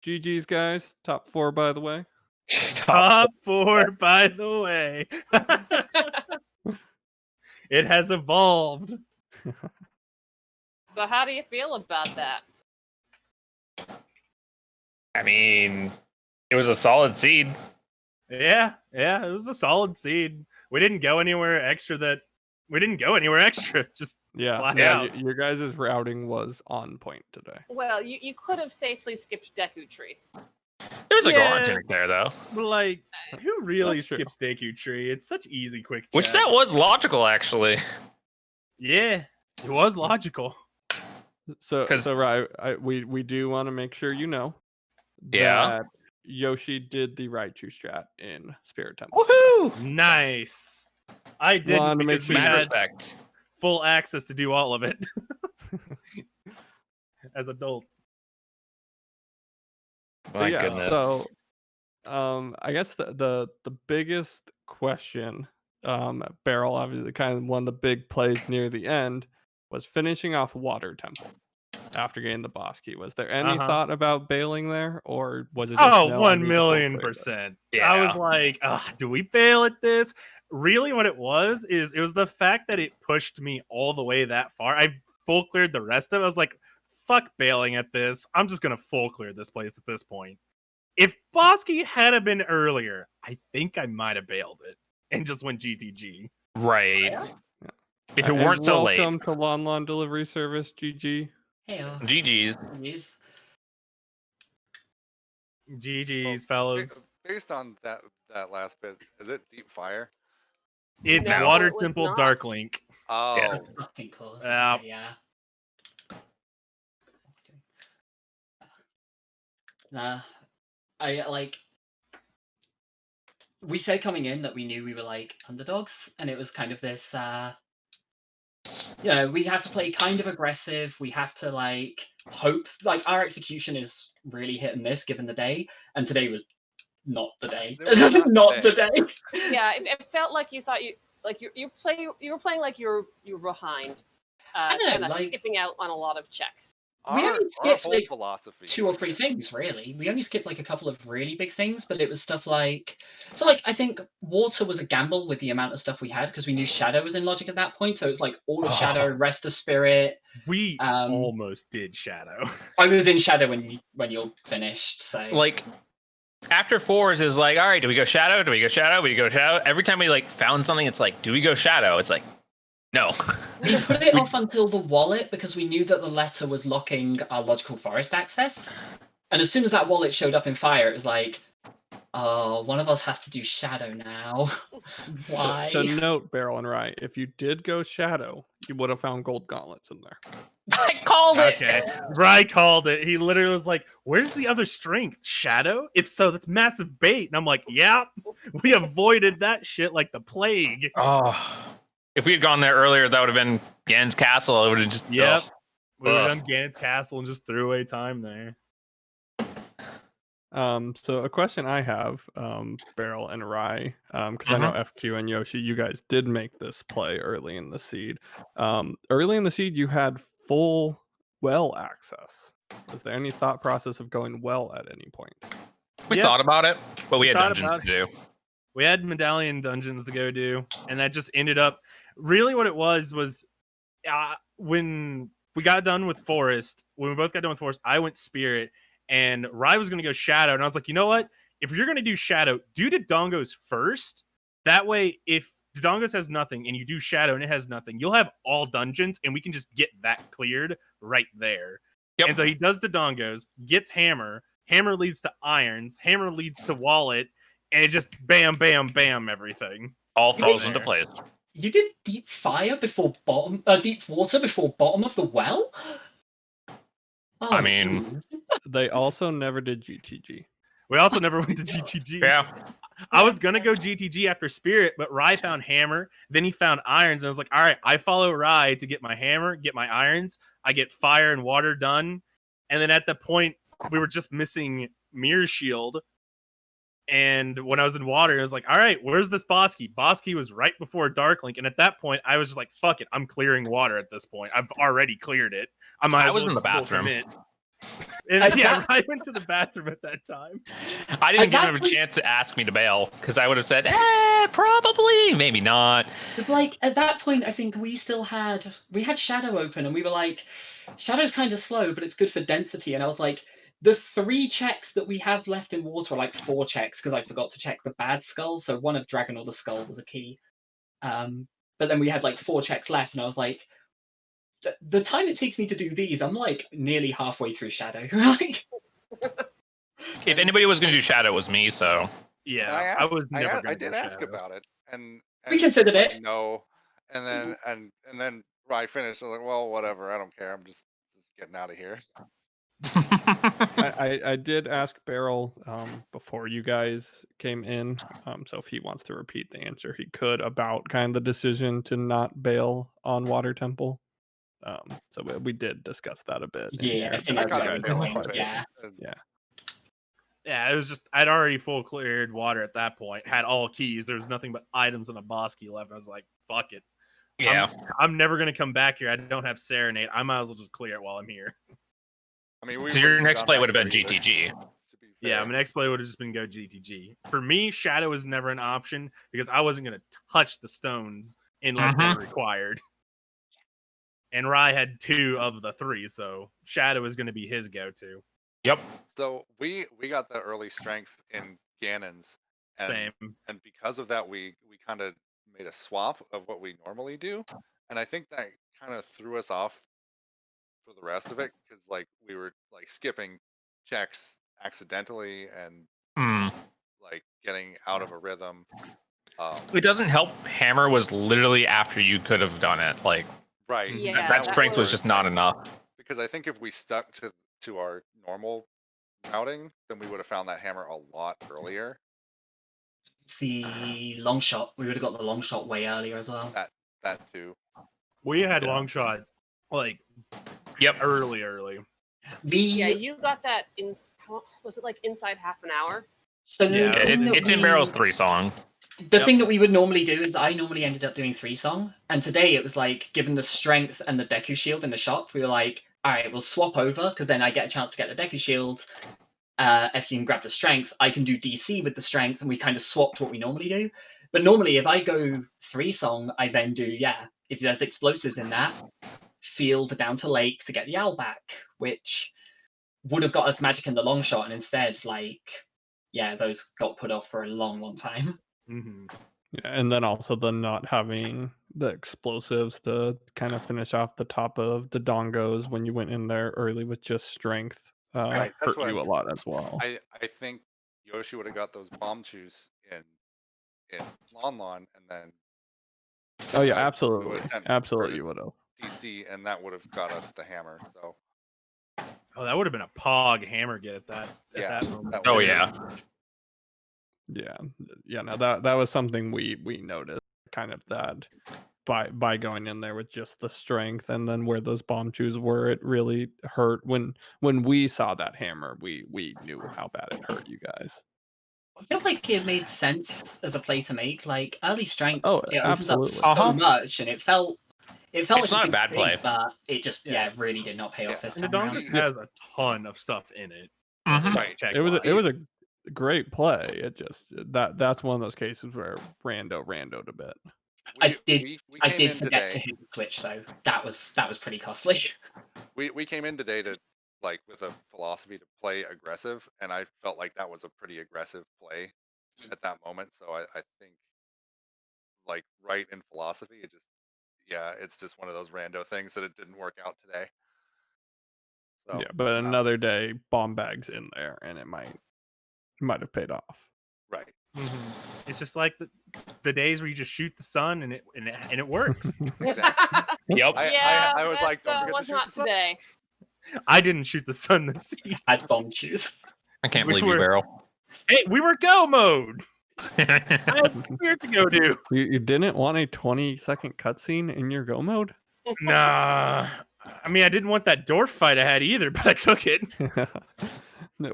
[SPEAKER 2] GG's, guys. Top 4, by the way.
[SPEAKER 1] Top 4, by the way. It has evolved.
[SPEAKER 3] So how do you feel about that?
[SPEAKER 4] I mean, it was a solid seed.
[SPEAKER 1] Yeah, it was a solid seed. We didn't go anywhere extra. Just flat out.
[SPEAKER 2] Your guys' routing was on point today.
[SPEAKER 3] Well, you could have safely skipped Deku Tree.
[SPEAKER 4] There was a Goron tunic there, though.
[SPEAKER 1] Like, who really
[SPEAKER 2] That's true.
[SPEAKER 1] skips Deku Tree? It's such easy, quick check.
[SPEAKER 4] Which that was logical, actually.
[SPEAKER 1] Yeah, it was logical.
[SPEAKER 2] So right, we do want to make sure you know
[SPEAKER 4] Yeah.
[SPEAKER 2] that Yoshi did the Raichu strat in Spirit Temple.
[SPEAKER 4] Woohoo!
[SPEAKER 1] Nice. I didn't
[SPEAKER 2] Wanted to make
[SPEAKER 1] because
[SPEAKER 2] sure
[SPEAKER 1] we
[SPEAKER 2] you
[SPEAKER 4] Mad
[SPEAKER 1] had
[SPEAKER 4] respect.
[SPEAKER 1] full access to do all of it as adult.
[SPEAKER 4] My
[SPEAKER 2] yeah,
[SPEAKER 4] goodness.
[SPEAKER 2] so I guess the biggest question, Barrel, obviously kind of one of the big plays near the end, was finishing off Water Temple after getting the boss key. Was there any thought about bailing there, or was it just no, I need to full clear this?
[SPEAKER 1] 1,000,000%.
[SPEAKER 4] Yeah.
[SPEAKER 1] I was like, do we bail at this? Really, what it was the fact that it pushed me all the way that far. I full cleared the rest of it. I was like, fuck bailing at this. I'm just gonna full clear this place at this point. If Bosky had been earlier, I think I might have bailed it and just went GTG.
[SPEAKER 4] Right.
[SPEAKER 2] Yeah.
[SPEAKER 4] If it weren't so late.
[SPEAKER 2] Welcome to Lon Lon Delivery Service, GG.
[SPEAKER 5] Hey,
[SPEAKER 4] GG's.
[SPEAKER 1] GG's, fellas.
[SPEAKER 6] Based on that last bit, is it Deep Fire?
[SPEAKER 1] It's
[SPEAKER 3] No,
[SPEAKER 1] Water
[SPEAKER 3] it was
[SPEAKER 1] Temple
[SPEAKER 3] not.
[SPEAKER 1] Dark Link.
[SPEAKER 6] Oh,
[SPEAKER 4] Yeah.
[SPEAKER 5] fucking cool.
[SPEAKER 1] Yeah.
[SPEAKER 5] Yeah. I like. We said coming in that we knew we were like underdogs, and it was kind of this. We have to play kind of aggressive. We have to like hope. Like our execution is really hit and miss given the day, and today was not the day.
[SPEAKER 6] It was not
[SPEAKER 5] Not
[SPEAKER 6] the
[SPEAKER 5] the day.
[SPEAKER 3] Yeah, it felt like you thought you were playing like you were behind,
[SPEAKER 5] I don't know,
[SPEAKER 3] kind of
[SPEAKER 5] like-
[SPEAKER 3] skipping out on a lot of checks.
[SPEAKER 5] We
[SPEAKER 6] our
[SPEAKER 5] only skipped,
[SPEAKER 6] whole
[SPEAKER 5] like,
[SPEAKER 6] philosophy.
[SPEAKER 5] 2 or 3 things really. We only skipped like a couple of really big things, but it was stuff like I think water was a gamble with the amount of stuff we had because we knew Shadow was in Logic at that point, so it's like all of Shadow, Rest of Spirit.
[SPEAKER 1] We almost did Shadow.
[SPEAKER 5] I was in Shadow when you're finished, so
[SPEAKER 4] Like, after 4s is like, all right, do we go Shadow? Do we go Shadow? Do we go Shadow? Every time we found something, it's like, do we go Shadow? It's like, no.
[SPEAKER 5] we put it off until the wallet because we knew that the letter was locking our logical forest access. And as soon as that wallet showed up in fire, it was like, oh, one of us has to do Shadow now. Why?
[SPEAKER 2] To note, Barrel and Rye, if you did go Shadow, you would have found gold gauntlets in there.
[SPEAKER 4] I called it.
[SPEAKER 1] Okay, Rye called it. He literally was like, "Where's the other strength? Shadow? If so, that's massive bait." And I'm like, "Yeah, we avoided that shit like the plague."
[SPEAKER 4] Oh. If we had gone there earlier, that would have been Gan's Castle. It would have just.
[SPEAKER 1] Yep,
[SPEAKER 4] ugh.
[SPEAKER 1] we would have
[SPEAKER 4] Ugh.
[SPEAKER 1] done Gan's Castle and just threw away time there.
[SPEAKER 2] So a question I have, Barrel and Rye, because I know FQ and Yoshi, you guys did make this play early in the seed. Early in the seed, you had full well access. Was there any thought process of going well at any point?
[SPEAKER 4] We
[SPEAKER 1] Yep.
[SPEAKER 4] thought about it, but we had
[SPEAKER 1] Thought
[SPEAKER 4] dungeons
[SPEAKER 1] about
[SPEAKER 4] to do.
[SPEAKER 1] We had medallion dungeons to go do, and that just ended up. Really, what it was when
[SPEAKER 7] we got done with Forest. When we both got done with Forest, I went Spirit, and Rai was going to go Shadow. And I was like, you know what? If you're going to do Shadow, do Dodongos first. That way, if Dodongos has nothing and you do Shadow and it has nothing, you'll have all dungeons, and we can just get that cleared right there.
[SPEAKER 4] Yep.
[SPEAKER 7] And so he does Dodongos, gets Hammer. Hammer leads to Irons. Hammer leads to Wallet. And it just bam, bam, bam, everything.
[SPEAKER 4] All
[SPEAKER 5] You
[SPEAKER 4] falls
[SPEAKER 7] did-
[SPEAKER 4] into place.
[SPEAKER 5] You did deep fire before deep water before bottom of the well? Oh,
[SPEAKER 4] I mean-
[SPEAKER 5] geez.
[SPEAKER 2] They also never did GTG.
[SPEAKER 7] We also never went to GTG.
[SPEAKER 4] Yeah.
[SPEAKER 7] I was gonna go GTG after Spirit, but Rai found Hammer. Then he found Irons, and I was like, "All right, I follow Rai to get my Hammer, get my Irons. I get Fire and Water done." And then at the point, we were just missing Mirror Shield. And when I was in Water, I was like, "All right, where's this Bosky?" Bosky was right before Darklink, and at that point, I was just like, "Fuck it, I'm clearing Water at this point. I've already cleared it. I might
[SPEAKER 4] I
[SPEAKER 7] as
[SPEAKER 4] was
[SPEAKER 7] well
[SPEAKER 4] in the
[SPEAKER 7] just full
[SPEAKER 4] bathroom.
[SPEAKER 7] commit." And yeah, I went to the bathroom at that time.
[SPEAKER 4] I didn't
[SPEAKER 5] At
[SPEAKER 4] give
[SPEAKER 5] that
[SPEAKER 4] him a
[SPEAKER 5] point-
[SPEAKER 4] chance to ask me to bail because I would have said, probably, maybe not.
[SPEAKER 5] But like at that point, I think we had Shadow open, and we were like, Shadow's kind of slow, but it's good for density. And I was like, the 3 checks that we have left in water are like 4 checks because I forgot to check the bad skull. So one of Dragon or the Skull was a key. But then we had like 4 checks left, and I was like, the time it takes me to do these, I'm like nearly halfway through Shadow. Like,
[SPEAKER 4] If anybody was going to do Shadow, it was me, so.
[SPEAKER 7] Yeah,
[SPEAKER 6] And I asked,
[SPEAKER 7] I was never
[SPEAKER 6] I
[SPEAKER 7] gonna
[SPEAKER 6] did
[SPEAKER 7] go
[SPEAKER 6] ask
[SPEAKER 7] Shadow.
[SPEAKER 6] about it, and
[SPEAKER 5] We considered
[SPEAKER 6] like,
[SPEAKER 5] it.
[SPEAKER 6] No, and then I finished. I was like, well, whatever. I don't care. I'm just getting out of here.
[SPEAKER 2] I did ask Beryl before you guys came in, so if he wants to repeat the answer, he could, about kind of the decision to not bail on Water Temple. So we did discuss that a bit. and
[SPEAKER 5] Yeah, I
[SPEAKER 2] shared
[SPEAKER 5] think
[SPEAKER 2] that
[SPEAKER 6] I
[SPEAKER 2] with
[SPEAKER 6] got
[SPEAKER 2] you
[SPEAKER 6] it
[SPEAKER 2] guys.
[SPEAKER 6] failing
[SPEAKER 5] point,
[SPEAKER 6] of it.
[SPEAKER 5] yeah.
[SPEAKER 2] Yeah.
[SPEAKER 7] Yeah, it was just I'd already full cleared Water at that point. Had all keys. There was nothing but items and a boss key left. I was like, "Fuck it.
[SPEAKER 4] Yeah.
[SPEAKER 7] I'm never gonna come back here. I don't have Serenade. I might as well just clear it while I'm here."
[SPEAKER 6] I mean,
[SPEAKER 4] Because your next play would have been GTG.
[SPEAKER 6] To be
[SPEAKER 7] Yeah,
[SPEAKER 6] fair.
[SPEAKER 7] my next play would have just been go GTG. For me, Shadow was never an option because I wasn't gonna touch the stones unless they were required. And Rai had 2 of the 3, so Shadow is gonna be his go-to.
[SPEAKER 4] Yep.
[SPEAKER 6] So we got the early strength in Ganon's, and
[SPEAKER 7] Same.
[SPEAKER 6] and because of that, we kind of made a swap of what we normally do, and I think that kind of threw us off for the rest of it because like we were like skipping checks accidentally and
[SPEAKER 4] Hmm.
[SPEAKER 6] like getting out of a rhythm.
[SPEAKER 4] It doesn't help. Hammer was literally after you could have done it. Like,
[SPEAKER 6] Right.
[SPEAKER 3] Yeah,
[SPEAKER 6] and
[SPEAKER 4] that strength was
[SPEAKER 3] was-
[SPEAKER 4] just not enough.
[SPEAKER 6] Because I think if we stuck to our normal routing, then we would have found that hammer a lot earlier.
[SPEAKER 5] The long shot, we would have got the long shot way earlier as well.
[SPEAKER 6] That too.
[SPEAKER 7] We had
[SPEAKER 2] Yeah.
[SPEAKER 7] long shot like
[SPEAKER 4] Yep.
[SPEAKER 7] early.
[SPEAKER 3] Yeah, you got that in. Was it like inside half an hour?
[SPEAKER 5] So the
[SPEAKER 7] Yeah,
[SPEAKER 5] thing that
[SPEAKER 4] It's in
[SPEAKER 5] we-
[SPEAKER 4] Barrel's 3 song.
[SPEAKER 5] The
[SPEAKER 6] Yep.
[SPEAKER 5] thing that we would normally do is I normally ended up doing 3 song, and today it was like, given the strength and the Deku shield in the shop, we were like, all right, we'll swap over because then I get a chance to get the Deku shield. If you can grab the strength, I can do DC with the strength, and we kind of swapped what we normally do. But normally, if I go 3 song, I then do if there's explosives in that, field down to lake to get the owl back, which would have got us magic in the long shot, and instead, those got put off for a long, long time.
[SPEAKER 7] Mm-hmm.
[SPEAKER 2] Yeah, and then also the not having the explosives to kind of finish off the top of the dongos when you went in there early with just strength
[SPEAKER 6] Right, that's
[SPEAKER 2] hurt you a lot as well.
[SPEAKER 6] I think Yoshi would have got those bomb chews in Lon Lon, and then
[SPEAKER 2] Oh yeah,
[SPEAKER 6] we
[SPEAKER 2] absolutely,
[SPEAKER 6] would've sent
[SPEAKER 2] absolutely you would have.
[SPEAKER 6] DC, and that would have got us the hammer. So
[SPEAKER 7] Oh, that would have been a pog hammer get at that.
[SPEAKER 6] Yeah,
[SPEAKER 7] At that moment.
[SPEAKER 6] that
[SPEAKER 4] Oh,
[SPEAKER 6] was-
[SPEAKER 4] yeah.
[SPEAKER 2] Yeah. No, that was something we noticed, kind of that by going in there with just the strength, and then where those bomb chews were, it really hurt. When we saw that hammer, we knew how bad it hurt you guys.
[SPEAKER 5] I feel like it made sense as a play to make. Like early strength,
[SPEAKER 2] Oh,
[SPEAKER 5] it opens up
[SPEAKER 2] absolutely.
[SPEAKER 5] so
[SPEAKER 4] Uh-huh.
[SPEAKER 5] much, and it felt
[SPEAKER 4] It's
[SPEAKER 5] like
[SPEAKER 4] not a
[SPEAKER 5] good
[SPEAKER 4] bad
[SPEAKER 5] thing,
[SPEAKER 4] play.
[SPEAKER 5] but it just
[SPEAKER 7] Yeah.
[SPEAKER 5] really did not pay off
[SPEAKER 6] Yeah.
[SPEAKER 5] this
[SPEAKER 7] And the
[SPEAKER 5] time
[SPEAKER 7] Donkus
[SPEAKER 5] around.
[SPEAKER 7] has a ton of stuff in it.
[SPEAKER 4] Mhm.
[SPEAKER 6] Right.
[SPEAKER 2] It was a great play. It just that's one of those cases where randoed a bit.
[SPEAKER 5] I did.
[SPEAKER 6] We
[SPEAKER 5] I
[SPEAKER 6] came
[SPEAKER 5] did
[SPEAKER 6] in
[SPEAKER 5] forget to
[SPEAKER 6] today.
[SPEAKER 5] hit the switch though. That was pretty costly.
[SPEAKER 6] We came in today to like with a philosophy to play aggressive, and I felt like that was a pretty aggressive play at that moment. So I think like right in philosophy, it just it's just one of those rando things that it didn't work out today. So
[SPEAKER 2] Yeah, but another day, bomb bags in there, and it might have paid off.
[SPEAKER 6] right.
[SPEAKER 7] It's just like the days where you just shoot the sun and it works.
[SPEAKER 6] Exactly.
[SPEAKER 4] Yep.
[SPEAKER 6] I was like, don't forget to
[SPEAKER 3] was
[SPEAKER 6] shoot
[SPEAKER 3] not
[SPEAKER 6] the sun.
[SPEAKER 3] today.
[SPEAKER 7] I didn't shoot the sun this season.
[SPEAKER 5] As bomb shoes.
[SPEAKER 4] I can't
[SPEAKER 7] We
[SPEAKER 4] believe you,
[SPEAKER 7] were-
[SPEAKER 4] Barrel.
[SPEAKER 7] Hey, we were go mode. I had spirit to go do.
[SPEAKER 2] You didn't want a 20-second cutscene in your go mode?
[SPEAKER 7] Nah. I mean, I didn't want that dwarf fight I had either, but I took it.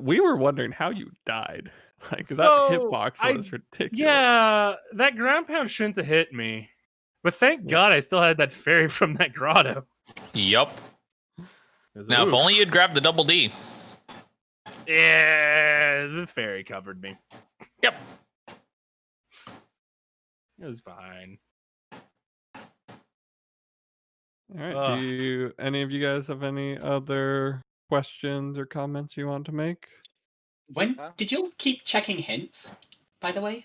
[SPEAKER 2] We were wondering how you died. Like that
[SPEAKER 7] So,
[SPEAKER 2] hitbox was ridiculous.
[SPEAKER 7] Yeah, that ground pound shouldn't have hit me. But thank God I still had that fairy from that grotto.
[SPEAKER 4] Yup.
[SPEAKER 7] 'Cause,
[SPEAKER 4] Now, if
[SPEAKER 7] oof.
[SPEAKER 4] only you'd grabbed the double D.
[SPEAKER 7] Yeah, the fairy covered me.
[SPEAKER 4] Yep.
[SPEAKER 7] It was fine.
[SPEAKER 2] All right.
[SPEAKER 7] Ugh.
[SPEAKER 2] Do any of you guys have any other questions or comments you want to make?
[SPEAKER 5] When
[SPEAKER 6] Huh?
[SPEAKER 5] did you keep checking hints? By the way,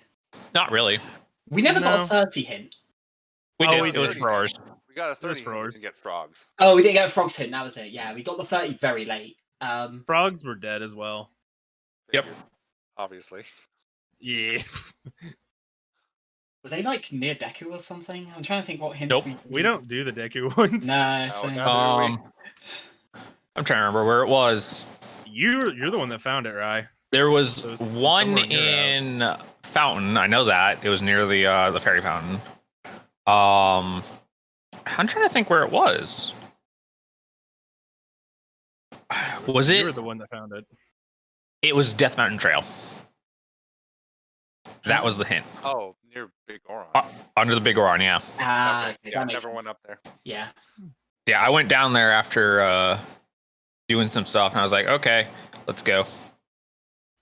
[SPEAKER 4] Not really.
[SPEAKER 5] we never got
[SPEAKER 7] No.
[SPEAKER 5] a 30 hint.
[SPEAKER 4] We
[SPEAKER 7] Oh,
[SPEAKER 4] did.
[SPEAKER 7] we
[SPEAKER 4] It was
[SPEAKER 7] did.
[SPEAKER 4] for ours.
[SPEAKER 6] We got a
[SPEAKER 7] was
[SPEAKER 6] 30
[SPEAKER 7] for
[SPEAKER 6] and we
[SPEAKER 7] ours.
[SPEAKER 6] didn't get frogs.
[SPEAKER 5] Oh, we didn't get a frogs hint. That was it. Yeah, we got the 30 very late.
[SPEAKER 7] Frogs were dead as well.
[SPEAKER 4] Yep.
[SPEAKER 6] Figured, obviously.
[SPEAKER 7] Yeah.
[SPEAKER 5] Were they like near Deku or something? I'm trying to think what hints
[SPEAKER 4] Nope.
[SPEAKER 7] We don't do the Deku ones.
[SPEAKER 5] No,
[SPEAKER 6] No,
[SPEAKER 5] so-
[SPEAKER 6] neither do we.
[SPEAKER 4] I'm trying to remember where it was.
[SPEAKER 7] You're the one that found it, Rye.
[SPEAKER 4] There was
[SPEAKER 7] So it's
[SPEAKER 4] one
[SPEAKER 7] somewhere in your
[SPEAKER 4] in Fountain. I know that it was near the fairy fountain. I'm trying to think where it was. Was
[SPEAKER 7] You were
[SPEAKER 4] it?
[SPEAKER 7] the one that found it.
[SPEAKER 4] It was Death Mountain Trail. That was the hint.
[SPEAKER 6] Oh, near Big Oron.
[SPEAKER 4] Under the Big Oron, yeah.
[SPEAKER 5] Ah,
[SPEAKER 6] Okay,
[SPEAKER 5] okay,
[SPEAKER 6] yeah,
[SPEAKER 5] that makes
[SPEAKER 6] never
[SPEAKER 5] sense.
[SPEAKER 6] went up there.
[SPEAKER 5] Yeah.
[SPEAKER 4] Yeah, I went down there after doing some stuff, and I was like, okay, let's go.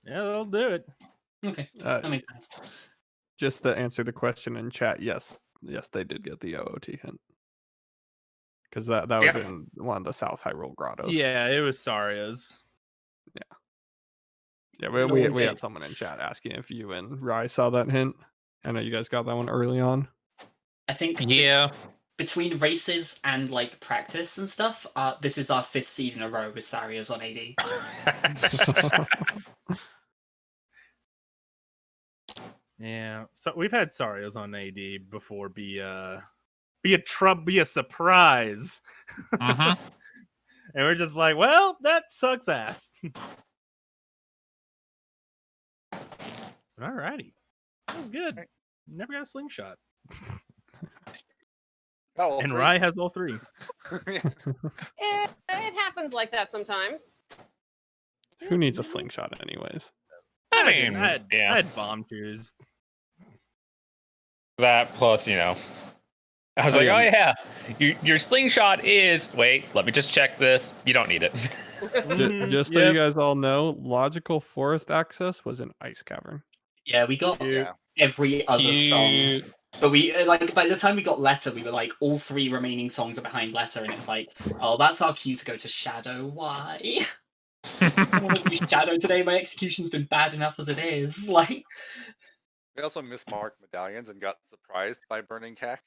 [SPEAKER 7] Yeah, that'll do it.
[SPEAKER 5] Okay, that makes sense.
[SPEAKER 2] Just to answer the question in chat, yes, they did get the OOT hint. Because that was
[SPEAKER 4] Yeah.
[SPEAKER 2] in one of the South Hyrule grottos.
[SPEAKER 7] Yeah, it was Saria's.
[SPEAKER 2] Yeah,
[SPEAKER 5] No
[SPEAKER 2] we
[SPEAKER 5] one
[SPEAKER 2] had
[SPEAKER 5] did.
[SPEAKER 2] someone in chat asking if you and Rye saw that hint. I know you guys got that one early on.
[SPEAKER 5] I think
[SPEAKER 4] Yeah.
[SPEAKER 5] between races and like practice and stuff, this is our 5th seed in a row with Sarias on AD.
[SPEAKER 7] Yeah, so we've had Saria's on AD before. Be a surprise,
[SPEAKER 4] Mhm.
[SPEAKER 7] and we're just like, well, that sucks ass. Alrighty, that was good. Never got a slingshot,
[SPEAKER 6] Oh, all
[SPEAKER 7] and
[SPEAKER 6] three.
[SPEAKER 7] Rye has all 3.
[SPEAKER 6] Yeah.
[SPEAKER 3] It happens like that sometimes.
[SPEAKER 2] Who needs a slingshot anyways?
[SPEAKER 4] I mean,
[SPEAKER 7] I
[SPEAKER 4] yeah.
[SPEAKER 7] had bomb tears.
[SPEAKER 4] That plus, I was
[SPEAKER 2] Oh,
[SPEAKER 4] like,
[SPEAKER 2] yeah.
[SPEAKER 4] oh yeah, your slingshot is. Wait, let me just check this. You don't need it.
[SPEAKER 2] Just so you guys all know, logical forest access was an ice cavern.
[SPEAKER 5] Yeah, we got
[SPEAKER 6] Yeah.
[SPEAKER 5] every other song.
[SPEAKER 4] Cute.
[SPEAKER 5] But we like by the time we got Letter, we were like all 3 remaining songs are behind Letter, and it's like, oh, that's our cue to go to Shadow. Why? I want to do Shadow today. My execution's been bad enough as it is. Like,
[SPEAKER 6] We also mismarked medallions and got surprised by burning cack.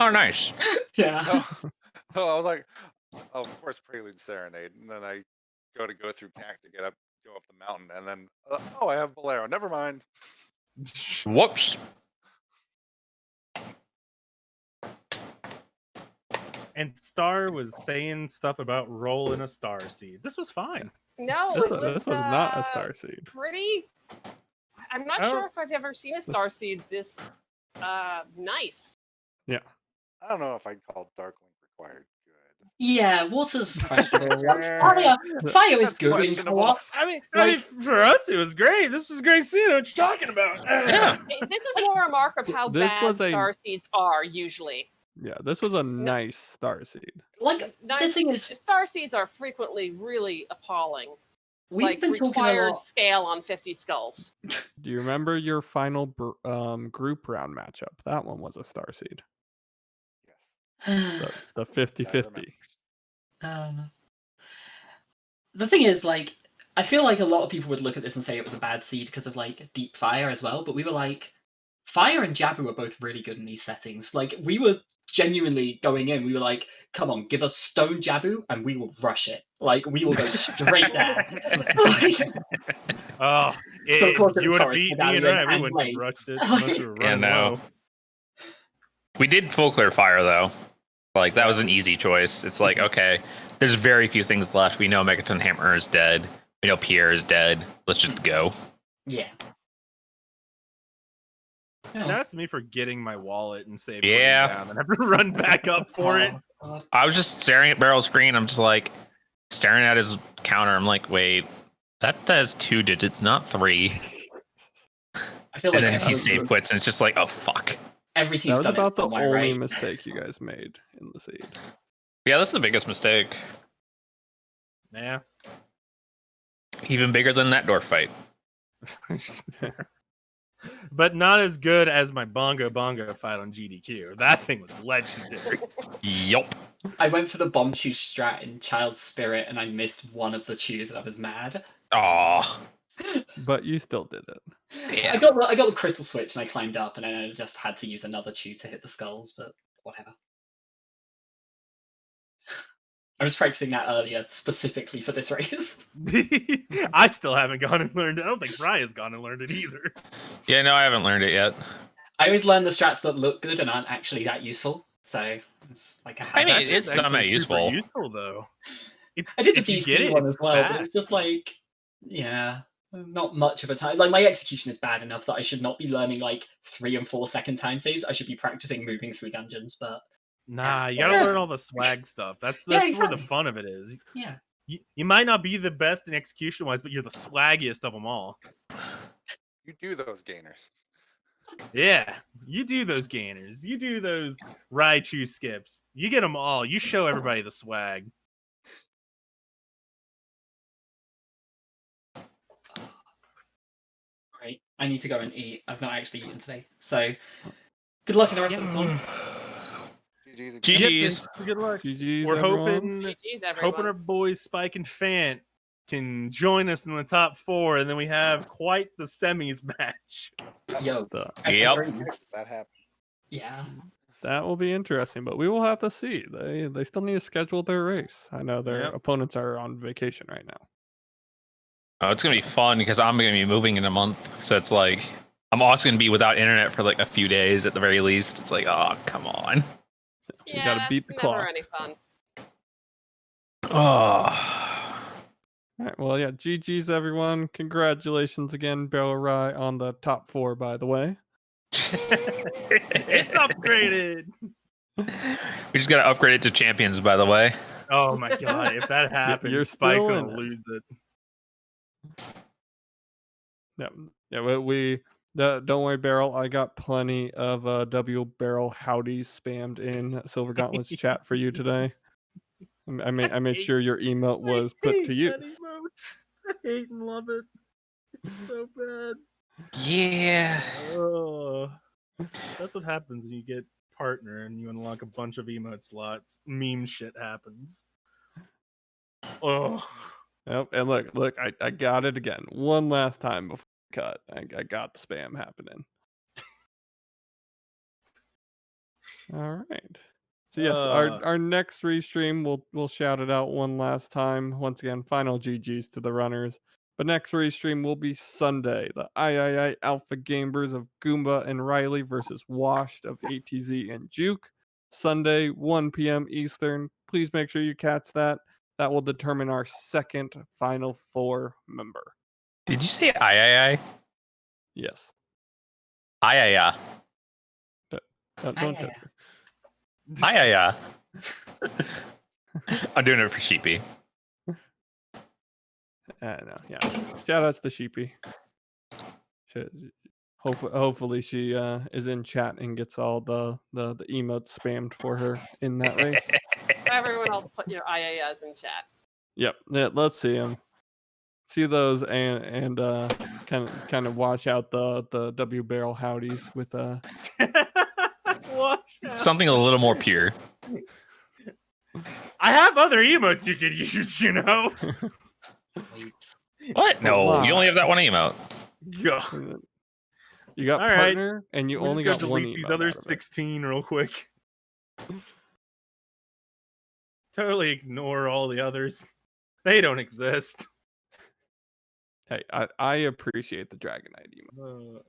[SPEAKER 4] Oh, nice.
[SPEAKER 5] yeah.
[SPEAKER 6] So I was like, oh, of course, Prelude Serenade. And then I go through cack to go up the mountain. And then, I have Bolero. Never mind.
[SPEAKER 4] Whoops.
[SPEAKER 7] And Star was saying stuff about rolling a star seed. This was fine.
[SPEAKER 3] No,
[SPEAKER 2] This
[SPEAKER 3] it
[SPEAKER 2] was not a star seed.
[SPEAKER 3] Pretty. I'm not
[SPEAKER 7] Oh.
[SPEAKER 3] sure if I've ever seen a star seed this nice.
[SPEAKER 2] Yeah.
[SPEAKER 6] I don't know if I'd call Dark Link required good.
[SPEAKER 5] Yeah, water's questionable.
[SPEAKER 6] Yeah.
[SPEAKER 5] Fire is
[SPEAKER 6] That's
[SPEAKER 5] good in
[SPEAKER 6] questionable.
[SPEAKER 5] co-op.
[SPEAKER 7] I mean, for us, it was great. This was great seeing what you're talking about.
[SPEAKER 4] Yeah.
[SPEAKER 3] This is more a mark of how
[SPEAKER 2] This
[SPEAKER 3] bad
[SPEAKER 2] was a-
[SPEAKER 3] star seeds are usually.
[SPEAKER 2] Yeah, this was a nice star seed.
[SPEAKER 5] Like, the
[SPEAKER 3] Nice,
[SPEAKER 5] thing is,
[SPEAKER 3] star seeds are frequently really appalling.
[SPEAKER 5] We've been talking a
[SPEAKER 3] required
[SPEAKER 5] lot.
[SPEAKER 3] scale on 50 skulls.
[SPEAKER 2] Do you remember your final group round matchup? That one was a star seed.
[SPEAKER 6] Yes.
[SPEAKER 2] The
[SPEAKER 6] Yes, I
[SPEAKER 2] 50-50.
[SPEAKER 6] remember.
[SPEAKER 5] The thing is, like, I feel like a lot of people would look at this and say it was a bad seed because of like deep fire as well. But we were like, fire and Jabu are both really good in these settings. Like, we were genuinely going in. We were like, come on, give us stone Jabu and we will rush it. Like, we will go straight there.
[SPEAKER 7] Oh,
[SPEAKER 5] So, of course,
[SPEAKER 7] if you would have beat me and Ryan, we
[SPEAKER 5] and
[SPEAKER 7] wouldn't have
[SPEAKER 5] Blake.
[SPEAKER 7] rushed it unless we were running low.
[SPEAKER 4] We did full clear fire though. Like that was an easy choice. It's like, okay, there's very few things left. We know Megaton Hammer is dead. We know Pierre is dead. Let's just go.
[SPEAKER 5] Yeah.
[SPEAKER 7] Shout out to me for getting my wallet and saving
[SPEAKER 4] Yeah.
[SPEAKER 7] it down and have to run back up for it.
[SPEAKER 5] God.
[SPEAKER 4] I was just staring at Barrel's screen. I'm just like staring at his counter. I'm like, wait, that does 2 digits, not 3.
[SPEAKER 5] I feel like
[SPEAKER 4] And then he
[SPEAKER 5] every
[SPEAKER 4] save quits, and it's just like, oh fuck.
[SPEAKER 5] team's
[SPEAKER 2] That was
[SPEAKER 5] done it
[SPEAKER 2] about the
[SPEAKER 5] somewhere,
[SPEAKER 2] only
[SPEAKER 5] right?
[SPEAKER 2] mistake you guys made in the seed.
[SPEAKER 4] Yeah, that's the biggest mistake.
[SPEAKER 7] Yeah.
[SPEAKER 4] Even bigger than that door fight.
[SPEAKER 7] But not as good as my Bongo fight on GDQ. That thing was legendary.
[SPEAKER 4] Yup.
[SPEAKER 5] I went for the bomb chew strat in Child's Spirit and I missed one of the chews and I was mad.
[SPEAKER 4] Aw.
[SPEAKER 2] But you still did it.
[SPEAKER 4] Yeah.
[SPEAKER 5] I got the crystal switch and I climbed up and then I just had to use another chew to hit the skulls, but whatever. I was practicing that earlier specifically for this race.
[SPEAKER 7] I still haven't gone and learned it. I don't think Ryan's gone and learned it either.
[SPEAKER 4] Yeah, no, I haven't learned it yet.
[SPEAKER 5] I always learn the strats that look good and aren't actually that useful. So it's like
[SPEAKER 4] I mean,
[SPEAKER 5] habit.
[SPEAKER 4] it's not that
[SPEAKER 7] actually
[SPEAKER 4] useful.
[SPEAKER 7] super useful though.
[SPEAKER 5] I did the
[SPEAKER 7] if you get
[SPEAKER 5] DC
[SPEAKER 7] it,
[SPEAKER 5] one
[SPEAKER 7] it's
[SPEAKER 5] as well, but it's
[SPEAKER 7] fast.
[SPEAKER 5] just like, yeah, not much of a time. Like my execution is bad enough that I should not be learning like 3 and 4 second time saves. I should be practicing moving through dungeons, but
[SPEAKER 7] Nah, you gotta learn all the swag stuff. That's
[SPEAKER 5] Yeah,
[SPEAKER 7] where
[SPEAKER 5] exactly.
[SPEAKER 7] the fun of it is.
[SPEAKER 5] yeah.
[SPEAKER 7] You might not be the best in execution wise, but you're the swaggiest of them all.
[SPEAKER 6] You do those gainers.
[SPEAKER 7] Yeah, you do those gainers. You do those Raichu skips. You get them all. You show everybody the swag.
[SPEAKER 5] Right. I need to go and eat. I've not actually eaten today. So good luck in the rest of the time.
[SPEAKER 6] GG's again.
[SPEAKER 4] GG's.
[SPEAKER 7] Yep, good luck.
[SPEAKER 2] GG's,
[SPEAKER 7] We're
[SPEAKER 2] everyone.
[SPEAKER 7] hoping
[SPEAKER 3] GG's, everyone.
[SPEAKER 7] our boys Spike and Fant can join us in the top 4, and then we have quite the semis match.
[SPEAKER 5] Yo.
[SPEAKER 2] The-
[SPEAKER 5] I
[SPEAKER 4] Yep.
[SPEAKER 5] agree.
[SPEAKER 6] That happened.
[SPEAKER 5] Yeah.
[SPEAKER 2] That will be interesting, but we will have to see. They still need to schedule their race. I know their
[SPEAKER 7] Yep.
[SPEAKER 2] opponents are on vacation right now.
[SPEAKER 4] Oh, it's gonna be fun because I'm gonna be moving in a month, so it's like I'm also gonna be without internet for like a few days at the very least. It's like, oh, come on.
[SPEAKER 3] Yeah,
[SPEAKER 2] gotta beat the
[SPEAKER 3] that's
[SPEAKER 2] clock.
[SPEAKER 3] never any fun.
[SPEAKER 4] Oh.
[SPEAKER 2] All right, well, yeah, GG's, everyone. Congratulations again, Barrel Rye, on the top 4, by the way.
[SPEAKER 7] It's upgraded.
[SPEAKER 4] We just gotta upgrade it to champions, by the way.
[SPEAKER 7] Oh my god! If that happens,
[SPEAKER 2] You're
[SPEAKER 7] Spike's
[SPEAKER 2] still
[SPEAKER 7] gonna
[SPEAKER 2] in it.
[SPEAKER 7] lose it.
[SPEAKER 2] Yeah. Don't worry, Barrel. I got plenty of W Barrel howdies spammed in Silver Gauntlet's chat for you today. I made sure your emote was put to
[SPEAKER 7] that
[SPEAKER 2] use.
[SPEAKER 7] emote. I hate and love it. It's so bad.
[SPEAKER 4] Yeah.
[SPEAKER 7] Oh, that's what happens when you get partner and you unlock a bunch of emote slots. Meme shit happens. Oh,
[SPEAKER 2] Yep, and look, I got it again. One last time before we cut. I got the spam happening. All right. So yes, our next restream we'll shout it out one last time. Once again, final GGs to the runners. But next restream will be Sunday. The III Alpha Gamers of Goomba and Riley versus Washed of ATZ and Juke. Sunday, 1 p.m. Eastern. Please make sure you catch that. That will determine our second Final Four member.
[SPEAKER 4] Did you say I?
[SPEAKER 2] Yes.
[SPEAKER 4] I.
[SPEAKER 2] Don't touch me.
[SPEAKER 4] I. I'm doing it for Sheepy.
[SPEAKER 2] No, yeah. Shout outs to Sheepy. Hopefully she is in chat and gets all the emotes spammed for her in that race.
[SPEAKER 3] Everyone else put your IAS in chat.
[SPEAKER 2] Yep. Yeah, let's see them. see those and kind of watch out the W barrel howdies with
[SPEAKER 7] What?
[SPEAKER 4] Something a little more pure.
[SPEAKER 7] I have other emotes you could use, you know.
[SPEAKER 5] Wait.
[SPEAKER 4] What? No, you only have that one emote.
[SPEAKER 7] God.
[SPEAKER 2] You got
[SPEAKER 7] All right.
[SPEAKER 2] partner, and you
[SPEAKER 7] We'll
[SPEAKER 2] only
[SPEAKER 7] just
[SPEAKER 2] got
[SPEAKER 7] go
[SPEAKER 2] one
[SPEAKER 7] delete these
[SPEAKER 2] emote
[SPEAKER 7] other
[SPEAKER 2] out of it.
[SPEAKER 7] 16 real quick. Totally ignore all the others. They don't exist.
[SPEAKER 2] Hey, I appreciate the Dragonite emote.